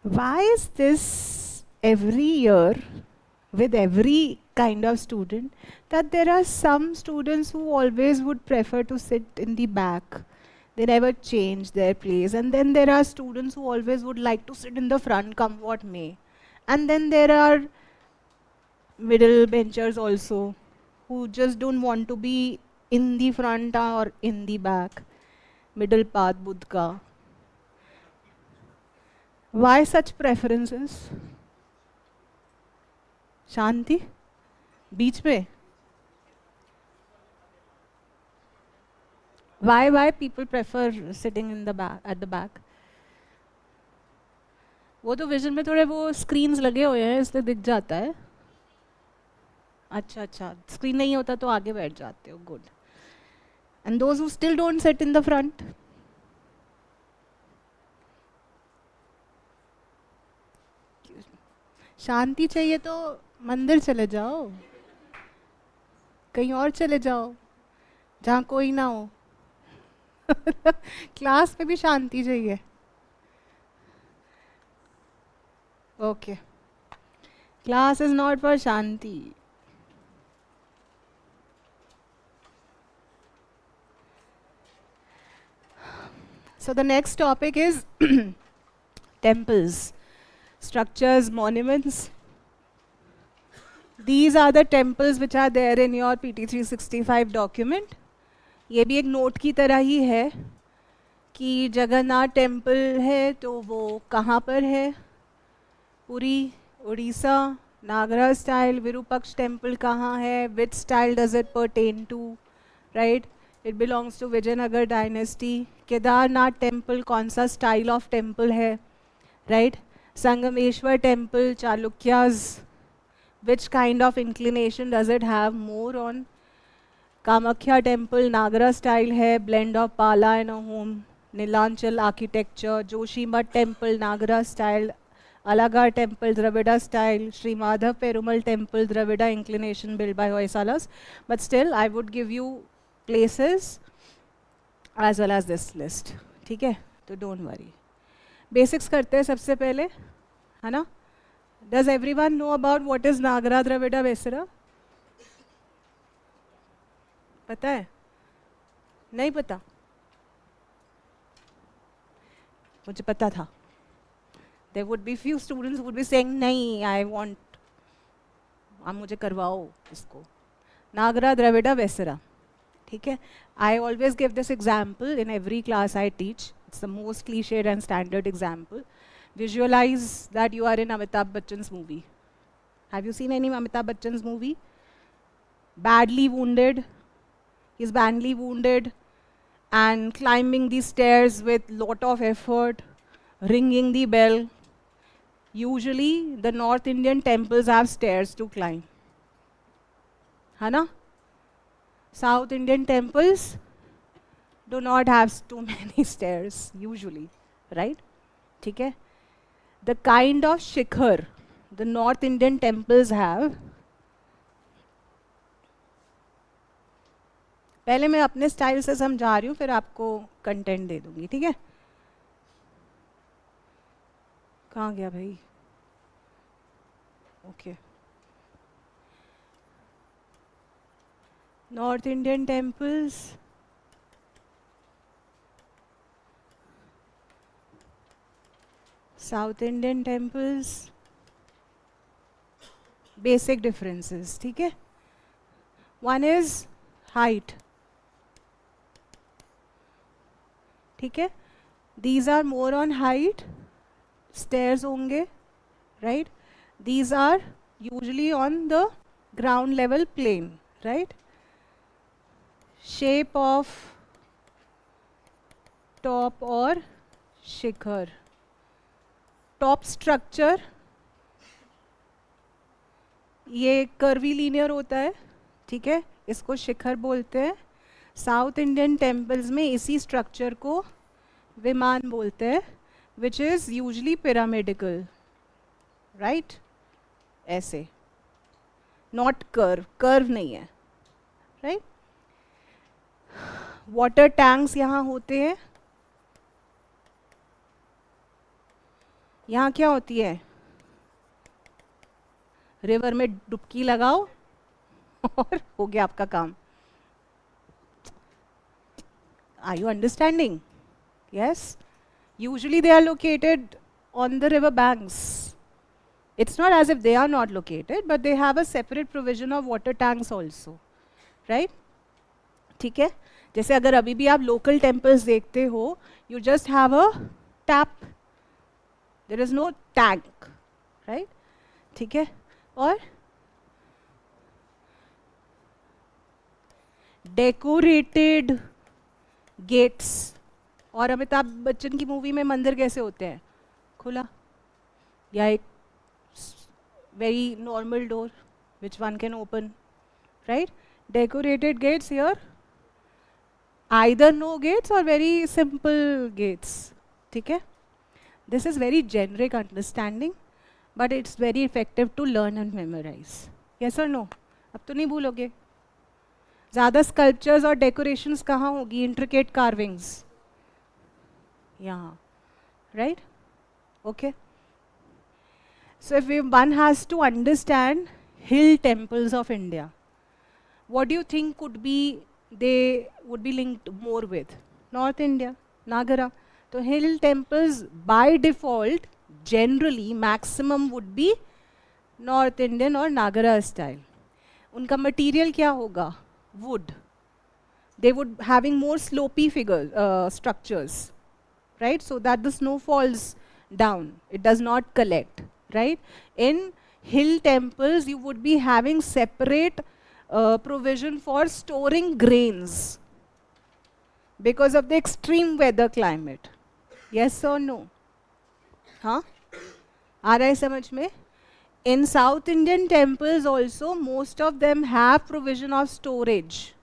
Why is this every year with every kind of student that there are some students who always would prefer to sit in the back? They never change their place. And then there are students who always would like to sit in the front, come what may. And then there are middle benchers also who just don't want to be in the front or in the back. Middle path, Budka. Why such preferences? Shanti? बीच में? Why people prefer sitting in the back, at the back? वो तो vision में थोड़े वो screens लगे हुए हैं इसलिए दिख जाता है. अच्छा अच्छा, स्क्रीन नहीं होता तो आगे बैठ जाते हो. Good. And those who still don't sit in the front? शांति चाहिए तो मंदिर चले जाओ, कहीं और चले जाओ जहाँ कोई ना हो. क्लास में भी शांति चाहिए. Okay, class is not for Shanti. So the next topic is temples, structures, monuments. These are the temples which are there in your PT 365 document. ये भी एक नोट की तरह ही है कि जगन्नाथ टेम्पल है तो वो कहाँ पर है. पुरी, उड़ीसा. नागरा स्टाइल विरूपक्ष टेम्पल कहाँ है? Which style does it pertain to? Right, it belongs to Vijayanagara dynasty. Kedarnath temple कौन सा स्टाइल ऑफ टेम्पल है? Right. Sangameshwar temple, Chalukyas, which kind of inclination does it have more on? Kamakhya temple, Nagara style hai, blend of Pala and Ahom. Nilanchal architecture. Joshimath temple, Nagara style. Alagarh temple, Dravida style. Sri Madhav Perumal temple, Dravida inclination built by Hoysalas. But still, I would give you places as well as this list. ठीक है, तो don't worry. Basics करते हैं सबसे पहले, है ना? Does everyone know about what is Nagara Dravida Vesara? पता है? नहीं पता? मुझे पता था. There would be few students who would be saying नहीं, I want, आप मुझे करवाओ इसको. Nagara Dravida Vesara. ठीक है? I always give this example in every class I teach. It's the most cliched and standard example. Visualize that you are in Amitabh Bachchan's movie. Have you seen any Amitabh Bachchan's movie? Badly wounded. He's badly wounded and climbing the stairs with lot of effort, ringing the bell. Usually, the North Indian temples have stairs to climb. है ना? South Indian temples do not have too many stairs, usually, right? ठीक है? The kind of shikhar the North Indian temples have. पहले मैं अपने style से समझा रही हूँ, फिर आपको कंटेंट दे दूंगी, ठीक है? कहाँ गया भाई? Okay. North Indian temples. South Indian temples. Basic differences, ठीक है? One is height. ठीक है? These are more on height. Stairs होंगे, right? These are usually on the ground level plane, right? Shape of top or shikhar. Top structure ये curvy linear होता है, ठीक है? इसको शिखर बोलते हैं. साउथ इंडियन टेम्पल्स में इसी स्ट्रक्चर को विमान बोलते हैं, which is usually pyramidical, right? ऐसे, नॉट कर्व, कर्व नहीं है, राइट? वाटर टैंक्स यहाँ होते हैं, यहाँ क्या होती है? रिवर में डुबकी लगाओ और हो गया आपका काम. Are you understanding? Yes. Usually they are located on the river banks. It's not as if they are not located, but they have a separate provision of water tanks also. Right? ठीक है? जैसे अगर अभी भी आप local temples देखते हो, you just have a tap. There is no tank. Right? ठीक है? और डेकोरेटेड गेट्स. और अमिताभ बच्चन की मूवी में मंदिर कैसे होते हैं? खुला, या एक very normal door which one can open. Right? Decorated gates here, either no gates और वेरी सिंपल गेट्स. ठीक है? This is very generic understanding, but it's very effective to learn and memorize. Yes or no? अब तो नहीं भूलोगे. ज़्यादा sculptures और decorations कहाँ होगी? Intricate carvings. यहाँ, right? Okay. So if one has to understand hill temples of India, what do you think could be they would be linked more with? North India, Nagara. So hill temples by default generally maximum would be North Indian or Nagara style. उनका material क्या होगा? Wood. They would having more slopy structures, right? So that the snow falls down. It does not collect, right? In hill temples, you would be having separate provision for storing grains because of the extreme weather climate. Yes or no? हाँ, आ रहा है समझ में? In South Indian temples also, most of them have provision of storage,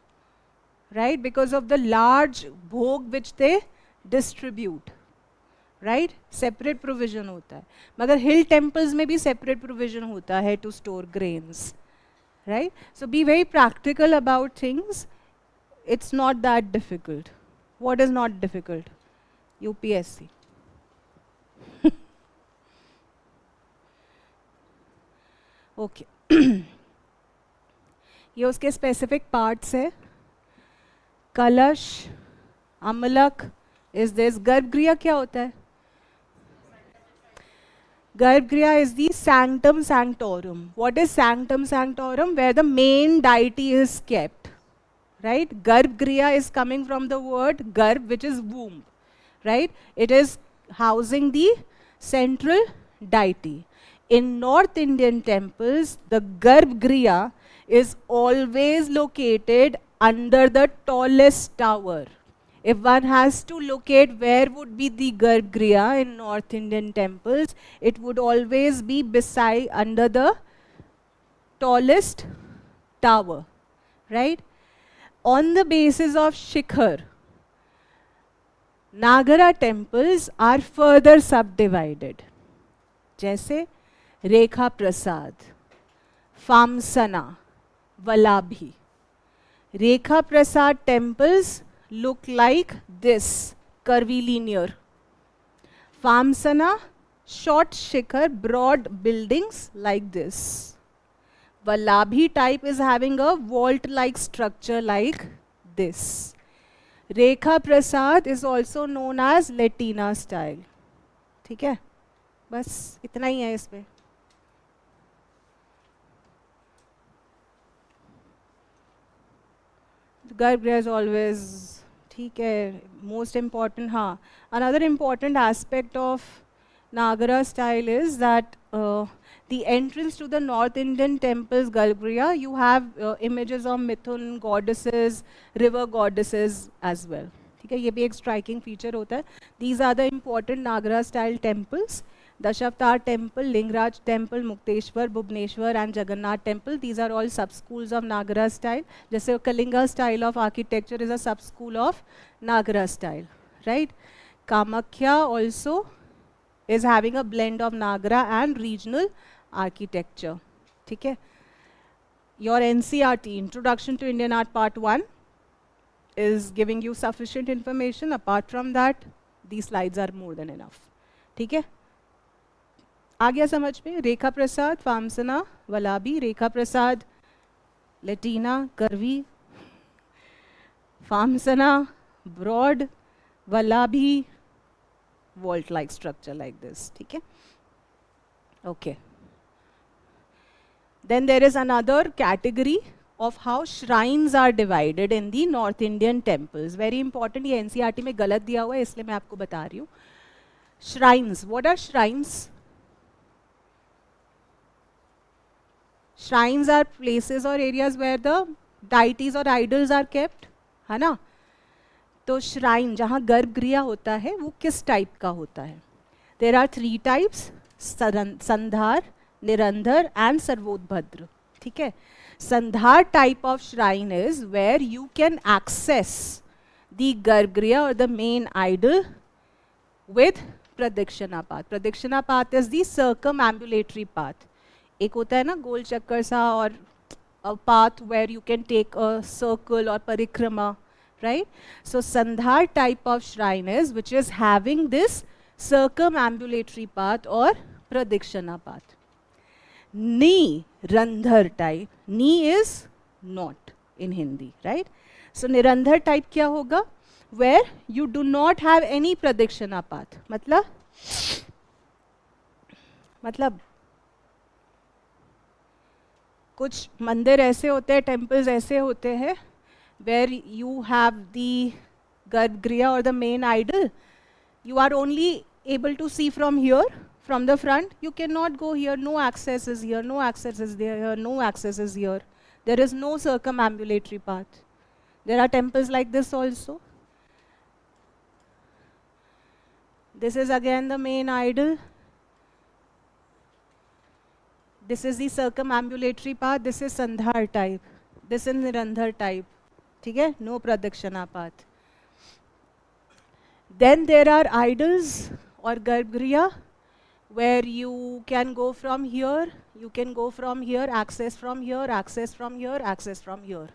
right? Because of the large bhog which they distribute, right? Separate provision होता है. मगर hill temples में भी separate provision होता है to store grains, right? So be very practical about things. It's not that difficult. What is not difficult? UPSC. Okay. ये उसके specific parts है. कलश, अमलक इज दिस. गर्भगृह क्या होता है? Garbhagriha is the sanctum sanctorum. What is sanctum sanctorum? Where the main deity is kept, right? Garbhagriha is coming from the word garbha which is womb, right? It is housing the central deity. In North Indian temples, the Garbhagriha is always located under the tallest tower. If one has to locate where would be the Garbhagriha in North Indian temples, it would always be beside under the tallest tower, right? On the basis of Shikhar, Nagara temples are further subdivided. जैसे रेखा प्रसाद, फामसना, वलाभी. रेखा प्रसाद temples look like this, curvilinear. Famsana, short shikhar, broad buildings like this. Vallabhi type is having a vault-like structure like this. Rekha Prasad is also known as Latina style. ठीक है? बस इतना ही है इसमें. Garbhagriha is always ठीक है. Most important, हाँ. Another important aspect of Nagara style is that the entrance to the North Indian temples, Garbhagriha, you have images of Mithun goddesses, river goddesses as well. ठीक है, ये भी एक striking feature होता है. These are the important Nagara style temples. Dashavtar temple, Lingraj temple, Mukteshwar, Bhubneshwar and Jagannath temple. These are all sub-schools of Nagara style. जैसे Kalinga style of architecture is a sub-school of Nagara style, right? Kamakhya also is having a blend of Nagara and regional architecture. ठीक है? Your NCERT, Introduction to Indian Art Part 1, is giving you sufficient information. Apart from that, these slides are more than enough. ठीक है? आ गया समझ में? रेखा प्रसाद, फामसना, वलाबी, रेखा प्रसाद, लेटिना, करवी, फामसना, broad, वलाबी, vault like structure like this. ठीक है? Okay. Then there is another category of how shrines are divided in the North Indian temples. Very important, ये NCERT में गलत दिया हुआ है इसलिए मैं आपको बता रही हूँ. Shrines. What are shrines? Shrines are places or areas where the deities or idols are kept. है ना? तो shrine जहाँ गर्भगृह होता है वो किस टाइप का होता है? There are 3 types, संधार, निरंधर and सर्वोतभद्र. ठीक है? संधार type of shrine is where you can access the गर्भगृह or the main idol with pradakshina path. Pradakshina path is the circumambulatory path. एक होता है ना गोल चक्कर सा और a path where you can take a circle or parikrama, right? So Sandhar type of shrine is which is having this circumambulatory path or pradakshina path. Ni Randhar type, Ni is not in Hindi, right? So Nirandhar type क्या होगा? Where you do not have any pradakshina path. मतलब कुछ मंदिर ऐसे होते हैं, temples ऐसे होते हैं where you have the Garbhagriha or the main idol. You are only able to see from here, from the front. You cannot go here. No access is here. No access is there. No access is here. There is no circumambulatory path. There are temples like this also. This is again the main idol. This is the circumambulatory path. This is Sandhar type. This is Nirandhar type. ठीक है? No pradakshina path. Then there are idols or garbhagriha where you can go from here, you can go from here, access from here, access from here, access from here.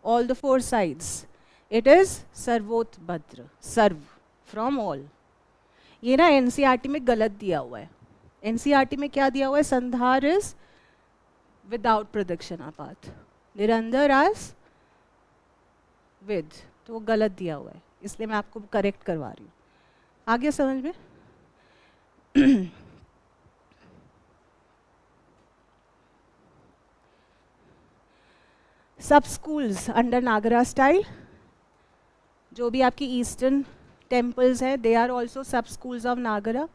All the 4 sides. It is Sarvotbhadra, Sarv, from all. ये ना NCERT में गलत दिया हुआ है. NCERT में क्या दिया हुआ है? Sandhar is without pradakshina path. Nirandhar as with. तो वो गलत दिया हुआ है. इसलिए मैं आपको करेक्ट करवा रही हूँ. आ गया समझ में? सब स्कूल्स अंडर नागरा स्टाइल, जो भी आपकी ईस्टर्न टेम्पल्स हैं, they are also sub schools of Nagara.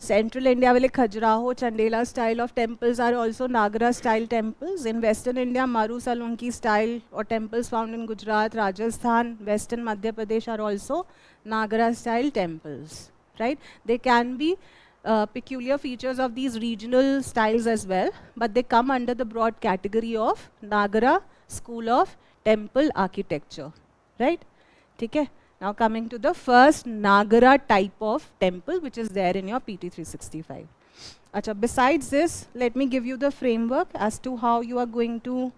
Central India वाले Khajuraho, Chandela style of temples are also Nagara style temples. In western India Maru Solanki style और temples found in Gujarat, Rajasthan, western Madhya Pradesh are also Nagara style temples. Right? They can be peculiar features of these regional styles as well, but they come under the broad category of Nagara school of temple architecture. Right? ठीक है? Now coming to the first Nagara type of temple which is there in your PT 365. Acha, besides this, let me give you the framework as to how you are going to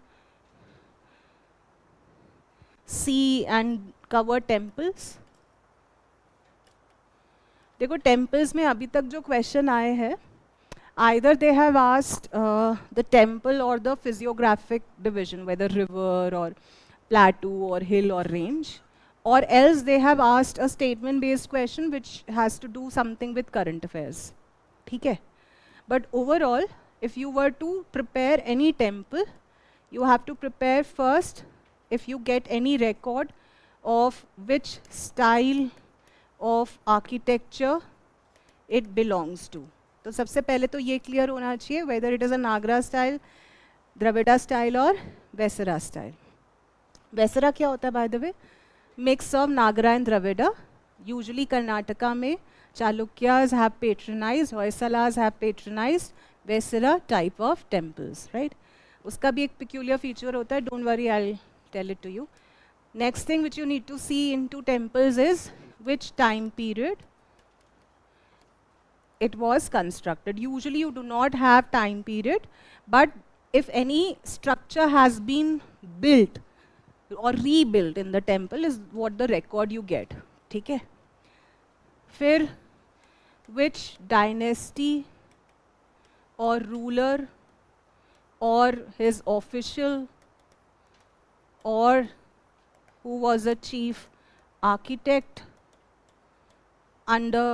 see and cover temples. देखो temples में अभी तक जो question आए हैं, either they have asked the temple or the physiographic division, whether river or plateau or hill or range, or else they have asked a statement based question which has to do something with current affairs. ठीक है? But overall, if you were to prepare any temple, you have to prepare first if you get any record of which style of architecture it belongs to. तो सबसे पहले तो ये clear होना चाहिए whether it is a Nagra style, Dravida style और Vesara style. Vesara क्या होता है by the way? Mix of Nagra and Dravida. Usually Karnataka में Chalukyas have patronized, Hoysalas have patronized Vesara type of temples, right? उसका भी एक peculiar feature होता है. Don't worry, I'll tell it to you. Next thing which you need to see into temples is which time period it was constructed. Usually you do not have time period, but if any structure has been built or rebuilt in the temple is what the record you get. ठीक है? फिर which dynasty or ruler or his official or who was a chief architect under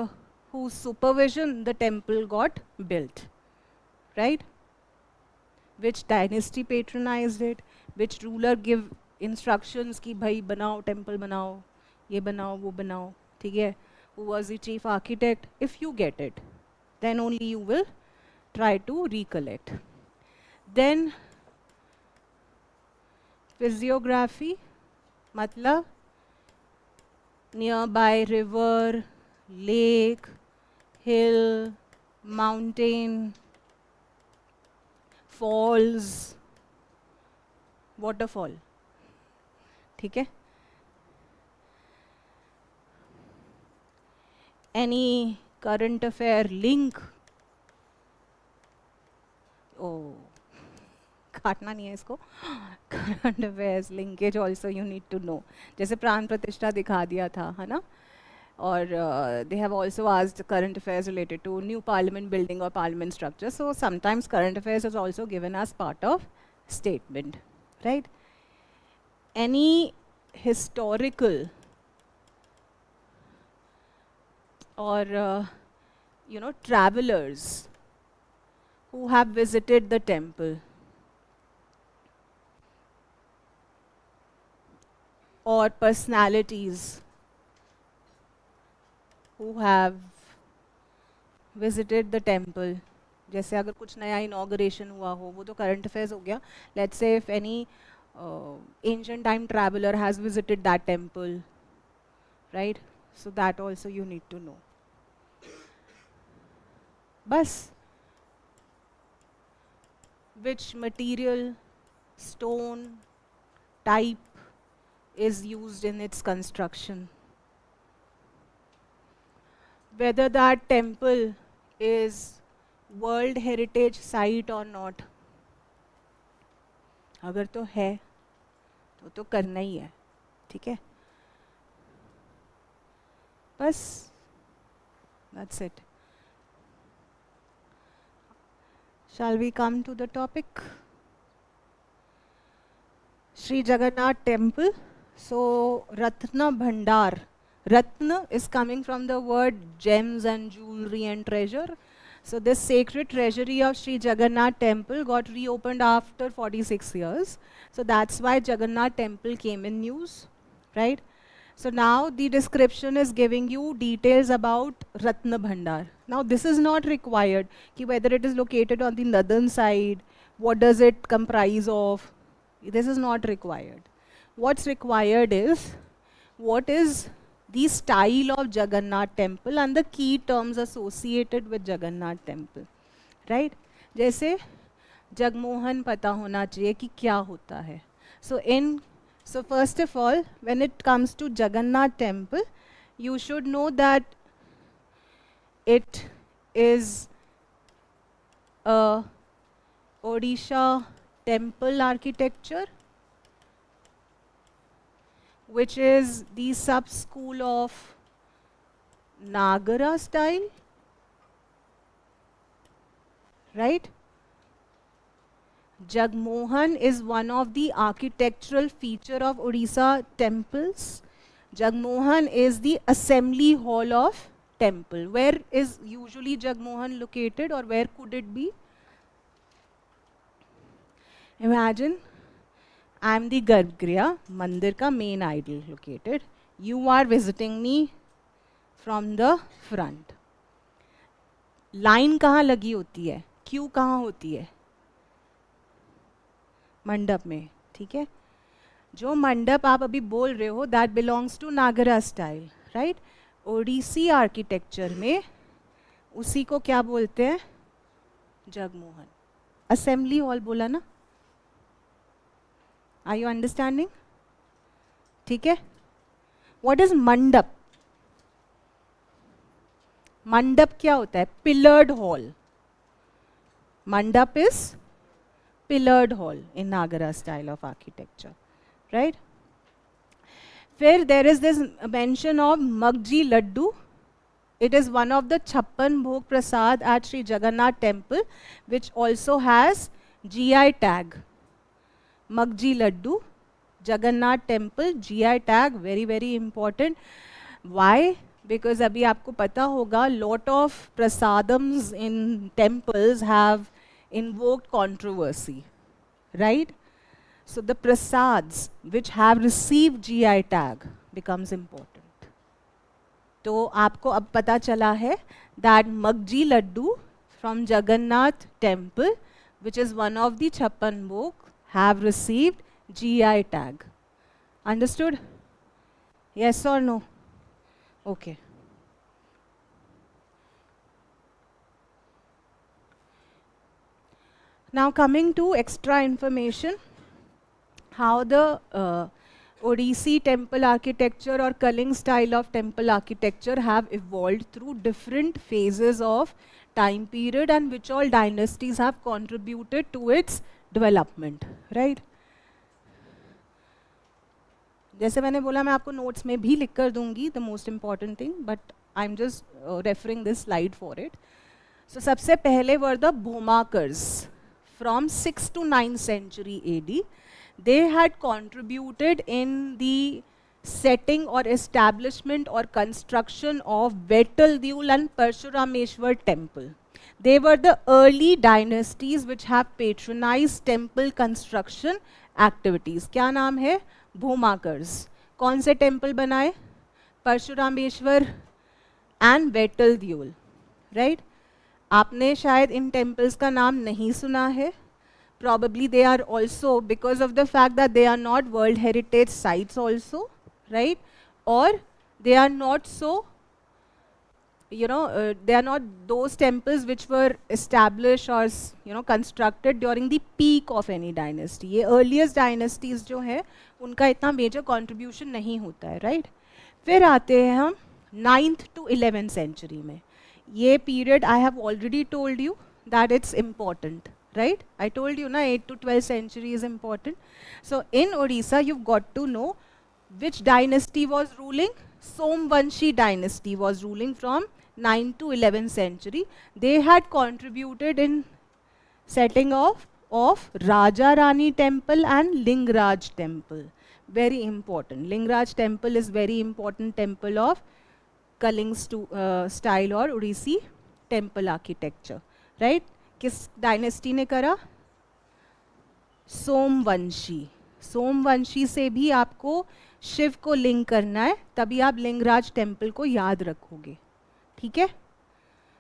whose supervision the temple got built, right? Which dynasty patronized it, which ruler give instructions ki bhai banao temple banao, ye banao wo banao, theek hai? Who was the chief architect? If you get it, then only you will try to recollect. Then physiography, matlab nearby river, lake, hill, mountain, falls, waterfall. ठीक है? Any current affair link? Oh, काटना नहीं है इसको. Current affairs linkage also you need to know. जैसे प्राण प्रतिष्ठा दिखा दिया था, है ना? Or they have also asked current affairs related to new parliament building or parliament structure. So sometimes current affairs is also given as part of statement, right? Any historical or travelers who have visited the temple or personalities who have visited the temple. जैसे अगर कुछ नया inauguration हुआ हो, वो तो current affairs हो गया. Let's say if any ancient time traveler has visited that temple, right? So that also you need to know. बस which material, stone, type is used in its construction. Whether that temple is World Heritage Site or not. अगर तो है तो करना ही है, ठीक है? बस that's it. Shall we come to the topic? Sri Jagannath Temple. So Ratna Bhandar. Ratna is coming from the word gems and jewelry and treasure. So this sacred treasury of Sri Jagannath Temple got reopened after 46 years. So that's why Jagannath Temple came in news, right? So now the description is giving you details about Ratna Bhandar. Now this is not required, ki whether it is located on the northern side, what does it comprise of, this is not required. What's required is, what is the style of Jagannath Temple and the key terms associated with Jagannath Temple, right? जैसे जगमोहन पता होना चाहिए कि क्या होता है. So first of all, when it comes to Jagannath Temple, you should know that it is a Odisha temple architecture, which is the sub-school of Nagara style, right? Jagmohan is one of the architectural feature of Odisha temples. Jagmohan is the assembly hall of temple. Where is usually Jagmohan located, or where could it be? Imagine I am the Garbhagriha, mandir ka main idol located. You are visiting me from the front. Line कहाँ लगी होती है? Queue कहाँ होती है? मंडप में, ठीक है? जो मंडप आप अभी बोल रहे हो, that belongs to Nagara style, right? Odissi architecture में उसी को क्या बोलते हैं? जगमोहन. असेंबली हॉल बोला ना? Are you understanding? ठीक है? What is मंडप? मंडप क्या होता है? Pillared hall. मंडप is pillared hall in Nagara style of architecture, right? फिर there is this mention of Magji Laddu, It is one of the Chappan Bhog Prasad at Sri Jagannath Temple, which also has GI tag. Magji Laddu, Jagannath Temple, GI tag, very very important. Why? Because abhi aapko pata hoga, lot of prasadams in temples have invoked controversy, right? So the prasads which have received GI tag becomes important. तो आपको अब पता चला है that Magji Laddu from Jagannath Temple, which is one of the Chappan Bhog, have received GI tag. Understood? Yes or no? Okay. Now coming to extra information, how the Odissi temple architecture or Kaling style of temple architecture have evolved through different phases of time period and which all dynasties have contributed to its development, right? जैसे मैंने बोला मैं आपको notes में भी लिख कर दूंगी the most important thing, but I'm just referring this slide for it. So सबसे पहले were the Bhumakars from 6th to 9th century AD. They had contributed in the setting or establishment or construction of Vetal-Deul and Parshurameshwar temple. They were the early dynasties which have patronized temple construction activities. क्या नाम है? Bhumakars. कौन से temple बनाए? Parshurameshwar and Vetal-Deul, right? आपने शायद इन temples का नाम नहीं सुना है. Probably they are also, because of the fact that they are not World Heritage sites also, right? Or they are not so, they are not those temples which were established or constructed during the peak of any dynasty. ये earliest dynasties जो है उनका इतना major contribution नहीं होता है, right? फिर आते हैं हम 9th to 11th century में. ये period I have already told you that it's important. Right? I told you, na, 8th to 12th century is important. So in Odisha, you've got to know which dynasty was ruling. Somvanshi dynasty was ruling from 9th to 11th century. They had contributed in setting of Raja Rani temple and Lingraj temple. Very important. Lingraj temple is very important temple of Kaling style or Odissi temple architecture. Right? किस dynasty ने करा? सोमवंशी. सोमवंशी से भी आपको शिव को link करना है, तभी आप लिंगराज टेम्पल को याद रखोगे. ठीक है?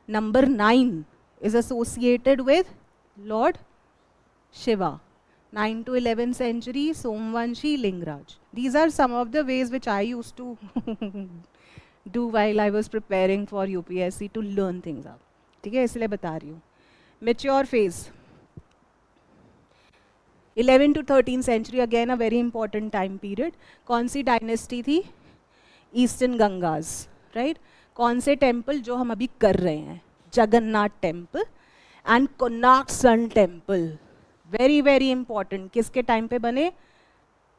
Number 9 is associated with Lord Shiva. 9 to 11th century, Somvanshi, Lingraj. These are some of the ways which I used to do while I was preparing for UPSC to learn things up. ठीक है, इसलिए बता रही हूँ. Mature phase. 11th to 13th century, again a very important time period. कौन सी dynasty थी? Eastern Gangas, right? कौन से टेम्पल जो हम अभी कर रहे हैं? Jagannath temple and Konark sun temple. Very very important. किसके टाइम पे बने?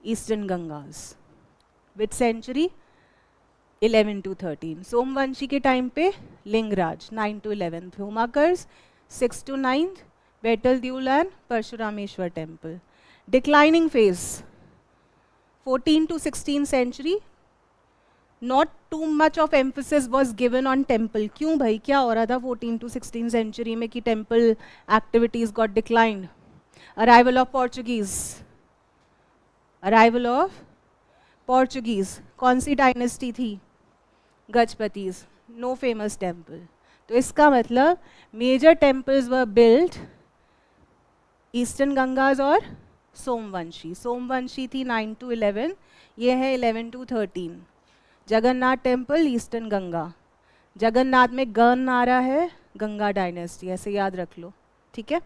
Eastern Gangas. Which century? 11 to 13. Somavanshi के टाइम पे Lingaraj. 9 to 11. भूमाकर्स 6th to 9th, Vetal-Deul and Parshurameshwar temple. Declining phase, 14th to 16th century, not too much of emphasis was given on temple. क्यों भाई, क्या हो रहा था 14th to 16th century में कि temple activities got declined? Arrival of Portuguese. Arrival of Portuguese. कौन सी dynasty थी? गजपतीज. No famous temple. तो इसका मतलब major temples were built eastern Gangas और सोमवंशी. सोमवंशी थी 9 to 11, ये है 11 to 13. Jagannath temple, eastern Ganga. Jagannath में गन आ रहा है, गंगा डायनेस्टी, ऐसे याद रख लो. ठीक है?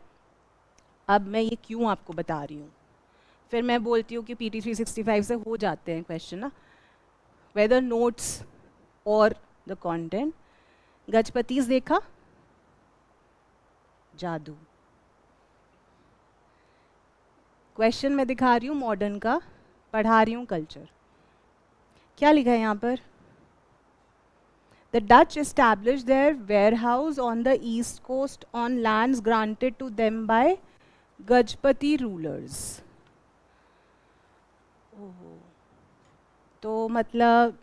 अब मैं ये क्यों आपको बता रही हूँ, फिर मैं बोलती हूँ कि PT 365 से हो जाते हैं क्वेश्चन ना, वेदर नोट्स और द कंटेंट. गजपतीज देखा? जादू. क्वेश्चन मैं दिखा रही हूँ मॉडर्न का, पढ़ा रही हूँ कल्चर. क्या लिखा है यहाँ पर? The Dutch established their warehouse on the east coast on lands granted to them by Gajpati rulers. तो मतलब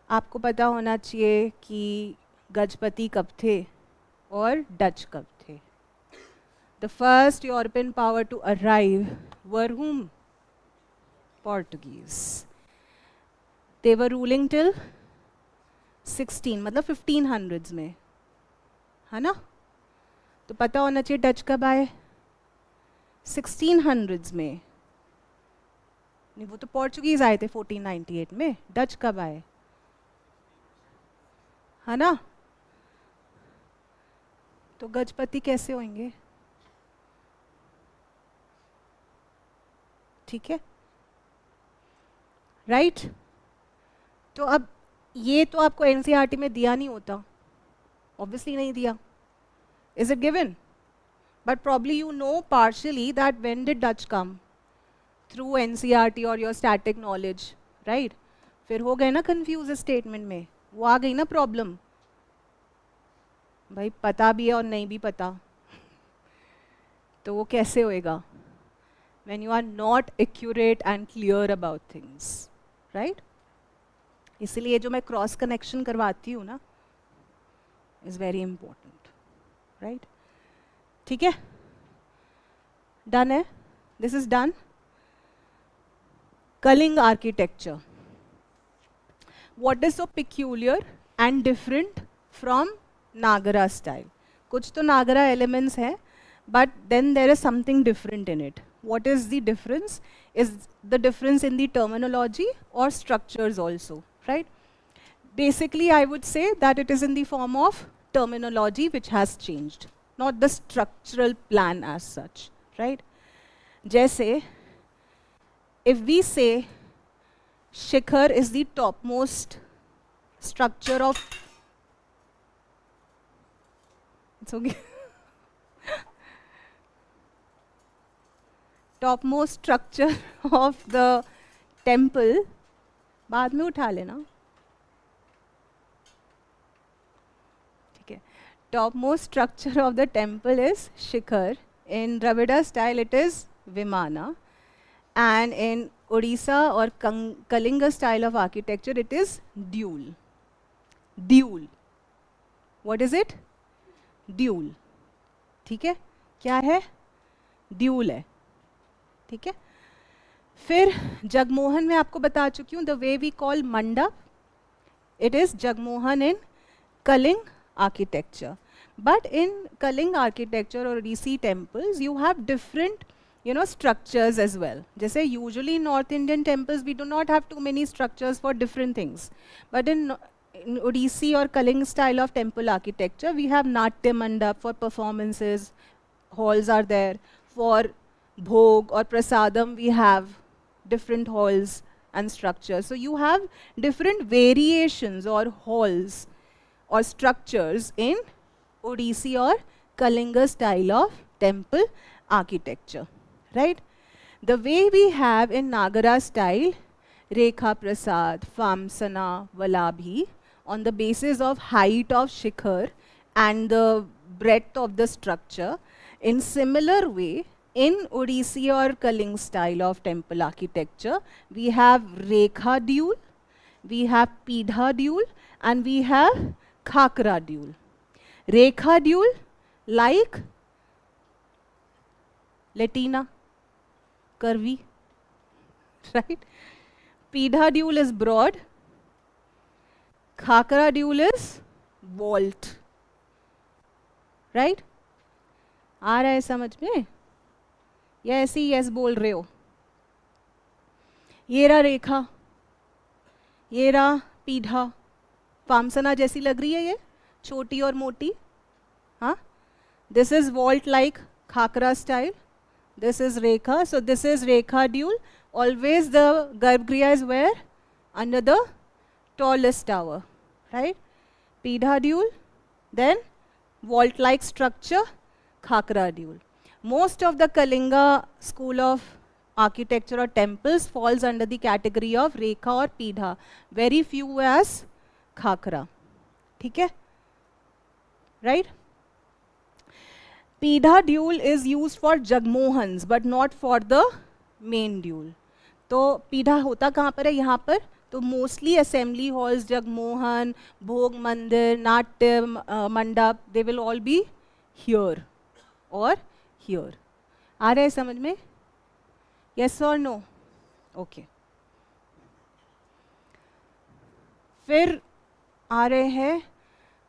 आपको पता होना चाहिए कि गजपति कब थे और डच कब थे. The first European power to arrive were whom? Portuguese. They were ruling till 16, मतलब 1500s में, है ना? तो पता होना चाहिए डच कब आए? 1600s में. नहीं, वो तो पोर्चुगीज आए थे 1498 में. डच कब आए? है ना? तो गजपति कैसे होंगे? ठीक है, राइट? तो अब ये तो आपको एनसीईआरटी में दिया नहीं होता, ऑब्वियसली नहीं दिया. Is it given? But probably you know partially that when did Dutch come, through NCERT और योर स्टैटिक नॉलेज, राइट? फिर हो गए ना कंफ्यूज स्टेटमेंट में, वो आ गई ना प्रॉब्लम. भाई पता भी है और नहीं भी पता, तो वो कैसे होएगा? When you are not accurate and clear about things, right? इसलिए जो मैं क्रॉस कनेक्शन करवाती हूँ ना, is very important, right? ठीक है, डन है, this is done. Kaling architecture. What is so peculiar and different from Nagara style? कुछ तो Nagara elements है, but then there is something different in it. What is the difference? Is the difference in the terminology or structures also, right? Basically, I would say that it is in the form of terminology which has changed, not the structural plan as such, right? जैसे, if we say Shikhar is the topmost structure of, it's okay. Topmost structure of the temple, बाद में उठा लेना, ठीक है. Topmost structure of the temple is Shikhar. In Dravida style it is Vimana, and in Odisha or Kalinga style of architecture it is Deul. Deul. What is it? Deul. ठीक है, क्या है? Deul है, ठीक है. फिर जगमोहन में आपको बता चुकी हूँ, the way we call mandap, it is Jagmohan in Kalinga architecture. But in Kalinga architecture और Odissi temples you have different structures as well. जैसे usually in North Indian temples we do not have too many structures for different things, but in Odissi or Kaling style of temple architecture we have Natya Mandap for performances, halls are there. For Bhog or Prasadam we have different halls and structures. So you have different variations or halls or structures in Odissi or Kalinga style of temple architecture, right? The way we have in Nagara style, Rekha Prasad, Famsana, Valabhi, on the basis of height of Shikhar and the breadth of the structure. In similar way, in Odissi or Kaling style of temple architecture, we have Rekha Deul, we have Pidha Deul, and we have Khakra Deul. Rekha Deul, like Latina, curvy, right? Pidha Deul is broad, Khakra Deul is vault, right? आ रहा है समझ में, या ऐसे ही yes बोल रहे हो? ये रहा रेखा, ये रहा पीढ़ा, पामसना जैसी लग रही है ये, छोटी और मोटी. हाँ, this is vault like khakhara style, this is rekha. So this is rekha deul. Always the garbhagriha is where under the tallest tower, right? Pidha Deul, then vault like structure, Khakra Deul. Most of the Kalinga school of architecture or temples falls under the category of Rekha or Pidha. Very few as Khakra, ठीक है, right. Pidha deul is use for Jagmohans but not for the main deul. तो पीढ़ा होता कहाँ पर है, यहाँ पर. तो मोस्टली असेंबली हॉल्स, जगमोहन, भोग मंदिर, नाट्य मंडप, they will all be here और हियर. आ रहा है समझ में? यस और नो? ओके. फिर आ रहे हैं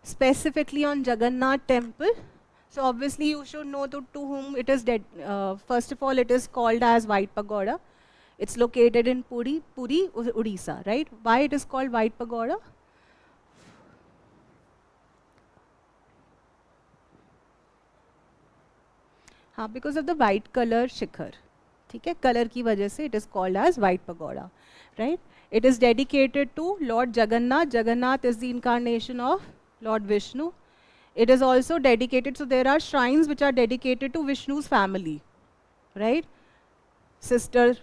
specifically on Jagannath temple. So obviously you should know to whom it is first of all, it is called as White Pagoda. It's located in Puri, Odisha, right? Why it is called White Pagoda? हाँ, because of the white color शिखर. ठीक है, colour की वजह से it is called as White Pagoda, right? It is dedicated to Lord Jagannath. Jagannath is the incarnation of Lord Vishnu. It is also dedicated, so there are shrines which are dedicated to Vishnu's family, right? Sister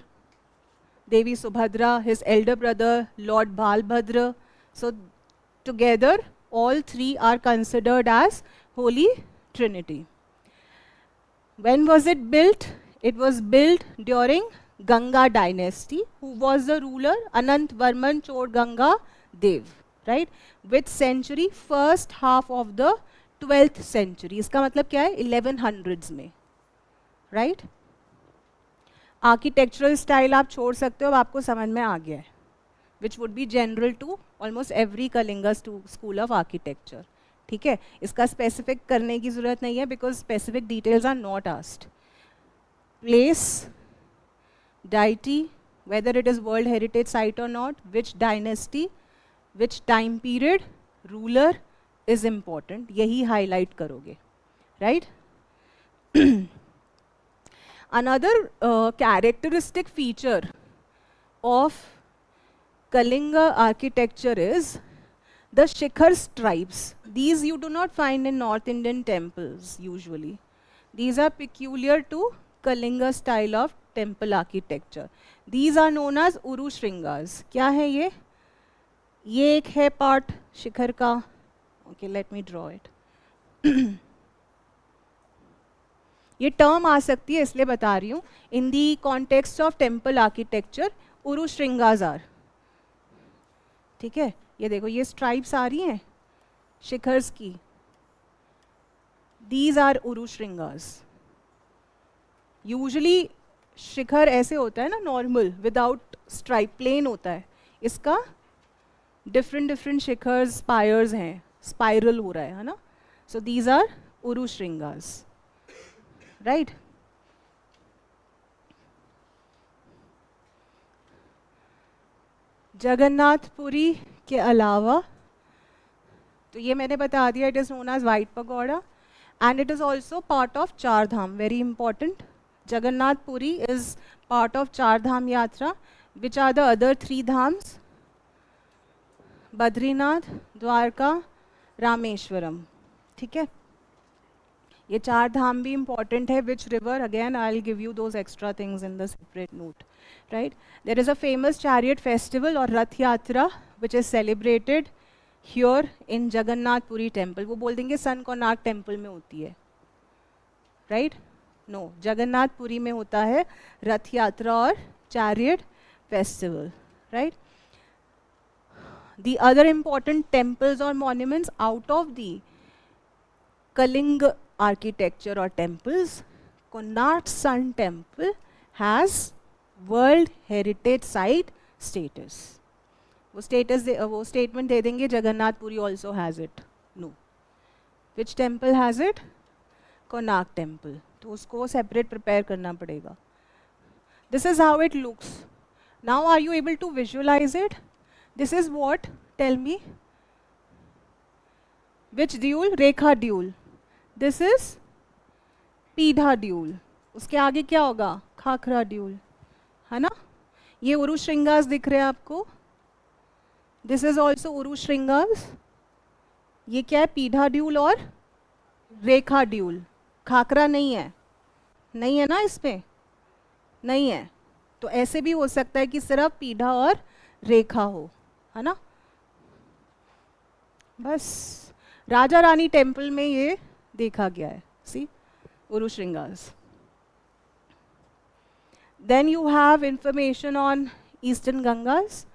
Devi Subhadra, his elder brother Lord Balbhadra. So together all three are considered as Holy Trinity. When was it built? It was built during Ganga dynasty. Who was the ruler? Anant Varman Chor Ganga Dev, right? Which century? First half of the 12th century. इसका मतलब क्या है? 1100s में, right? Architectural style आप छोड़ सकते हो, अब आपको समझ में आ गया है, which would be general to almost every Kalinga school of architecture. ठीक है, इसका स्पेसिफिक करने की जरूरत नहीं है because specific details are not asked. Place, deity, whether it is world heritage site और not, which dynasty, which time period, ruler is important, यही हाईलाइट करोगे, right? Another characteristic feature of Kalinga architecture is the Shikhar stripes. These you do not find in North Indian temples usually. These are peculiar to Kalinga style of temple architecture. These are known as Uru Shringas. क्या है ये? ये एक है part शिखर का. Okay, let me draw it. ये term आ सकती है इसलिए बता रही हूँ. In the context of temple architecture uru shringas are. ठीक है, ये देखो ये स्ट्राइप्स आ रही हैं शिखर्स की. These are uru shringas. Usually shikhara ऐसे होता है ना, नॉर्मल विदाउट स्ट्राइप, प्लेन होता है. इसका डिफरेंट डिफरेंट शिखर्स, स्पायर्स हैं, स्पाइरल हो रहा है ना. So these are uru shringas, right? Jagannathpuri के अलावा तो ये मैंने बता दिया, it is known as white pagoda and it is also part of Char Dham. Very important. Jagannathpuri is part of Char Dham yatra. Which are the other three Dhams? Badrinath, Dwarka, Rameswaram. ठीक है, ये चार धाम भी इंपॉर्टेंट है. Which river? Again I will give you those extra things in the separate note, right? There is a famous chariot festival और Rath Yatra which is celebrated here in Jagannathpuri temple. वो बोल देंगे सन Konark temple में होती है, राइट? नो, जगन्नाथपुरी में होता है रथ यात्रा और chariot festival, right? The other important temples or monuments out of the Kalinga architecture or temples, Konark Sun Temple has World Heritage Site status. वो statement दे देंगे Jagannathpuri also has it. No. Which temple has it? Konark Temple. तो उसको separate prepare करना पड़ेगा. This is how it looks. Now are you able to visualize it? This is what? Tell me. Which dual? Rekha dual. This is पीढ़ा dual. उसके आगे क्या होगा? Khakhra dual, है ना? ये उरु श्रृंगास दिख रहे हैं आपको. This is also uru shringas. ये क्या है? पीढ़ा ड्यूल और रेखा ड्यूल. खाखरा नहीं है, नहीं है ना इसमें? नहीं है. तो ऐसे भी हो सकता है कि सिर्फ पीढ़ा और रेखा हो, है ना? बस राजा रानी टेम्पल में ये देखा गया है. सी Uru Shringas. Then you have information on Eastern Gangas.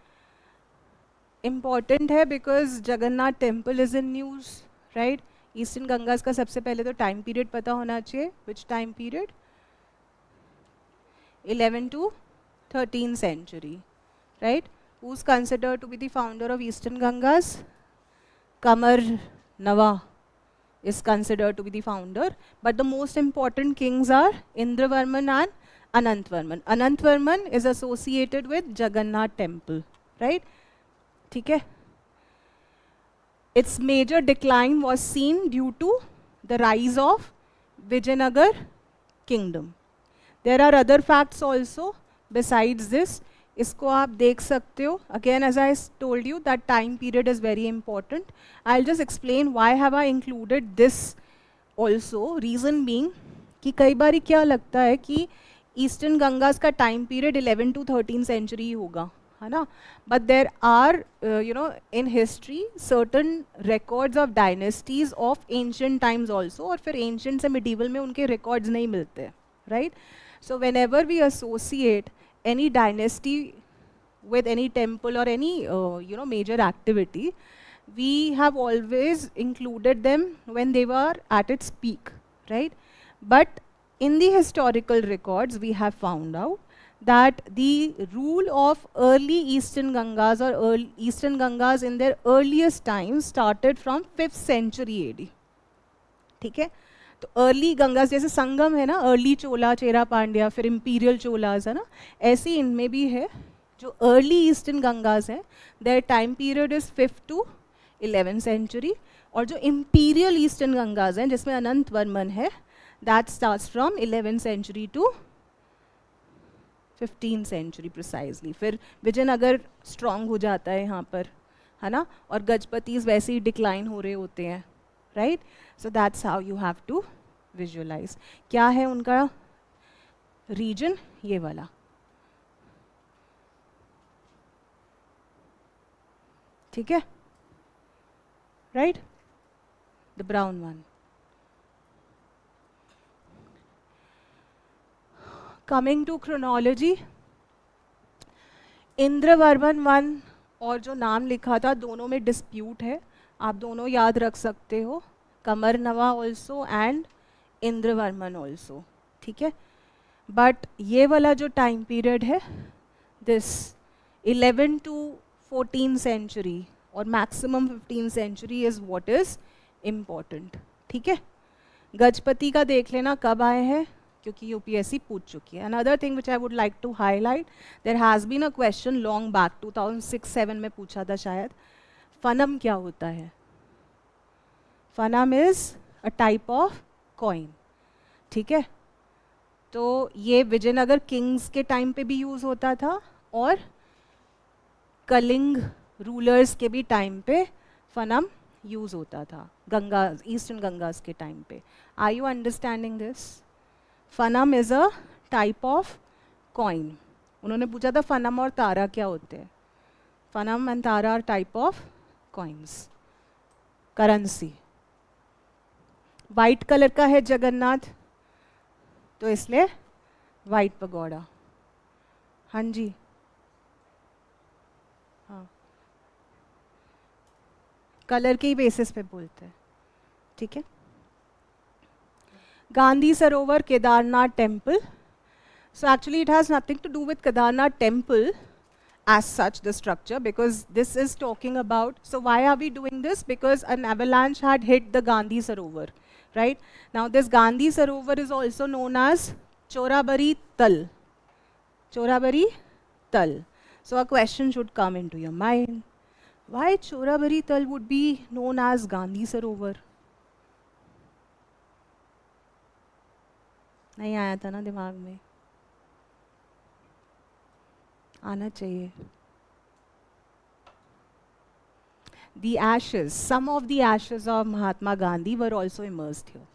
Important है because Jagannath temple is in news, right? Eastern Gangas का सबसे पहले तो time period पता होना चाहिए. Which time period? 11 to 13th century, right? Who's considered to be the founder of Eastern Gangas? Kamar Nawa is considered to be the founder, but the most important kings are Indravarman and Anantvarman. Anantvarman is associated with Jagannath temple, right? ठीक है. Its major decline was seen due to the rise of Vijayanagar kingdom. There are other facts also besides this. इसको आप देख सकते हो. Again, as I told you, that time period is very important. I'll just explain why have I included this also. Reason being कि कई बारी क्या लगता है कि ईस्टर्न गंगास का टाइम पीरियड 11 to 13 सेंचुरी होगा, है ना. But there are in history certain records of dynasties of ancient times also, और फिर एंशियंट से मिडीवल में उनके रिकॉर्ड्स नहीं मिलते, right. So whenever we associate any dynasty with any temple or any major activity, we have always included them when they were at its peak, right. But in the historical records we have found out that the rule of early Eastern Gangas or Eastern Gangas in their earliest times started from 5th century AD. ठीक है. तो early Gangas जैसे संगम है ना, early चोला, चेरा पांड्या, फिर imperial Cholas है ना, ऐसे इनमें भी है. जो अर्ली ईस्टर्न गंगास हैं their time period is 5th to 11th century, और जो इंपीरियल ईस्टर्न गंगास हैं जिसमें अनंतवर्मन है that starts from 11th century to 15th century precisely. फिर विजयनगर स्ट्रॉन्ग हो जाता है यहाँ पर, है ना, और गजपतीज वैसे ही डिक्लाइन हो रहे होते हैं, right. So that's how you have to visualize. क्या है उनका region? ये वाला. ठीक है? Right? The brown one. Coming to chronology, इंद्रवर्मन 1 और जो नाम लिखा था दोनों में dispute है. आप दोनों याद रख सकते हो, कमर नवा ऑल्सो एंड इंद्रवर्मन ऑल्सो, ठीक है. बट ये वाला जो टाइम पीरियड है दिस 11 to 14th सेंचुरी और maximum 15th century is what is important, ठीक है. गजपति का देख लेना कब आए हैं, क्योंकि यूपीएससी पूछ चुकी है. Another thing which I would like to highlight, there has been a question long back 2006-7 में पूछा था शायद. फनम क्या होता है? Fanam is a type of coin, ठीक है. तो ये विजयनगर किंग्स के टाइम पे भी यूज होता था और कलिंग रूलर्स के भी टाइम पे फनम यूज होता था, गंगा ईस्टर्न गंगास के टाइम पे. Are you understanding this? Fanam is a type of coin. उन्होंने पूछा था फनम और तारा क्या होते हैं. Fanam and tara are type of coins, currency. White colour का है जगन्नाथ, तो इसलिए वाइट पगोड़ा. हाँ जी, हाँ, कलर के ही बेसिस पे बोलते हैं, ठीक है. Gandhi Sarovar, Kedarnath temple. So actually it has nothing to do with Kedarnath temple as such, the structure, because this is talking about, so why are we doing this? Because an avalanche had hit the Gandhi Sarovar, right? Now this Gandhi Sarovar is also known as Chorabari Tal. Chorabari Tal. So a question should come into your mind. Why Chorabari Tal would be known as Gandhi Sarovar? नहीं आया था ना दिमाग में, आना चाहिए. The ashes, some of the ashes of Mahatma Gandhi were also immersed here.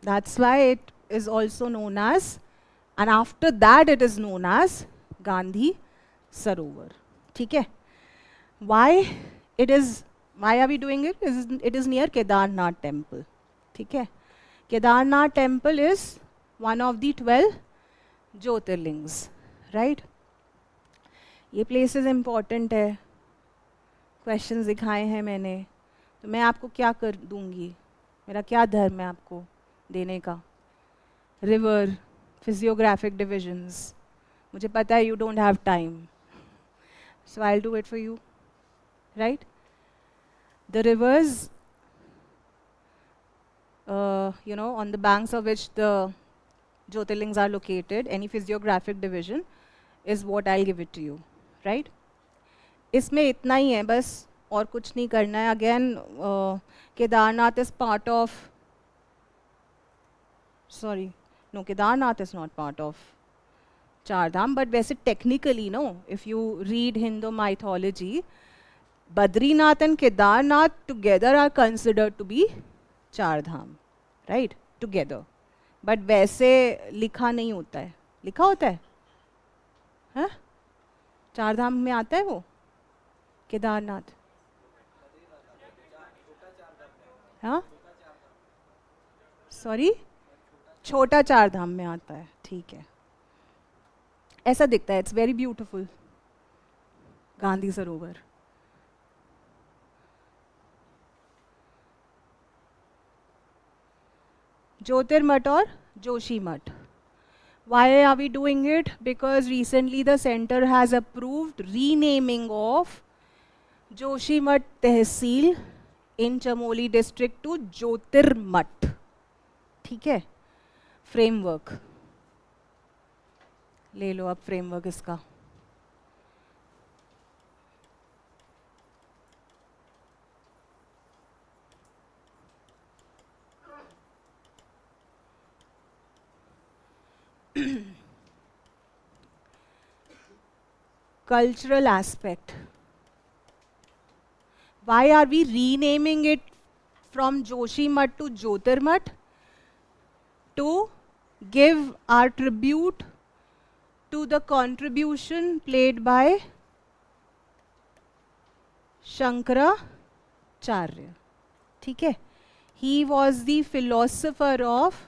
That's why it is also known as, and after that it is known as Gandhi Sarovar. ठीक है. Why it is Why are we doing it? It is near Kedarnath temple. ठीक है? Kedarnath temple is one of the 12 Jyotirlings, right? ये places important है. Questions दिखाए हैं मैंने. तो मैं आपको क्या कर दूंगी? मेरा क्या धर्म है आपको देने का? River, physiographic divisions. मुझे पता है you don't have time. So I'll do it for you. Right? The rivers, on the banks of which the Jyotirlings are located, any physiographic division is what I'll give it to you. Right? इसमें इतना ही है बस और कुछ नहीं करना है. Again, Kedarnath is part of, Kedarnath is not part of Char Dham, but वैसे technically, no, if you read Hindu mythology, Badrinath and Kedarnath together are considered to be Char Dham, right? Together. But वैसे लिखा नहीं होता है. लिखा होता है? हाँ? चार धाम में आता है वो? केदारनाथ? हाँ? सॉरी? छोटा चार धाम में आता है. ठीक है. ऐसा दिखता है. It's very beautiful. गांधी सरोवर. ज्योतिर्मठ और जोशी मठ. Why are we doing it? Because recently the center has approved renaming of Joshimath Tehsil in Chamoli district to Jyotirmath. ठीक है? Framework. ले लो अब framework इसका. Cultural aspect. Why are we renaming it from Joshimath to Jyotirmath? To give our tribute to the contribution played by Shankaracharya. ठीक है? He was the philosopher of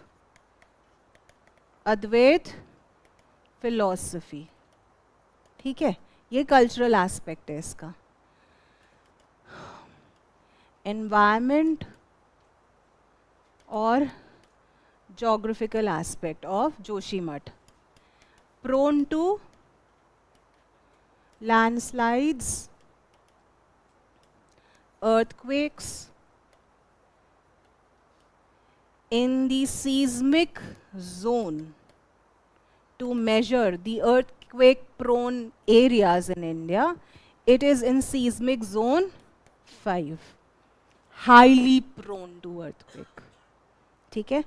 Advait philosophy. ठीक है? ये कल्चरल एस्पेक्ट है इसका. Environment और geographical aspect of Joshimath. Prone to landslides, earthquakes, in the seismic zone. To measure the earthquake prone areas in India, it is in seismic zone 5, highly prone to earthquake. ठीक है?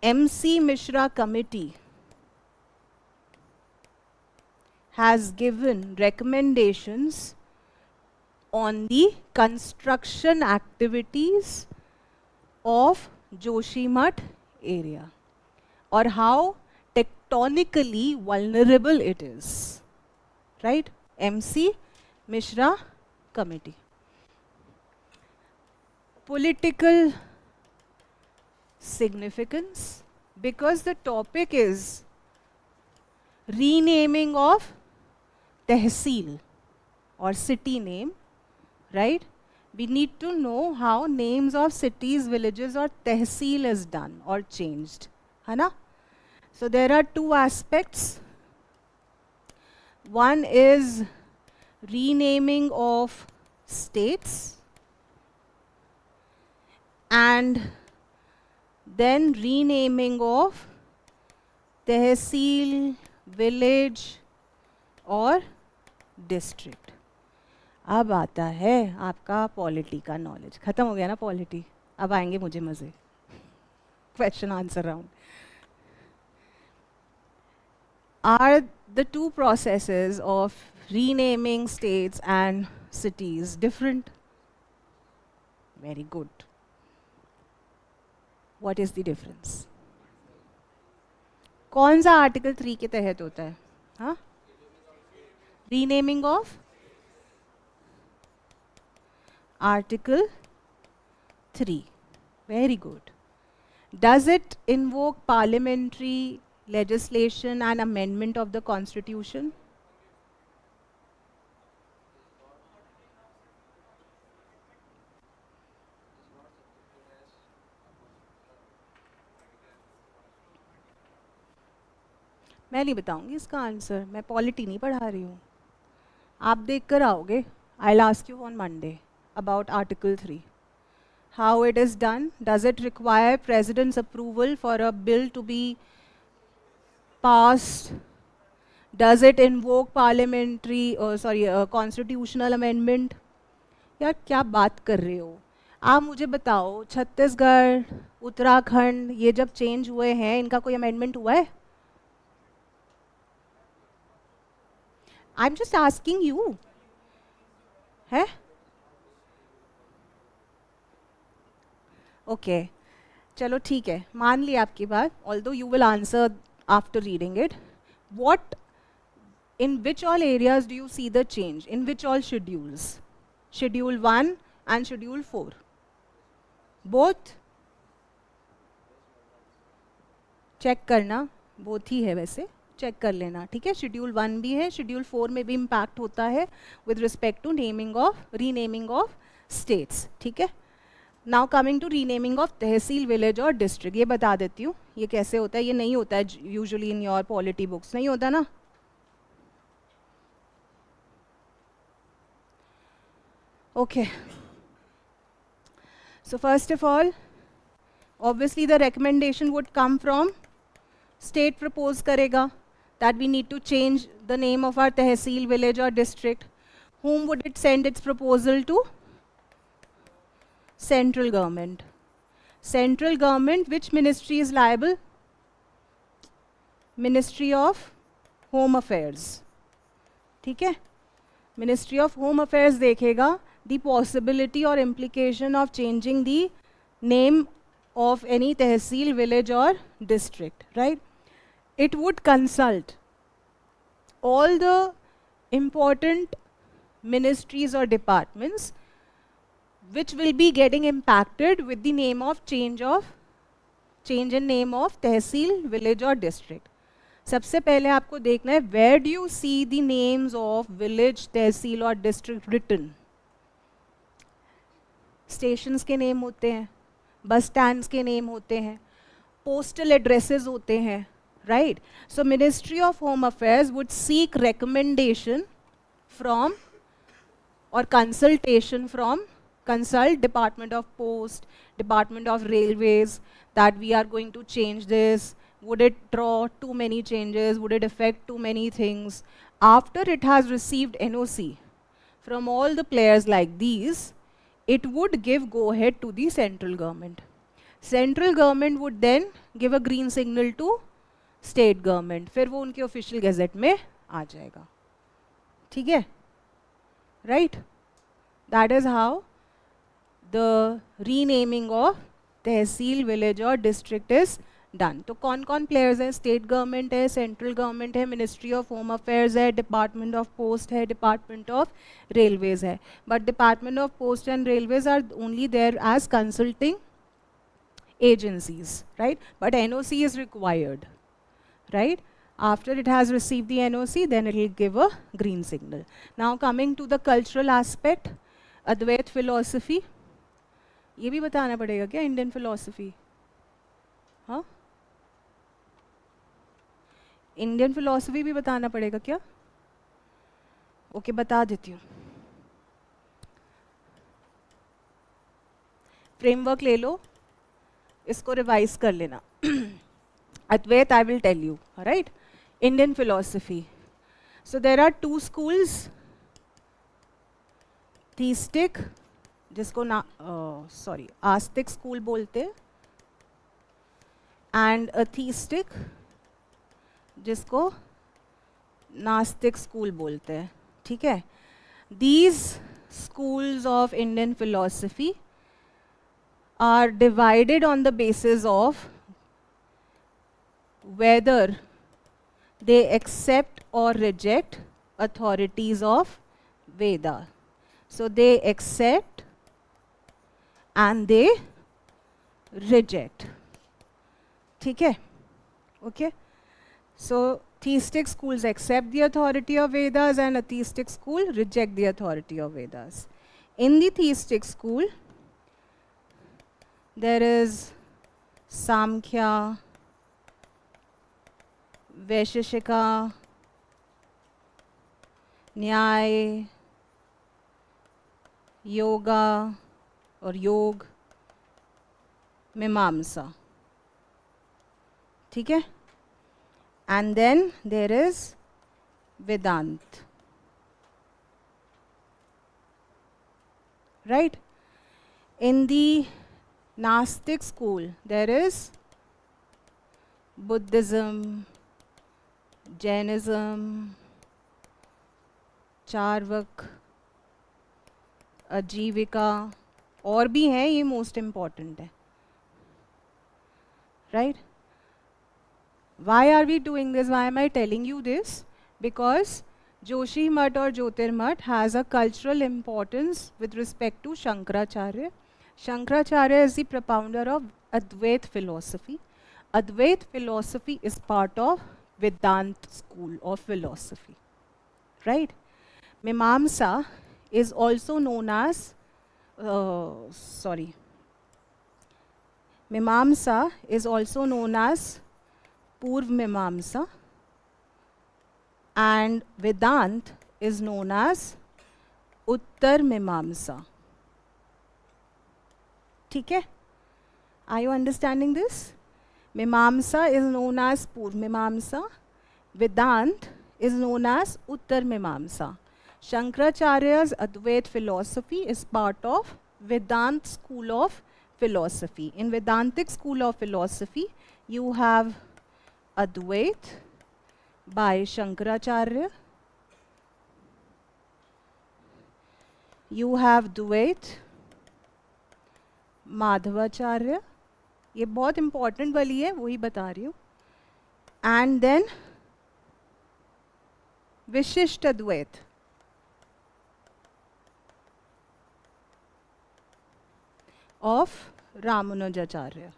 MC Mishra committee has given recommendations on the construction activities of Joshimath area, or how tectonically vulnerable it is. Right? MC Mishra committee. Political significance, because the topic is renaming of tehsil or city name, right? We need to know how names of cities, villages or tehsil is done or changed. है ना? So there are two aspects. One is renaming of states, and then renaming of tehsil, village और district. अब आता है आपका polity का knowledge. खत्म हो गया ना पॉलिटी? अब आएंगे मुझे मजे. Question answer round. Are the two processes of renaming states and cities different? Very good. What is the difference? कौन सा आर्टिकल 3 के तहत होता है? हाँ? Renaming of Article 3. Very good. Does it invoke parliamentary legislation and amendment of the Constitution? मैं नहीं बताऊंगी इसका आंसर, मैं पॉलिटी नहीं पढ़ा रही हूँ, आप देख कर आओगे. I'll ask you on Monday about Article 3. How it is done? Does it require President's approval for a bill to be passed? Does it invoke parliamentary, constitutional amendment? यार क्या बात कर रहे हो आप, मुझे बताओ छत्तीसगढ़, उत्तराखंड ये जब चेंज हुए हैं इनका कोई अमेंडमेंट हुआ है? I am just asking you. है ओके, चलो ठीक है, मान ली आपकी बात. Although you will answer after reading it. What, in which all areas do you see the change? In which all schedules? Schedule 1 and Schedule 4. Both? Check करना, both ही है वैसे, चेक कर लेना, ठीक है. Schedule 1 भी है, Schedule 4 में भी इम्पैक्ट होता है with respect to naming of, renaming of states, ठीक है. Now coming to renaming of tehsil, village और डिस्ट्रिक्ट, ये बता देती हूँ ये कैसे होता है. ये नहीं होता है usually in your polity books, नहीं होता ना. Okay. So first of all, obviously the recommendation would come from state. Propose karega that we need to change the name of our tehsil, village or district. Whom would it send its proposal to? Central government. Central government, which ministry is liable? Ministry of Home Affairs. ठीक है, Ministry of Home Affairs देखेगा the possibility or implication of changing the name of any tehsil, village or district, right? It would consult all the important ministries or departments which will be getting impacted with the name of change in name of tehsil, village or district. सबसे पहले आपको देखना है where do you see the names of village, tehsil or district written? Stations के name होते हैं, बस stands के नेम होते हैं, पोस्टल एड्रेसेस होते हैं, right. So ministry of home affairs would seek recommendation from और consultation from, consult department of post, department of railways, that we are going to change this. Would it draw too many changes? Would it affect too many things? After it has received NOC from all the players like these, it would give go ahead to the central government. Central government would then give a green signal to state government. फिर वो उनके official gazette में आ जाएगा, ठीक है, right? That is how the renaming of tehsil, village और district is done. तो कौन कौन प्लेयर्स हैं? स्टेट गवर्नमेंट है, सेंट्रल गवर्नमेंट है, मिनिस्ट्री ऑफ होम अफेयर्स है, डिपार्टमेंट ऑफ पोस्ट है, डिपार्टमेंट ऑफ रेलवेज है. But department of post and railways are only there as consulting agencies, right. But NOC is required, right? After it has received the NOC, then it will give a green signal. Now coming to the cultural aspect, Advait philosophy, ये भी बताना पड़ेगा क्या? Indian philosophy, हाँ, Indian philosophy भी बताना पड़ेगा क्या? ओके, बता देती हूँ. फ्रेमवर्क ले लो, इसको रिवाइज कर लेना. Advait, I will tell you, right? Indian philosophy. So there are two schools, theistic, जिसको आस्तिक स्कूल बोलते हैं, and atheistic, जिसको नास्तिक स्कूल बोलते हैं, ठीक है. These schools of Indian philosophy are divided on the basis of whether they accept or reject authorities of Veda. So they accept and they reject. ठीक है? Okay? So theistic schools accept the authority of Vedas and a theistic school reject the authority of Vedas. In the theistic school, there is Samkhya, Vaisheshika, Nyaya, Yoga or Yog, Mimamsa. ठीक है? And then there is Vedant. Right? In the Gnostic school, there is Buddhism, Jainism, चार्वक, आजीविका, और भी हैं, ये most important है. Right? Why are we doing this? Why am I telling you this? Because Joshi Math or Jyotirmath has a cultural importance with respect to Shankaracharya. Shankaracharya is the propounder of Advait philosophy. Advait philosophy is part of Vedanta school of philosophy. Right? Mimamsa is also known as, Mimamsa is also known as Purv Mimamsa, and Vedant is known as Uttar Mimamsa. ठीक है? Are you understanding this? Mimamsa is known as Purv Mimamsa. Vedant is known as Uttar Mimamsa. Shankaracharya's Advait philosophy is part of Vedant school of philosophy. In Vedantic school of philosophy, you have Advait by Shankaracharya. You have Dvait, Madhavacharya. ये बहुत important वाली है, वही बता रही हूँ. And then Vishisht Advait of Ramanujacharya.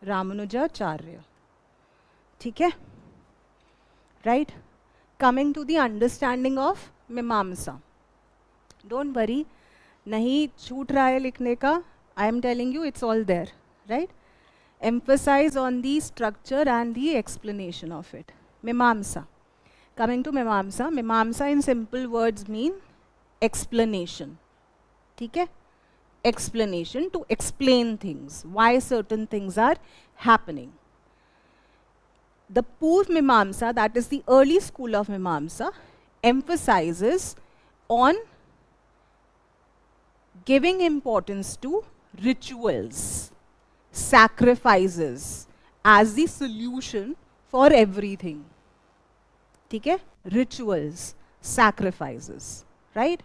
Ramanujacharya. ठीक है? Right? Coming to the understanding of Mimamsa. Don't worry, नहीं छूट रहा है लिखने का. I am telling you, it's all there. Right? Emphasize on the structure and the explanation of it. Mimamsa. Coming to Mimamsa. Mimamsa in simple words mean explanation. ठीक है? Explanation, to explain things, why certain things are happening. The Purv Mimamsa, that is the early school of Mimamsa, emphasizes on giving importance to rituals, sacrifices as the solution for everything. ठीक है? Rituals, sacrifices, right?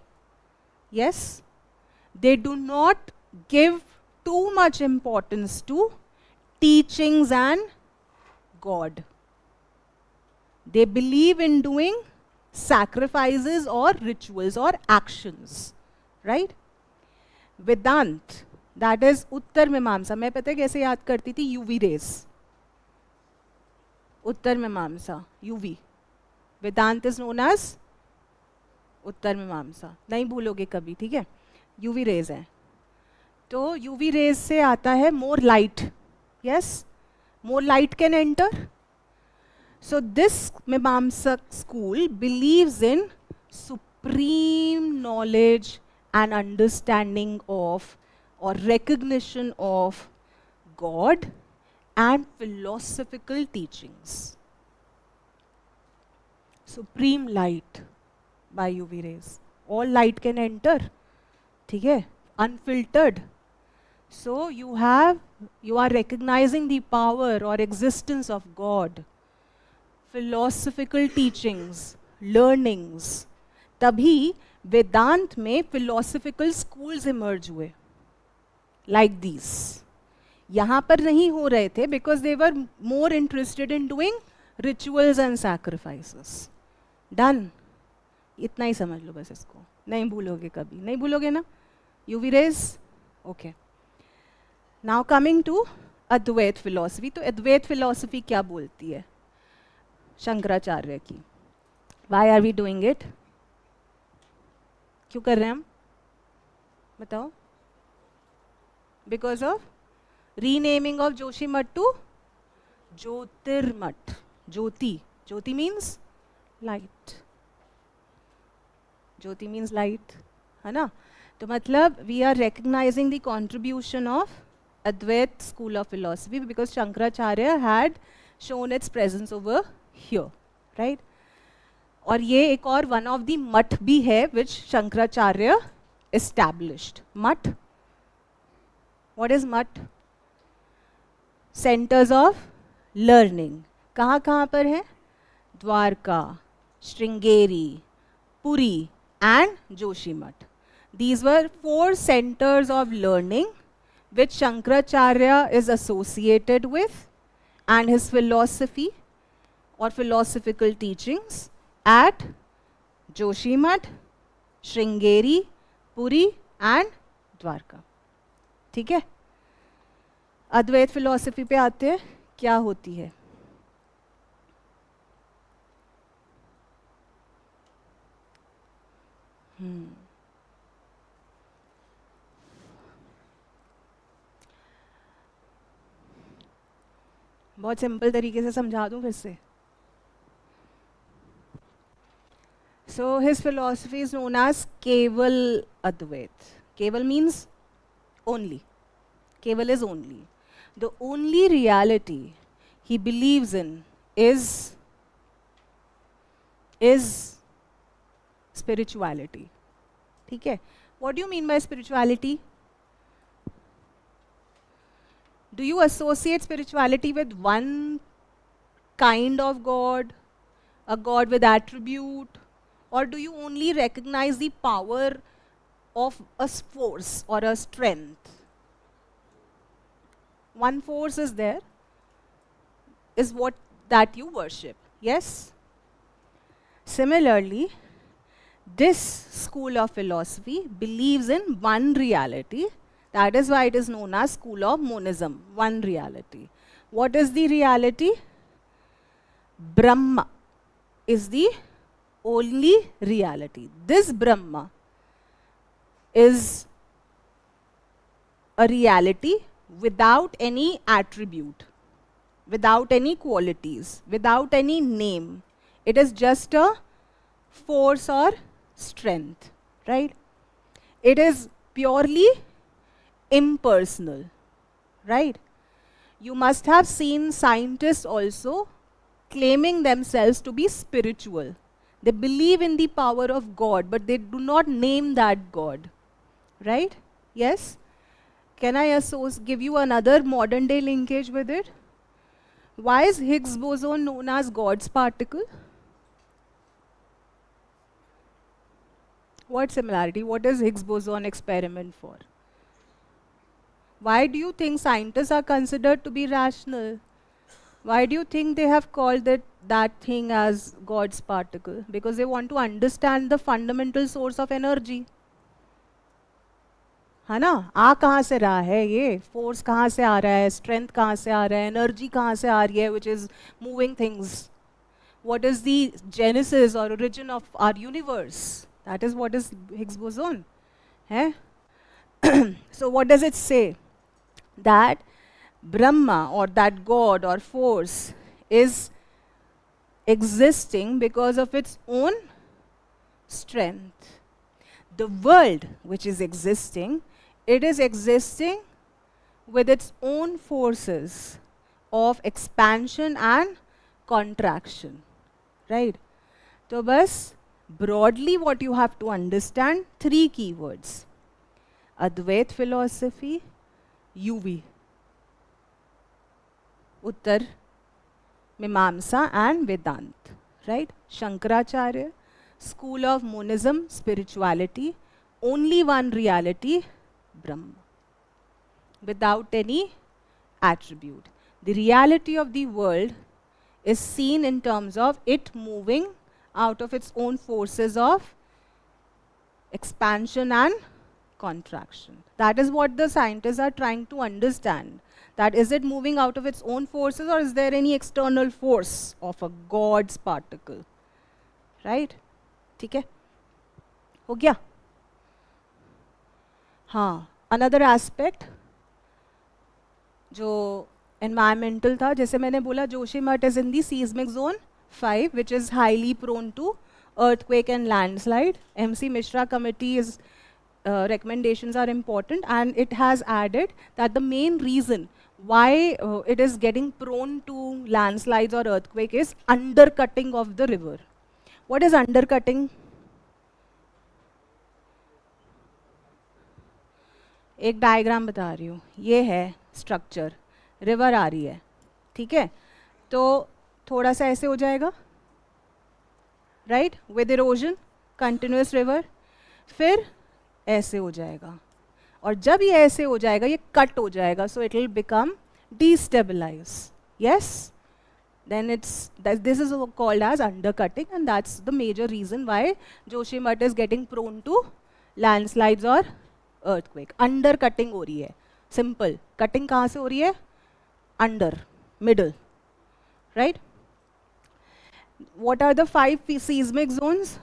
Yes? They do not give too much importance to teachings and God. They believe in doing sacrifices or rituals or actions, right? Vedant, that is Uttar Mimamsa. मैं पता है कैसे याद करती थी? UV rays. Uttar Mimamsa, UV. Vedant is known as Uttar Mimamsa. नहीं भूलोगे कभी, ठीक है? UV rays है. तो UV rays से आता है more light. Yes? More light can enter. So this Mimamsa school believes in supreme knowledge and understanding of or recognition of God and philosophical teachings. Supreme light by UV rays. All light can enter. ठीक है? Unfiltered. So you are recognizing the power or existence of God. Philosophical teachings, learnings. तभी वेदांत में philosophical schools emerge हुए. Like these. यहाँ पर नहीं हो रहे थे because they were more interested in doing rituals and sacrifices. Done. इतना ही समझ लो बस इसको. नहीं भूलोगे कभी. नहीं भूलोगे ना? UV rays? Okay. Now coming to Advait philosophy. तो Advait philosophy क्या बोलती है शंकराचार्य की? Why are we doing it? क्यों कर रहे हैं हम? बताओ. Because of renaming of Joshimath to Jyotirmath. Jyoti. Jyoti means light. Jyoti means light. है ना? तो मतलब we are recognizing the contribution of Advait school of philosophy because Shankaracharya had shown its presence over here, right? और ये एक और one of the मठ भी है which Shankaracharya established. मठ. What is मठ? Centers of learning. कहाँ कहाँ पर है? Dwarka, Sringeri, Puri and Joshimath. These were 4 centers of learning which Shankaracharya is associated with, and his philosophy or philosophical teachings at Joshimath, Sringeri, Puri and Dwarka. ठीक है? अद्वैत philosophy पे आते हैं, क्या होती है? बहुत सिंपल तरीके से समझा दूं फिर से. So his philosophy is known as Keval Advait. Keval means only. Keval is only. The only reality he believes in is spirituality. ठीक है? What do you mean by spirituality? Do you associate spirituality with one kind of God, a God with attribute, or do you only recognize the power of a force or a strength? One force is there, is what that you worship. Yes? Similarly, this school of philosophy believes in one reality. That is why it is known as school of monism, one reality. What is the reality? Brahma is the only reality. This Brahma is a reality without any attribute, without any qualities, without any name. It is just a force or strength, right? It is purely impersonal, right? You must have seen scientists also claiming themselves to be spiritual. They believe in the power of God, but they do not name that God, right? Yes? Can I give you another modern day linkage with it? Why is Higgs boson known as God's particle? What similarity? What is Higgs boson experiment for? Why do you think scientists are considered to be rational? Why do you think they have called that thing as God's particle? Because they want to understand the fundamental source of energy. है ना? आ कहाँ से रहा है ये? Force कहाँ से आ रहा है? Strength कहाँ से आ रहा है? Energy कहाँ से आ रही है? Which is moving things. What is the genesis or origin of our universe? That is what is Higgs boson. है? So what does it say? That Brahma or that God or force is existing because of its own strength. The world which is existing, it is existing with its own forces of expansion and contraction, right? So bas broadly what you have to understand, 3 keywords: Advait philosophy, UV, Uttar Mimamsa and Vedant, right? Shankaracharya, school of monism, spirituality, only one reality, Brahma, without any attribute. The reality of the world is seen in terms of it moving out of its own forces of expansion and contraction. That is what the scientists are trying to understand. That is it moving out of its own forces, or is there any external force of a God's particle? Right? ठीक है? हो गया? हाँ. Another aspect जो environmental था, जैसे मैंने बोला, Joshimath is in the seismic zone 5, which is highly prone to earthquake and landslide. MC Mishra committee is recommendations are important, and it has added that the main reason why it is getting prone to landslides or earthquake is undercutting of the river. What is undercutting? एक diagram बता रही हूँ. ये है structure, river आ रही है, ठीक है, तो थोड़ा सा ऐसे हो जाएगा, right, with erosion, continuous river, फिर ऐसे हो जाएगा, और जब ये ऐसे हो जाएगा ये कट हो जाएगा, so it will become destabilize. Yes, then this is called as undercutting, and that's the major reason why Joshimath is getting prone to landslides or earthquake. Undercutting हो रही है, simple. Cutting कहाँ से हो रही है? Under, middle, right? What are the 5 seismic zones?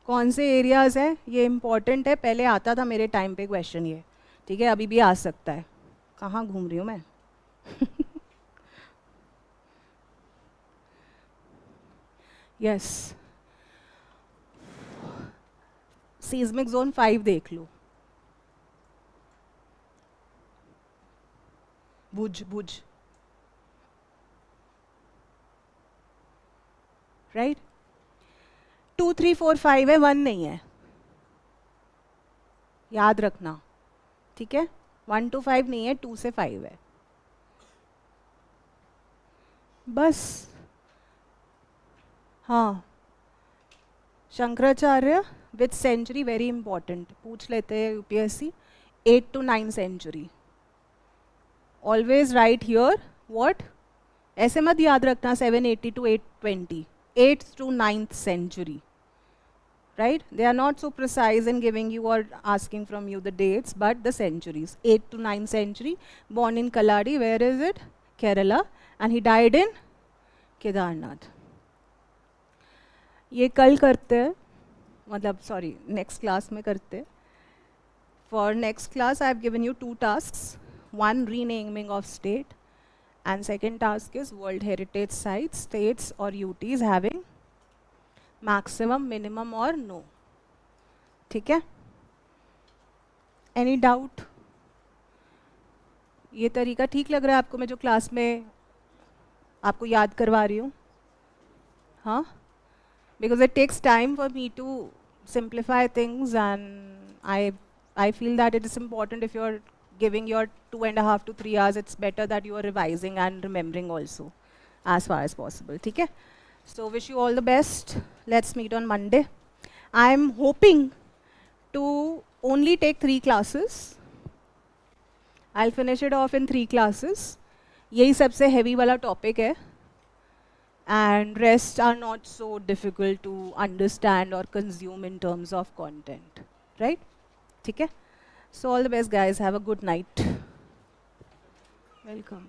कौन से एरियाज है? ये इम्पॉर्टेंट है, पहले आता था मेरे टाइम पे क्वेश्चन ये, ठीक है, अभी भी आ सकता है. कहाँ घूम रही हूँ मैं? यस, सीज्मिक जोन 5 देख लो. भुज, भुज, राइट. 2, 3, 4, 5 है, 1 नहीं है, याद रखना, ठीक है. 1 to 5 नहीं है, 2 से 5 है, बस. हाँ, Shankaracharya with century very important, पूछ लेते हैं UPSC. 8 to 9 century. Always write here what, ऐसे मत याद रखना 780 to 820. 8th to 9th century. Right? They are not so precise in giving you or asking from you the dates, but the centuries. 8th to 9th century, born in Kaladi, where is it? Kerala, and he died in Kedarnath. ये कल करते हैं, मतलब sorry, next class में करते हैं. For next class, I have given you 2 tasks. One, renaming of state, and second task is World Heritage Sites, states or UTs having maximum, minimum or no. ठीक है? Any doubt? ये तरीका ठीक लग रहा है आपको, मैं जो क्लास में आपको याद करवा रही हूँ? हाँ? Because it takes time for me to simplify things, and I feel that it is important, if you're giving your 2.5 to 3 hours, it's better that you are revising and remembering also as far as possible. ठीक है? So wish you all the best. Let's meet on Monday. I'm hoping to only take 3 classes. I'll finish it off in 3 classes. यही सबसे heavy वाला topic है, and rest are not so difficult to understand or consume in terms of content, right? ठीक है? So all the best guys, have a good night. Welcome.